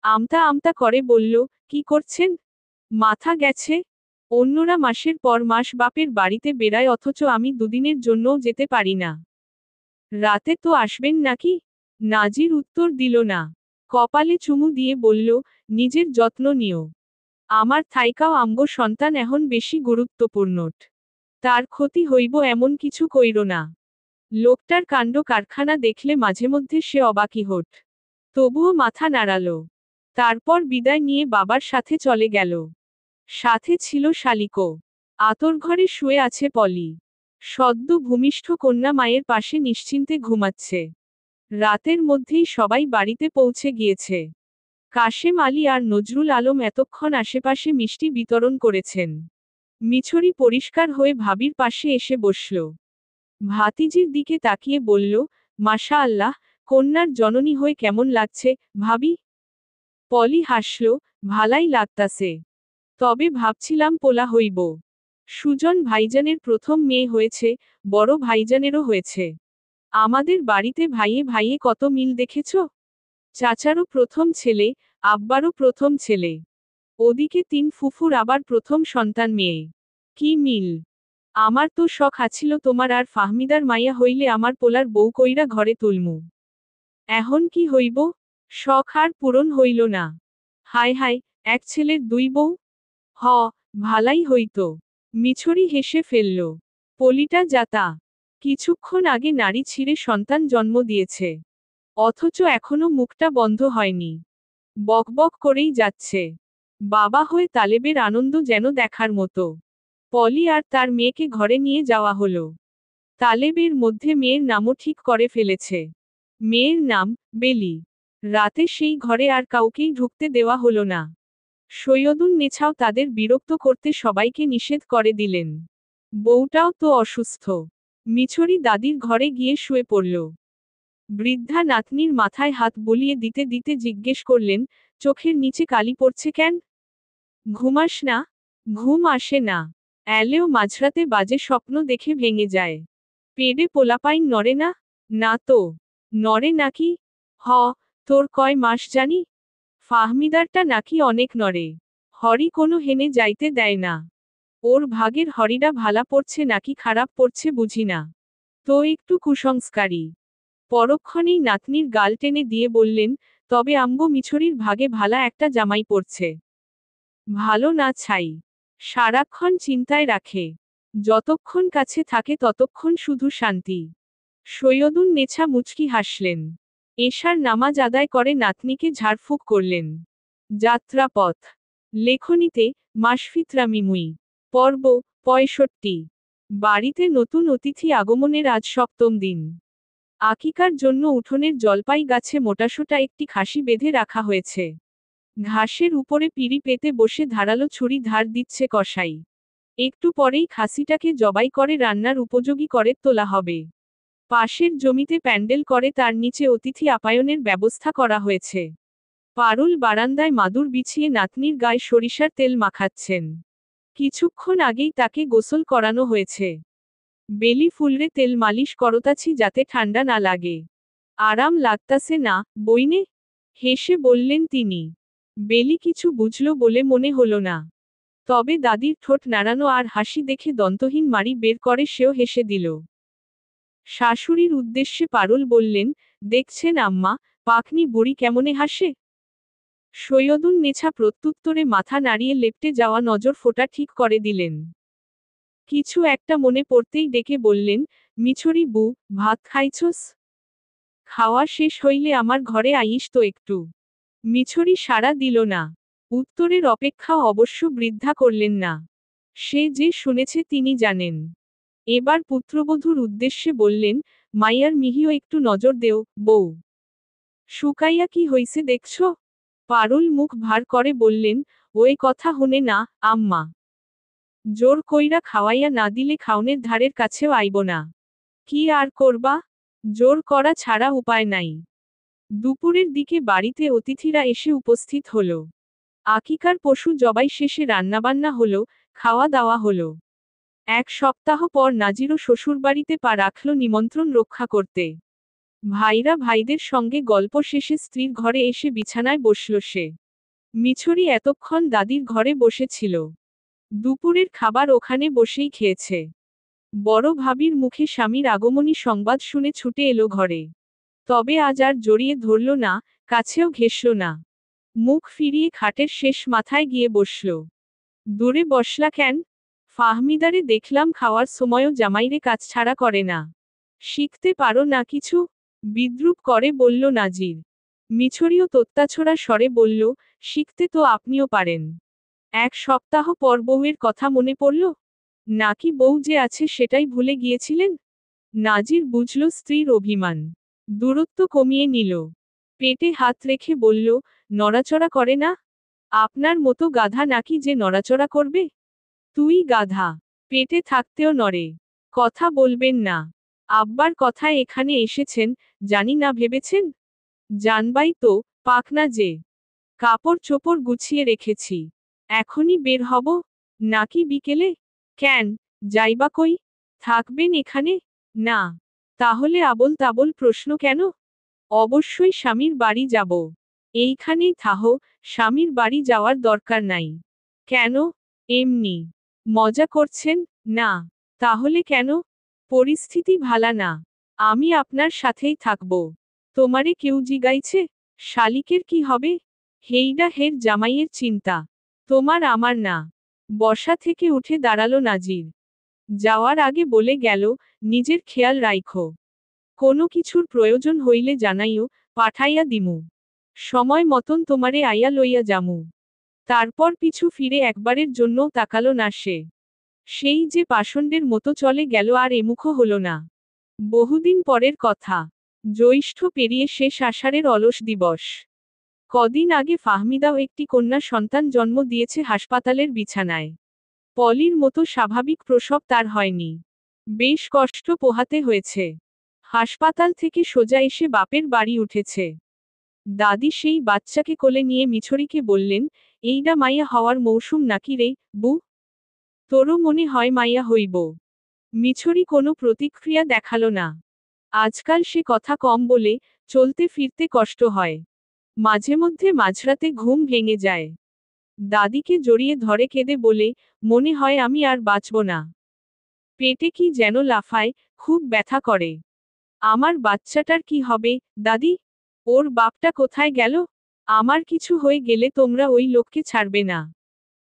আমতা আমতা করে বলল, কি করছেন? মাথা গেছে? অন্যরা মাসের পর মাস বাপের বাড়িতে বেড়ায়, অথচ আমি দুদিনের জন্যও যেতে পারি না। রাতে তো আসবেন নাকি? নাজির উত্তর দিল না। কপালে চুমু দিয়ে বলল, নিজের যত্ন নিও। আমার থাইকাও আমগো সন্তান এখন বেশি গুরুত্বপূর্ণ। তার ক্ষতি হইব এমন কিছু কইরো না। লোকটার কাণ্ড কারখানা দেখলে মাঝে মধ্যে সে অবাকি হট। তবুও মাথা নাড়াল। তারপর বিদায় নিয়ে বাবার সাথে চলে গেল। সাথে ছিল শালিকও। আতরঘরে শুয়ে আছে পলি। সদ্য ভূমিষ্ঠ কন্যা মায়ের পাশে নিশ্চিন্তে ঘুমাচ্ছে। রাতের মধ্যেই সবাই বাড়িতে পৌঁছে গিয়েছে। কাশেম আলী আর নজরুল আলম এতক্ষণ আশেপাশে মিষ্টি বিতরণ করেছেন। মিছরি পরিষ্কার হয়ে ভাবির পাশে এসে বসল। ভাতিজির দিকে তাকিয়ে বলল, মাশা আল্লাহ, কন্যার জননী হয়ে কেমন লাগছে, ভাবি? পলি হাসল, ভালাই লাগতাছে। তবে ভাবছিলাম পোলা হইব। সুজন ভাইজানের প্রথম মেয়ে হয়েছে, বড় ভাইজানেরও হয়েছে। আমাদের বাড়িতে ভাইয়ে ভাইয়ে কত মিল দেখেছ? চাচারও প্রথম ছেলে, আব্বারও প্রথম ছেলে। ওদিকে 3 ফুফুর আবার প্রথম সন্তান মেয়ে। কি মিল! আমার তো শখ আছিল তোমার আর ফাহমিদার মাইয়া হইলে আমার পোলার বউ কইরা ঘরে তুলমু। এখন কি হইব? শখ আর পূরণ হইল না। হায় হায়, এক ছেলের 2 বউ? হ, ভালাই হইতো। মিছরি হেসে ফেলল। পলিটা যাতা। কিছুক্ষণ আগে নাড়ি ছিঁড়ে সন্তান জন্ম দিয়েছে। অথচ এখনো মুখটা বন্ধ হয়নি। বকবক করেই যাচ্ছে। বাবা হয়ে তালেবের আনন্দ যেন দেখার মতো। পলি আর তার মেয়েকে ঘরে নিয়ে যাওয়া হলো। তালেবের মধ্যে মেয়ের নামও ঠিক করে ফেলেছে। মেয়ের নাম বেলি। রাতে সেই ঘরে আর কাউকেই ঢুকতে দেওয়া হলো না। সৈয়দুন নেছাও তাদের বিরক্ত করতে সবাইকে নিষেধ করে দিলেন। বউটাও তো অসুস্থ। মিছরি দাদির ঘরে গিয়ে শুয়ে পড়ল। বৃদ্ধা নাতনির মাথায় হাত বুলিয়ে দিতে দিতে জিজ্ঞেস করলেন, চোখের নিচে কালি পড়ছে কেন? ঘুমাস না? ঘুম আসে না। এলেও মাঝরাতে বাজে স্বপ্ন দেখে ভেঙে যায়। পেডে পোলাপাইন নড়ে না? না তো। নড়ে নাকি? হ, তোর কয় মাস জানি? ফাহমিদারটা নাকি অনেক নড়ে। হরি কোনো হেনে যাইতে দেয় না। ওর ভাগের হরিটা ভালা পড়ছে নাকি খারাপ পড়ছে বুঝি না। তো একটু কুসংস্কারী। পরক্ষণেই নাতনির গাল টেনে দিয়ে বললেন, তবে আমগো মিছরির ভাগে ভালা একটা জামাই পড়ছে। ভালো না ছাই। সারাক্ষণ চিন্তায় রাখে। যতক্ষণ কাছে থাকে ততক্ষণ শুধু শান্তি। সৈয়দুন নেছা মুচকি হাসলেন। এশার নামাজ আদায় করে নাতনিকে ঝাড়ফুঁক করলেন। যাত্রাপথ। লেখনীতে মাসফিত্রা মিমুই। পর্ব ৬৫। বাড়িতে নতুন অতিথি আগমনের আজ সপ্তম দিন। আকিকার জন্য উঠোনের জলপাই গাছে মোটাসোটা একটি খাসি বেঁধে রাখা হয়েছে। ঘাসের উপরে পিঁড়ি পেতে বসে ধারালো ছুরি ধার দিচ্ছে কসাই। একটু পরেই খাসিটাকে জবাই করে রান্নার উপযোগী করে তোলা হবে। পাশের জমিতে প্যান্ডেল করে তার নিচে অতিথি আপ্যায়নের ব্যবস্থা করা হয়েছে। পারুল বারান্দায় মাদুর বিছিয়ে নাতনির গায়ে সরিষার তেল মাখাচ্ছেন। কিছুক্ষণ আগেই তাকে গোসল করানো হয়েছে। বেলি ফুলরে তেল মালিশ করতাছি যাতে ঠান্ডা না লাগে। আরাম লাগতাছে না, বইনে? হেসে বললেন তিনি। বেলি কিছু বুঝল বলে মনে হলো না। তবে দাদির ঠোঁট নাড়ানো আর হাসি দেখে দন্তহীন মাড়ি বের করে সেও হেসে দিল। শাশুড়ির উদ্দেশ্যে পারুল বললেন, দেখছেন আম্মা, পাকনি বুড়ি কেমনে হাসে। সৈয়দুন নেছা প্রত্যুত্তরে মাথা নাড়িয়ে লেপ্টে যাওয়া নজর ফোঁটা ঠিক করে দিলেন। কিছু একটা মনে পড়তেই ডেকে বললেন, মিছরি বু, ভাত খাইছস? খাওয়া শেষ হইলে আমার ঘরে আইস তো একটু। মিছরি সাড়া দিল না। উত্তরের অপেক্ষাও অবশ্য বৃদ্ধা করলেন না। সে যে শুনেছে তিনি জানেন। এবার পুত্রবধূর উদ্দেশ্যে বললেন, মাইয়ার মিহিও একটু নজর দেও, বউ। শুকাইয়া কি হইছে দেখছ? পারুল মুখ ভার করে বললেন, ওই কথা হনে না, আম্মা। জোর কইরা খাওয়াইয়া না দিলে খাওনের ধারের কাছেও আইব না। কি আর করবা? জোর করা ছাড়া উপায় নাই। দুপুরের দিকে বাড়িতে অতিথিরা এসে উপস্থিত হল। আকিকার পশু জবাই শেষে রান্নাবান্না হলো, খাওয়া দাওয়া হলো। এক সপ্তাহ পর নাজিরও শ্বশুরবাড়িতে পা রাখল নিমন্ত্রণ রক্ষা করতে। ভাইরা ভাইদের সঙ্গে গল্প শেষে স্ত্রীর ঘরে এসে বিছানায় বসল সে। মিছরি এতক্ষণ দাদির ঘরে বসেছিল। দুপুরের খাবার ওখানে বসেই খেয়েছে। বড় ভাবির মুখে স্বামীর আগমনী সংবাদ শুনে ছুটে এলো ঘরে। তবে আজ আর জড়িয়ে ধরল না, কাছেও ঘেঁষল না। মুখ ফিরিয়ে খাটের শেষ মাথায় গিয়ে বসল। দূরে বসলা কেন? ফাহমিদারে দেখলাম খাওয়ার সময়ও জামাইরে কাজ ছাড়া করে না। শিখতে পারো না কিছু? বিদ্রুপ করে বলল নাজির। মিছরিও তোত্তাছোড়া স্বরে বলল, শিখতে তো আপনিও পারেন। এক সপ্তাহ পর বউয়ের কথা মনে পড়ল? নাকি বউ যে আছে সেটাই ভুলে গিয়েছিলেন? নাজির বুঝল স্ত্রীর অভিমান। দূরত্ব কমিয়ে নিল। পেটে হাত রেখে বলল, নড়াচড়া করে না? আপনার মতো গাধা নাকি যে নড়াচড়া করবে? তুই গাধা। পেটে থাকতেও নড়ে। কথা বলবেন না। আব্বার কথা এখানে এসেছেন, জানি না ভেবেছেন? জানবাই তো, পাকনা যে। কাপড় চোপড় গুছিয়ে রেখেছি। এখনই বের হব? নাকি বিকেলে? কেন, যাইবা কই? থাকবেন এখানে? না। তাহলে আবোল তাবোল প্রশ্ন কেন? অবশ্যই স্বামীর বাড়ি যাব। এইখানেই থাহো, স্বামীর বাড়ি যাওয়ার দরকার নাই। কেন? এমনি। মজা করছেন? না। তাহলে কেন? পরিস্থিতি ভালা না। আমি আপনার সাথেই থাকব। তোমারে কেউ জিগাইছে? শালিকের কি হবে? হেইডা হের জামাইয়ের চিন্তা। তোমার আমার না। বসা থেকে উঠে দাঁড়ালো নাজির। যাওয়ার আগে বলে গেল, নিজের খেয়াল রাইখো। কোনো কিছুর প্রয়োজন হইলে জানাইও, পাঠাইয়া দিমু। সময় মতন তোমারে আইয়া লইয়া যামু। তারপর পিছু ফিরে একবারের জন্যও তাকালো না সে। সেই যে পাষণ্ডের মতো চলে গেল আর এমুখো হলো না। বহুদিন পরের কথা। জ্যৈষ্ঠ পেরিয়ে শেষ আষাঢ়ের অলস দিবস। কদিন আগে ফাহমিদাও একটি কন্যা সন্তান জন্ম দিয়েছে হাসপাতালের বিছানায়। পলির মতো স্বাভাবিক প্রসব তার হয়নি। বেশ কষ্ট পোহাতে হয়েছে। হাসপাতাল থেকে সোজা এসে বাপের বাড়ি উঠেছে। দাদি সেই বাচ্চাকে কোলে নিয়ে মিছরিকে বললেন, এইডা মাইয়া হওয়ার মৌসুম নাকি রে, বু? তোরও মনে হয় মাইয়া হইব। মিছরি কোনো প্রতিক্রিয়া দেখালো না। আজকাল সে কথা কম বলে, চলতে ফিরতে কষ্ট হয়। মাঝে মধ্যে মাঝরাতে ঘুম ভেঙে যায়। দাদিকে জড়িয়ে ধরে কেঁদে বলে, মনে হয় আমি আর বাঁচব না। পেটে কি যেন লাফায়, খুব ব্যথা করে। আমার বাচ্চাটার কি হবে, দাদি? ওর বাপটা কোথায় গেল? আমার কিছু হয়ে গেলে তোমরা ওই লোককে ছাড়বে না।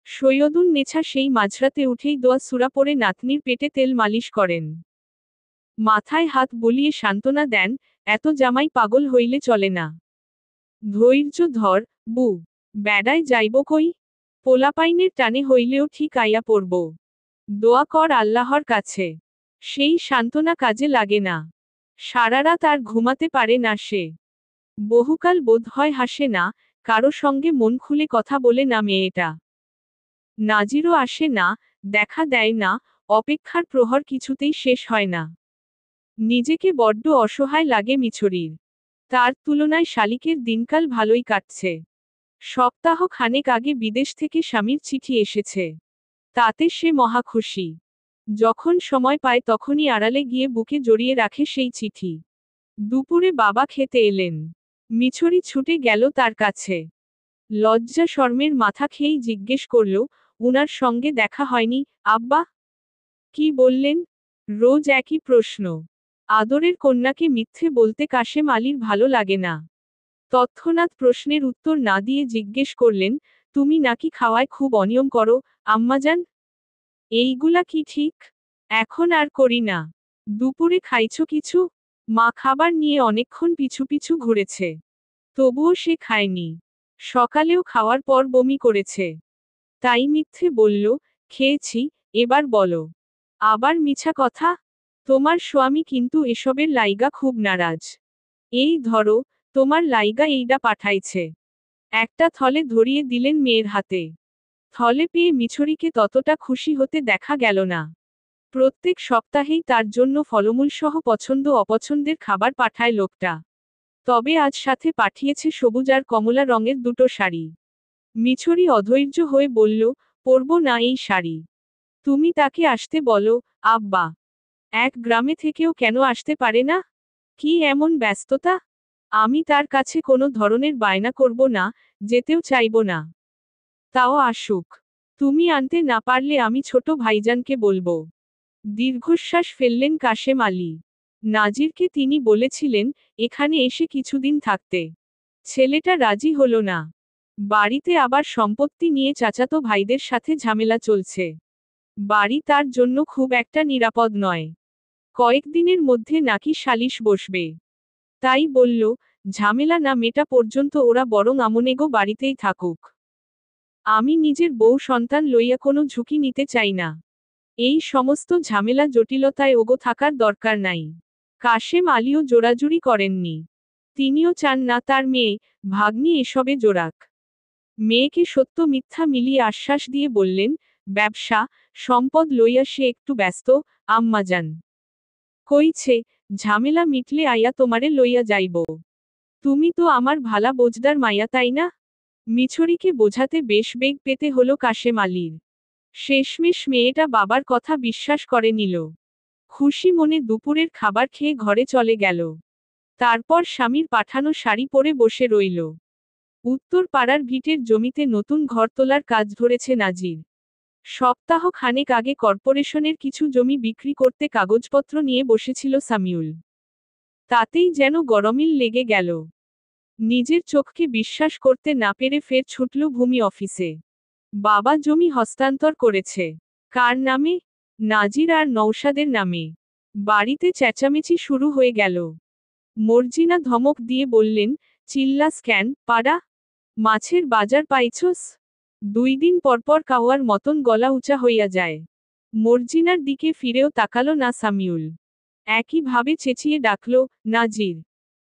সৈয়দুন নেছা সেই মাঝরাতে উঠেই দোয়া সূরা পড়ে নাতনির পেটে তেল মালিশ করেন। মাথায় হাত বুলিয়ে সান্ত্বনা দেন, এত জামাই পাগল হইলে চলে না। ধৈর্য ধর, বু। বেড়ায় যাইব কই? পোলাপাইনের টানে হইলেও ঠিক আইয়া পড়ব। দোয়া কর আল্লাহর কাছে। সেই সান্ত্বনা কাজে লাগে না। সারা রাত আর ঘুমাতে পারে না সে। বহুকাল বোধ হয় হাসে না, কারো সঙ্গে মন খুলে কথা বলে না মেয়েটা। নাজিরও আসে না, দেখা দেয় না, অপেক্ষার প্রহর কিছুতেই শেষ হয় না। নিজেকে বড্ড অসহায় লাগে মিছরির। তার তুলনায় শালিকের দিনকাল ভালোই কাটছে। সপ্তাহ খানেক আগে বিদেশ থেকে স্বামীর চিঠি এসেছে। তাতে সে মহা খুশি। যখন সময় পায় তখনই আড়ালে গিয়ে বুকে জড়িয়ে রাখে সেই চিঠি। দুপুরে বাবা খেতে এলেন। মিছরি ছুটে গেল তার কাছে। লজ্জা শর্মের মাথা খেয়েই জিজ্ঞেস করল, উনার সঙ্গে দেখা হয়নি, আব্বা? কি বললেন? রোজ একই প্রশ্ন। আদরের কন্যাকে মিথ্যে বলতে কাশেম আলীর ভালো লাগে না। তৎক্ষণাৎ প্রশ্নের উত্তর না দিয়ে জিজ্ঞেস করলেন, তুমি নাকি খাওয়ায় খুব অনিয়ম করো, আম্মাজান? এইগুলা কি ঠিক? এখন আর করি না। দুপুরে খাইছো কিছু? মা খাবার নিয়ে অনেকক্ষণ পিছু পিছু ঘুরেছে। তবুও সে খায়নি। সকালেও খাওয়ার পর বমি করেছে। তাই মিথ্যে বলল, খেয়েছি, এবার বলো। আবার মিছা কথা? তোমার স্বামী কিন্তু এসবের লাইগা খুব নারাজ। এই ধরো, তোমার লাইগা এইডা পাঠাইছে। একটা থলে ধরিয়ে দিলেন মেয়ের হাতে। থলে পেয়ে মিছরিকে ততটা খুশি হতে দেখা গেল না। প্রত্যেক সপ্তাহেই তার জন্য ফলমূলসহ পছন্দ অপছন্দের খাবার পাঠায় লোকটা। তবে আজ সাথে পাঠিয়েছে সবুজ আর কমলা রঙের দুটো শাড়ি। মিছরি অধৈর্য হয়ে বলল, পরব না এই শাড়ি। তুমি তাকে আসতে বলো, আব্বা। এক গ্রামে থেকেও কেন আসতে পারে না? কি এমন ব্যস্ততা? আমি তার কাছে কোনো ধরনের বায়না করব না, যেতেও চাইব না। তাও আসুক। তুমি আনতে না পারলে আমি ছোট ভাইজানকে বলবো। দীর্ঘশ্বাস ফেললেন কাশেম আলী। নাজিরকে তিনি বলেছিলেন, এখানে এসে কিছুদিন থাকতে। ছেলেটা রাজি হলো না। বাড়িতে আবার সম্পত্তি নিয়ে চাচাতো ভাইদের সাথে ঝামেলা চলছে। বাড়ি তার জন্য খুব একটা নিরাপদ নয়। কয়েকদিনের মধ্যে নাকি সালিশ বসবে। তাই বলল, ঝামেলা না মেটা পর্যন্ত ওরা বরং আমনেগো বাড়িতেই থাকুক। আমি নিজের বউ সন্তান লইয়া কোনো ঝুঁকি নিতে চাই না। এই সমস্ত ঝামেলা জটিলতায় ওগো থাকার দরকার নাই। কাশেম আলীও জোরাজুরি করেননি। তিনিও চান না তার মেয়ে, ভাগ্নি এসবে জোরাক। মেয়েকে সত্য মিথ্যা মিলিয়ে আশ্বাস দিয়ে বললেন, ব্যবসা, সম্পদ লইয়া সে একটু ব্যস্ত, আম্মাজান। কইছে, ঝামেলা মিটলে আইয়া তোমারে লইয়া যাইব। তুমি তো আমার ভালা বোঝদার মাইয়া তাই না? মিছরিকে বোঝাতে বেশ বেগ পেতে হলো কাশেম আলীর। শেষমেশ মেয়েটা বাবার কথা বিশ্বাস করে নিল। খুশি মনে দুপুরের খাবার খেয়ে ঘরে চলে গেল। তারপর স্বামীর পাঠানো শাড়ি পরে বসে রইল। উত্তর পাড়ার ভিটের জমিতে নতুন ঘর তোলার কাজ ধরেছে নাজির। সপ্তাহ খানেক আগে কর্পোরেশনের কিছু জমি বিক্রি করতে কাগজপত্র নিয়ে বসেছিল সামিউল। তাতেই যেন গরমিল লেগে গেল। নিজের চোখকে বিশ্বাস করতে না পেরে ফের ছুটল ভূমি অফিসে। বাবা জমি হস্তান্তর করেছে। কার নামে? নাজির আর নৌশাদের নামে। বাড়িতে চেঁচামেচি শুরু হয়ে গেল। মর্জিনা ধমক দিয়ে বললেন, চিল্লাস কেন, পাড়া? মাছের বাজার পাইছস? 2 দিন পরপর কাওয়ার মতন গলা উঁচা হইয়া যায়। মর্জিনার দিকে ফিরেও তাকালো না সামিউল। একইভাবে চেঁচিয়ে ডাকল, নাজির।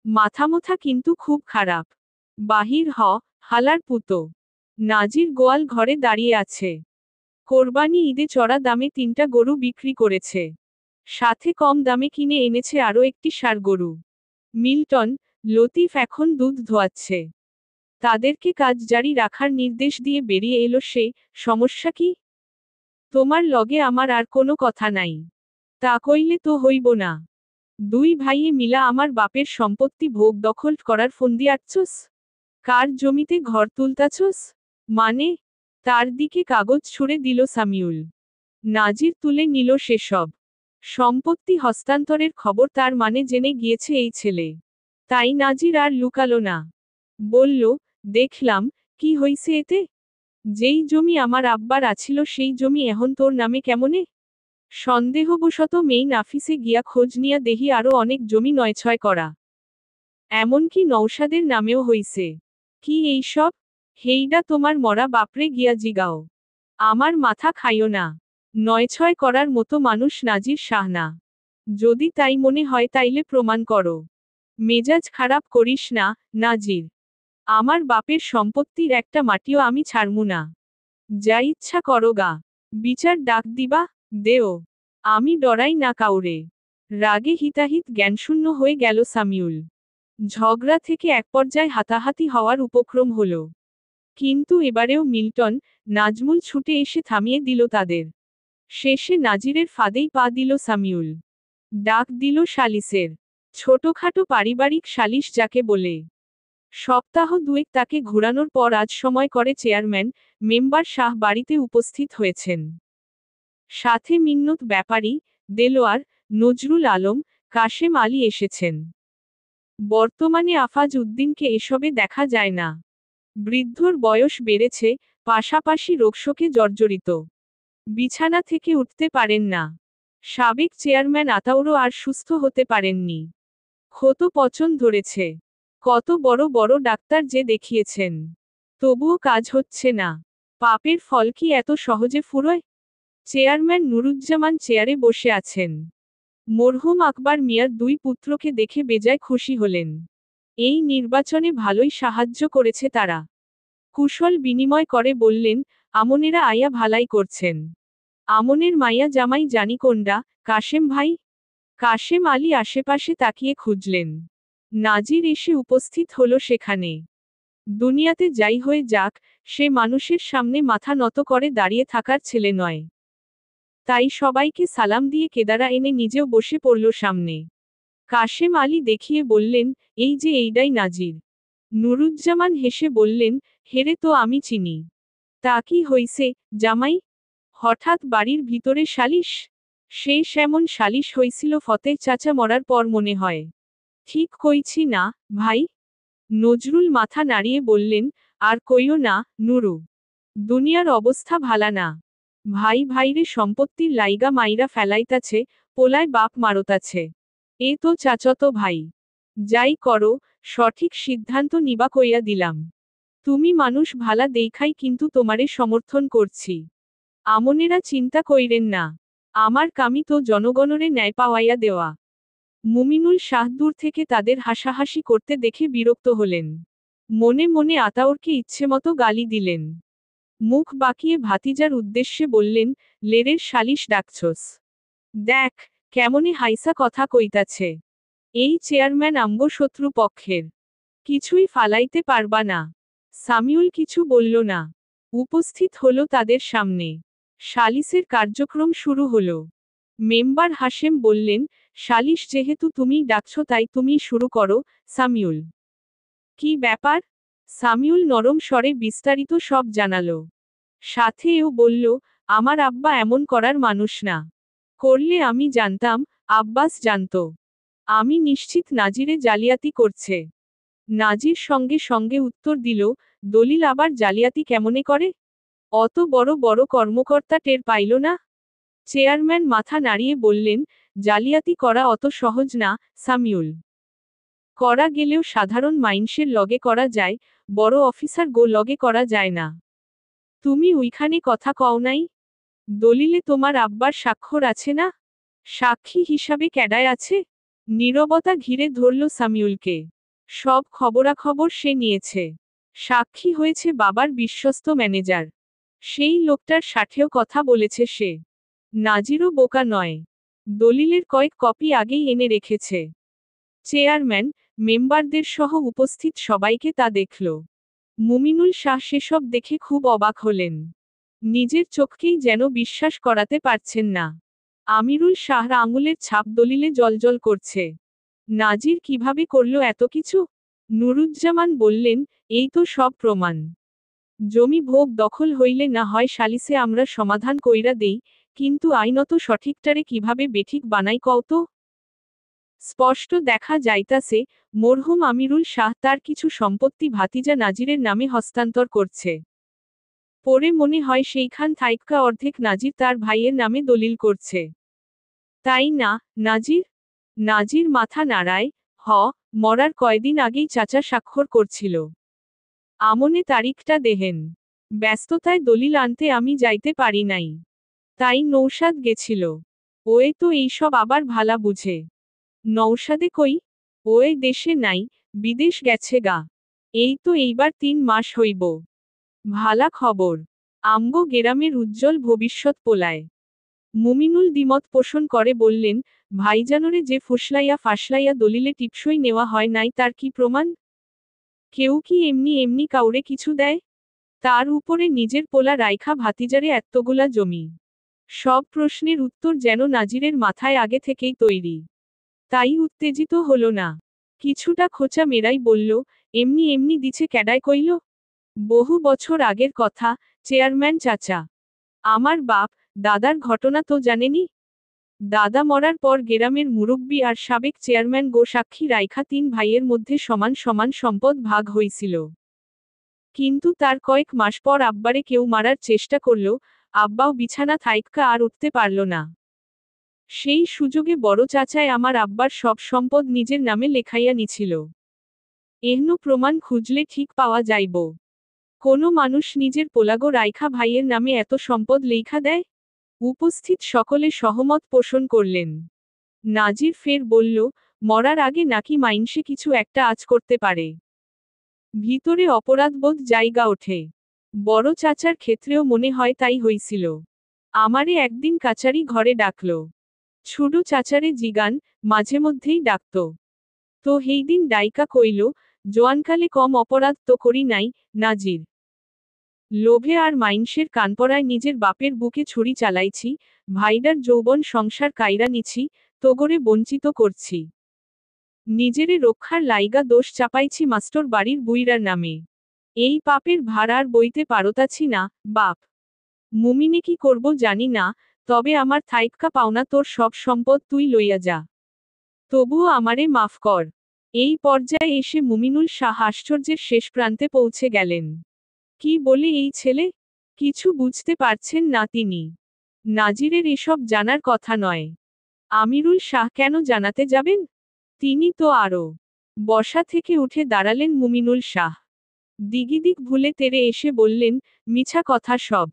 মাথামোথা কিন্তু খুব খারাপ। বাহির হ, হালার পুতো। নাজির গোয়াল ঘরে দাঁড়িয়ে আছে। কোরবানি ঈদে চড়া দামে 3টা গরু বিক্রি করেছে। সাথে কম দামে কিনে এনেছে আরও একটি ষাঁড় গরু। মিল্টন, লতিফ এখন দুধ ধোয়াচ্ছে। তাদেরকে কাজ জারি রাখার নির্দেশ দিয়ে বেরিয়ে এলো সে। সমস্যা কি? তোমার লগে আমার আর কোনো কথা নাই। তা কইলে তো হইব না। 2 ভাইয়ে মিলা আমার বাপের সম্পত্তি ভোগ দখল করার ফন্দি আটছস? কার জমিতে ঘর তুলতাছস? মানে? তার দিকে কাগজ ছুঁড়ে দিল সামিউল। নাজির তুলে নিল সেসব। সম্পত্তি হস্তান্তরের খবর তার মানে জেনে গিয়েছে এই ছেলে। তাই নাজির আর লুকালো না। বলল, দেখলাম, কি হইছে এতে? যেই জমি আমার আব্বার আছিল সেই জমি এখন তোর নামে কেমনে? সন্দেহবশত মেইন আফিসে গিয়া খোঁজ নিয়া দেহি আরও অনেক জমি নয়ছয় করা। এমনকি নৌশাদের নামেও হইছে। কি এইসব? হেইডা তোমার মরা বাপরে গিয়া জিগাও। আমার মাথা খাইও না। নয়ছয় করার মতো মানুষ নাজির শাহ না। যদি তাই মনে হয় তাইলে প্রমাণ করো। মেজাজ খারাপ করিস না, নাজির। আমার বাপের সম্পত্তির একটা মাটিও আমি ছাড়মু না। যা ইচ্ছা করো গা। বিচার ডাক দিবা, দেও। আমি ডরাই না কাউরে। রাগে হিতাহিত জ্ঞানশূন্য হয়ে গেল সামিউল। ঝগড়া থেকে এক পর্যায়ে হাতাহাতি হওয়ার উপক্রম হল। কিন্তু এবারেও মিল্টন, নাজমুল ছুটে এসে থামিয়ে দিল তাদের। শেষে নাজিরের ফাঁদেই পা দিল সামিউল। ডাক দিল সালিসের। ছোটখাটো পারিবারিক সালিশ যাকে বলে। সপ্তাহ দুয়েক তাকে ঘুরানোর পর আজ সময় করে চেয়ারম্যান, মেম্বার শাহ বাড়িতে উপস্থিত হয়েছেন। সাথে মিন্নত ব্যাপারী, দেলোয়ার, নজরুল আলম, কাশেম আলী এসেছেন। বর্তমানে আফাজ উদ্দিনকে এসবে দেখা যায় না। বৃদ্ধর বয়স বেড়েছে, পাশাপাশি রোগশোকে জর্জরিত। বিছানা থেকে উঠতে পারেন না। সাবেক চেয়ারম্যান আতাউরও আর সুস্থ হতে পারেননি। ক্ষত পচন ধরেছে। কত বড় বড় ডাক্তার যে দেখিয়েছেন, তবুও কাজ হচ্ছে না। পাপের ফল কি এত সহজে ফুরোয়? চেয়ারম্যান নুরুজ্জামান চেয়ারে বসে আছেন। মরহুম আকবর মিয়ার দুই পুত্রকে দেখে বেজায় খুশি হলেন। এই নির্বাচনে ভালোই সাহায্য করেছে তারা। কুশল বিনিময় করে বললেন, আমনেরা আয়া ভালাই করছেন। আমনের মাইয়া জামাই জানি কোনডা, কাশেম ভাই? কাশেম আলী আশেপাশে তাকিয়ে খুঁজলেন। নাজির এসে উপস্থিত হলো সেখানে। দুনিয়াতে যাই হয়ে যাক, সে মানুষের সামনে মাথা নত করে দাঁড়িয়ে থাকার ছেলে নয়। তাই সবাইকে সালাম দিয়ে কেদারা এনে নিজেও বসে পড়ল সামনে। কাশেম আলী দেখিয়ে বললেন, এই যে এইডাই নাজির। নুরুজ্জামান হেসে বললেন, হেরে তো আমি চিনি। তা কি হইছে, জামাই? হঠাৎ বাড়ির ভিতরে সালিশ? শেষ এমন সালিশ হইছিল ফতে চাচা মরার পর মনে হয়। ঠিক কইছি না, ভাই? নজরুল মাথা নাড়িয়ে বললেন, আর কইও না, নুরু। দুনিয়ার অবস্থা ভালা না। ভাই ভাইরে সম্পত্তির লাইগা মাইরা ফেলাইতাছে, পোলায় বাপ মারতাছে। এ তো চাচতো ভাই। যাই করো, সঠিক সিদ্ধান্ত নিবা কইয়া দিলাম। তুমি মানুষ ভালা দেখাই কিন্তু তোমারে সমর্থন করছি। আমনেরা চিন্তা কইরেন না। আমার কামি তো জনগণরে ন্যায় পাওয়াইয়া দেওয়া। মুমিনুল শাহ দূর থেকে তাদের হাসাহাসি করতে দেখে বিরক্ত হলেন। মনে মনে আতাউরকে ইচ্ছেমতো গালি দিলেন। মুখ বাঁকিয়ে ভাতিজার উদ্দেশ্যে বললেন, লেরের সালিশ ডাকছস? দেখ, কেমনে হাইসা কথা কইতাছে। এই চেয়ারম্যান আমগো শত্রু পক্ষের। কিছুই ফালাইতে পারবা না। সামিউল কিছু বলল না। উপস্থিত হলো তাদের সামনে। সালিসের কার্যক্রম শুরু হলো। মেম্বার হাশেম বললেন, সালিশ যেহেতু তুমিই ডাকছ তাই তুমিই শুরু করো, সামিউল। কি ব্যাপার? সামিউল নরম স্বরে বিস্তারিত সব জানালো। সাথে এও বলল, আমার আব্বা এমন করার মানুষ না। করলে আমি জানতাম, আব্বাস জানতো। আমি নিশ্চিত নাজিরে জালিয়াতি করছে। নাজির সঙ্গে সঙ্গে উত্তর দিল, দলিল আবার জালিয়াতি কেমনে করে? অত বড় বড় কর্মকর্তা টের পাইল না? চেয়ারম্যান মাথা নাড়িয়ে বললেন, জালিয়াতি করা অত সহজ না, সামিউল। করা গেলেও সাধারণ মাইনষের লগে করা যায়, বড় অফিসার গো লগে করা যায় না। তুমি উইখানে কথা কও নাই? দলিলে তোমার আব্বার স্বাক্ষর আছে না? সাক্ষী হিসাবে ক্যাডায় আছে? নীরবতা ঘিরে ধরল সামিউলকে। সব খবরাখবর সে নিয়েছে। সাক্ষী হয়েছে বাবার বিশ্বস্ত ম্যানেজার। সেই লোকটার সাথেও কথা বলেছে সে। নাজিরও বোকা নয়। দলিলের কয়েক কপি আগেই এনে রেখেছে। চেয়ারম্যান, মেম্বারদের সহ উপস্থিত সবাইকে তা দেখল। মুমিনুল শাহ সেসব দেখে খুব অবাক হলেন। নিজের চোখকেই যেন বিশ্বাস করাতে পারছেন না। আমিরুল শাহর আঙুলের ছাপ দলিলে জ্বলজ্বল করছে। নাজির কিভাবে করল এত কিছু? নুরুজ্জামান বললেন, এই তো সব প্রমাণ। জমি ভোগ দখল হইলে না হয় সালিসে আমরা সমাধান কইরা দেই, কিন্তু আইনত সঠিকটারে কিভাবে বেঠিক বানাই কও তো? স্পষ্ট দেখা যাইতাছে, মরহুম আমিরুল শাহ তার কিছু সম্পত্তি ভাতিজা নাজিরের নামে হস্তান্তর করছে। পরে মনে হয় সেইখান থাইক্কা অর্ধেক নাজির তার ভাইয়ের নামে দলিল করছে। তাই না, নাজির? নাজির মাথা নাড়ায়, হ, মরার কয়দিন আগেই চাচা স্বাক্ষর করছিল। আমনে তারিখটা দেহেন। ব্যস্ততায় দলিল আনতে আমি যাইতে পারি নাই। তাই নৌশাদ গেছিল। ওয়ে তো এইসব আবার ভালা বুঝে। নৌশাদে কই? ওয়ে দেশে নাই, বিদেশ গেছে গা। এই তো এইবার 3 মাস হইব। ভালা খবর। আমগো গেরামের উজ্জ্বল ভবিষ্যৎ পোলায়। মুমিনুল দ্বিমত পোষণ করে বললেন, ভাইজানরে যে ফুসলাইয়া ফাসলাইয়া দলিলে টিপসই নেওয়া হয় নাই তার কি প্রমাণ? কেউ কি এমনি এমনি কাউরে কিছু দেয়? তার উপরে নিজের পোলা রাইখা ভাতিজারে এত্তগুলা জমি। সব প্রশ্নের উত্তর যেন নাজিরের মাথায় আগে থেকেই তৈরি। তাই উত্তেজিত হল না। কিছুটা খোঁচা মেরাই বলল, এমনি এমনি দিছে ক্যাডায় কইল? বহু বছর আগের কথা, চেয়ারম্যান চাচা। আমার বাপ, দাদার ঘটনা তো জানেনি? দাদা মরার পর গেরামের মুরব্বি আর সাবেক চেয়ারম্যান গো সাক্ষী রাইখা 3 ভাইয়ের মধ্যে সমান সমান সম্পদ ভাগ হইছিল। কিন্তু তার কয়েক মাস পর আব্বারে কেউ মারার চেষ্টা করল, আব্বাও বিছানা থাইক্কা আর উঠতে পারল না। সেই সুযোগে বড় চাচায় আমার আব্বার সব সম্পদ নিজের নামে লেখাইয়া নিছিল। এহনো প্রমাণ খুঁজলে ঠিক পাওয়া যাইব। কোনো মানুষ নিজের পোলাগো রাইখা ভাইয়ের নামে এত সম্পদ লেখা দেয়? উপস্থিত সকলে সহমত পোষণ করলেন। নাজির ফের বলল, মরার আগে নাকি মাইনসে কিছু একটা আজ করতে পারে। ভিতরে অপরাধবোধ জায়গা ওঠে। বড় চাচার ক্ষেত্রেও মনে হয় তাই হইছিল। আমারে একদিন কাচারি ঘরে ডাকল। ছুডু চাচারে জিগান, মাঝে মধ্যেই ডাকত। তো হেইদিন ডাইকা কইল, জোয়ানকালে কম অপরাধ তো করি নাই, নাজির। লোভে আর মাইনসের কানপড়ায় নিজের বাপের বুকে ছুরি চালাইছি, ভাইডার যৌবন সংসার কাইরা নিছি, তোগরে বঞ্চিত করছি। নিজেরে রক্ষার লাইগা দোষ চাপাইছি মাস্টর বাড়ির বুইরার নামে। এই পাপের ভার আর বইতে পারতাছি না, বাপ। মুমিনে কি করব জানি না, তবে আমার থাইক্কা পাওনা তোর সব সম্পদ তুই লইয়া যা। তবুও আমারে মাফ কর। এই পর্যায়ে এসে মুমিনুল শাহ আশ্চর্যের শেষ প্রান্তে পৌঁছে গেলেন। কি বলে এই ছেলে? কিছু বুঝতে পারছেন না তিনি। নাজিরের এসব জানার কথা নয়। আমিরুল শাহ কেন জানাতে যাবেন? তিনি তো আরো। বসা থেকে উঠে দাঁড়ালেন মুমিনুল শাহ। দিগিদিক ভুলে তেরে এসে বললেন, মিছা কথা সব।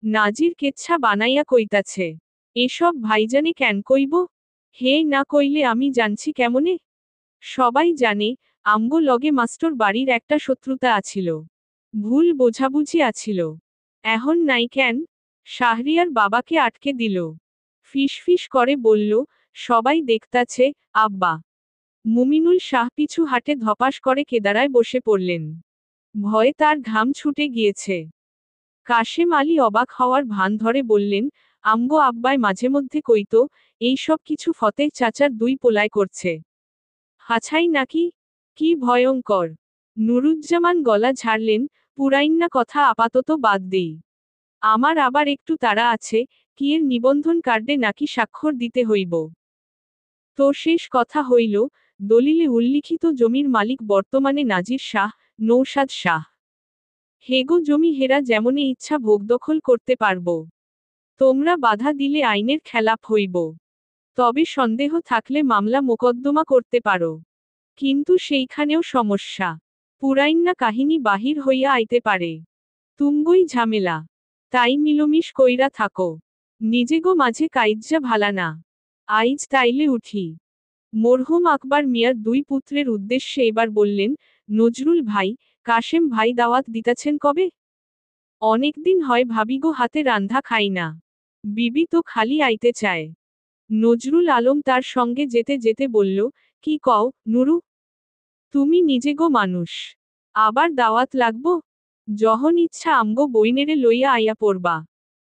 নাজির কেচ্ছা বানাইয়া কইতাছে। এসব ভাইজানে কেন কইব? হে না কইলে আমি জানছি কেমনে? সবাই জানে, আমগো লগে মাস্টর বাড়ির একটা শত্রুতা আছিল। ভুল বোঝাবুঝি আছিল। এখন নাই কেন? শাহরিয়ার বাবাকে আটকে দিল। ফিসফিস করে বলল, সবাই দেখতাছে, আব্বা। মুমিনুল শাহ পিছু হাটে ধপাস করে কেদারায় বসে পড়লেন। ভয়ে তার ঘাম ছুটে গিয়েছে। কাশেম আলী অবাক হওয়ার ভান ধরে বললেন, আমগো আব্বায় মাঝে মধ্যে কইতো, এই সব কিছু ফতেহ চাচার 2 পোলায় করছে। হাছাই নাকি? কি ভয়ঙ্কর! নুরুজ্জামান গলা ঝাড়লেন, পুরাইন্না কথা আপাতত বাদ দেই। আমার আবার একটু তাড়া আছে, কিয়ের নিবন্ধন কার্ডে নাকি স্বাক্ষর দিতে হইব। তো শেষ কথা হইল, দলিলে উল্লিখিত জমির মালিক বর্তমানে নাজির শাহ, নৌশাদ শাহ। হেগো জমি হেরা যেমনে ইচ্ছা ভোগদখল করতে পারব। তোমরা বাধা দিলে আইনের খেলাপ হইব। তবে সন্দেহ থাকলে মামলা মোকদ্দমা করতে পারো। কিন্তু সেইখানেও সমস্যা। পুরাইন্না কাহিনী বাহির হইয়া আইতে পারে। তুমগই ঝামেলা। তাই মিলমিশ কইরা থাকো। নিজেগো মাঝে কাইজ্জা ভালা না। আইজ তাইলে উঠি। মরহুম আকবর মিয়ার 2 পুত্রের উদ্দেশ্যে এবার বললেন, নজরুল ভাই, কাশেম ভাই দাওয়াত দিতাছেন কবে? অনেকদিন হয় ভাবিগো হাতে রান্ধা খাই না। বিবি তো খালি আইতে চায়। নজরুল আলম তার সঙ্গে যেতে যেতে বলল, কি কও, নুরু? তুমি নিজেগো মানুষ। আবার দাওয়াত লাগবো? যখন ইচ্ছা আমগো বইনেরে লইয়া আইয়া পড়বা।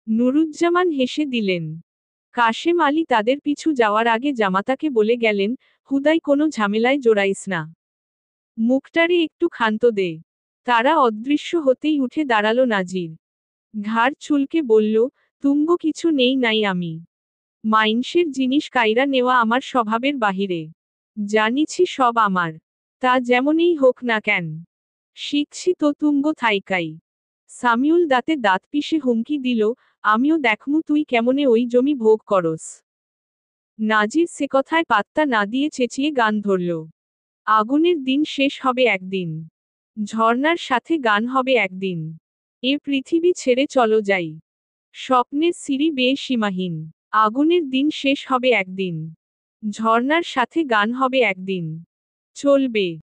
নুরুজ্জামান হেসে দিলেন। কাশেম আলী তাদের পিছু যাওয়ার আগে জামাতাকে বলে গেলেন, হুদাই কোনো ঝামেলায় জড়াইস না। মুখটারে একটু ক্ষান্ত দে। তারা অদৃশ্য হতেই উঠে দাঁড়ালো নাজির। ঘাড় চুলকে বলল, তুমগো কিছু নেই নাই আমি। মাইনষের জিনিস কাইরা নেওয়া আমার স্বভাবের বাহিরে। জানিছি সব আমার। তা যেমনই হোক না কেন। শিখছি তো তুমগো থাইকাই। সামিউল দাঁতে দাঁত পিষে হুমকি দিল, আমিও দেখমু তুই কেমনে ওই জমি ভোগ করস। নাজির সে কথায় পাত্তা না দিয়ে চেঁচিয়ে গান ধরল। আগুনের দিন শেষ হবে একদিন। ঝর্ণার সাথে গান হবে একদিন। এ পৃথিবী ছেড়ে চলো যাই। স্বপ্নের সিঁড়ি বেয়ে সীমাহীন। আগুনের দিন শেষ হবে একদিন। ঝর্ণার সাথে গান হবে একদিন। চলবে।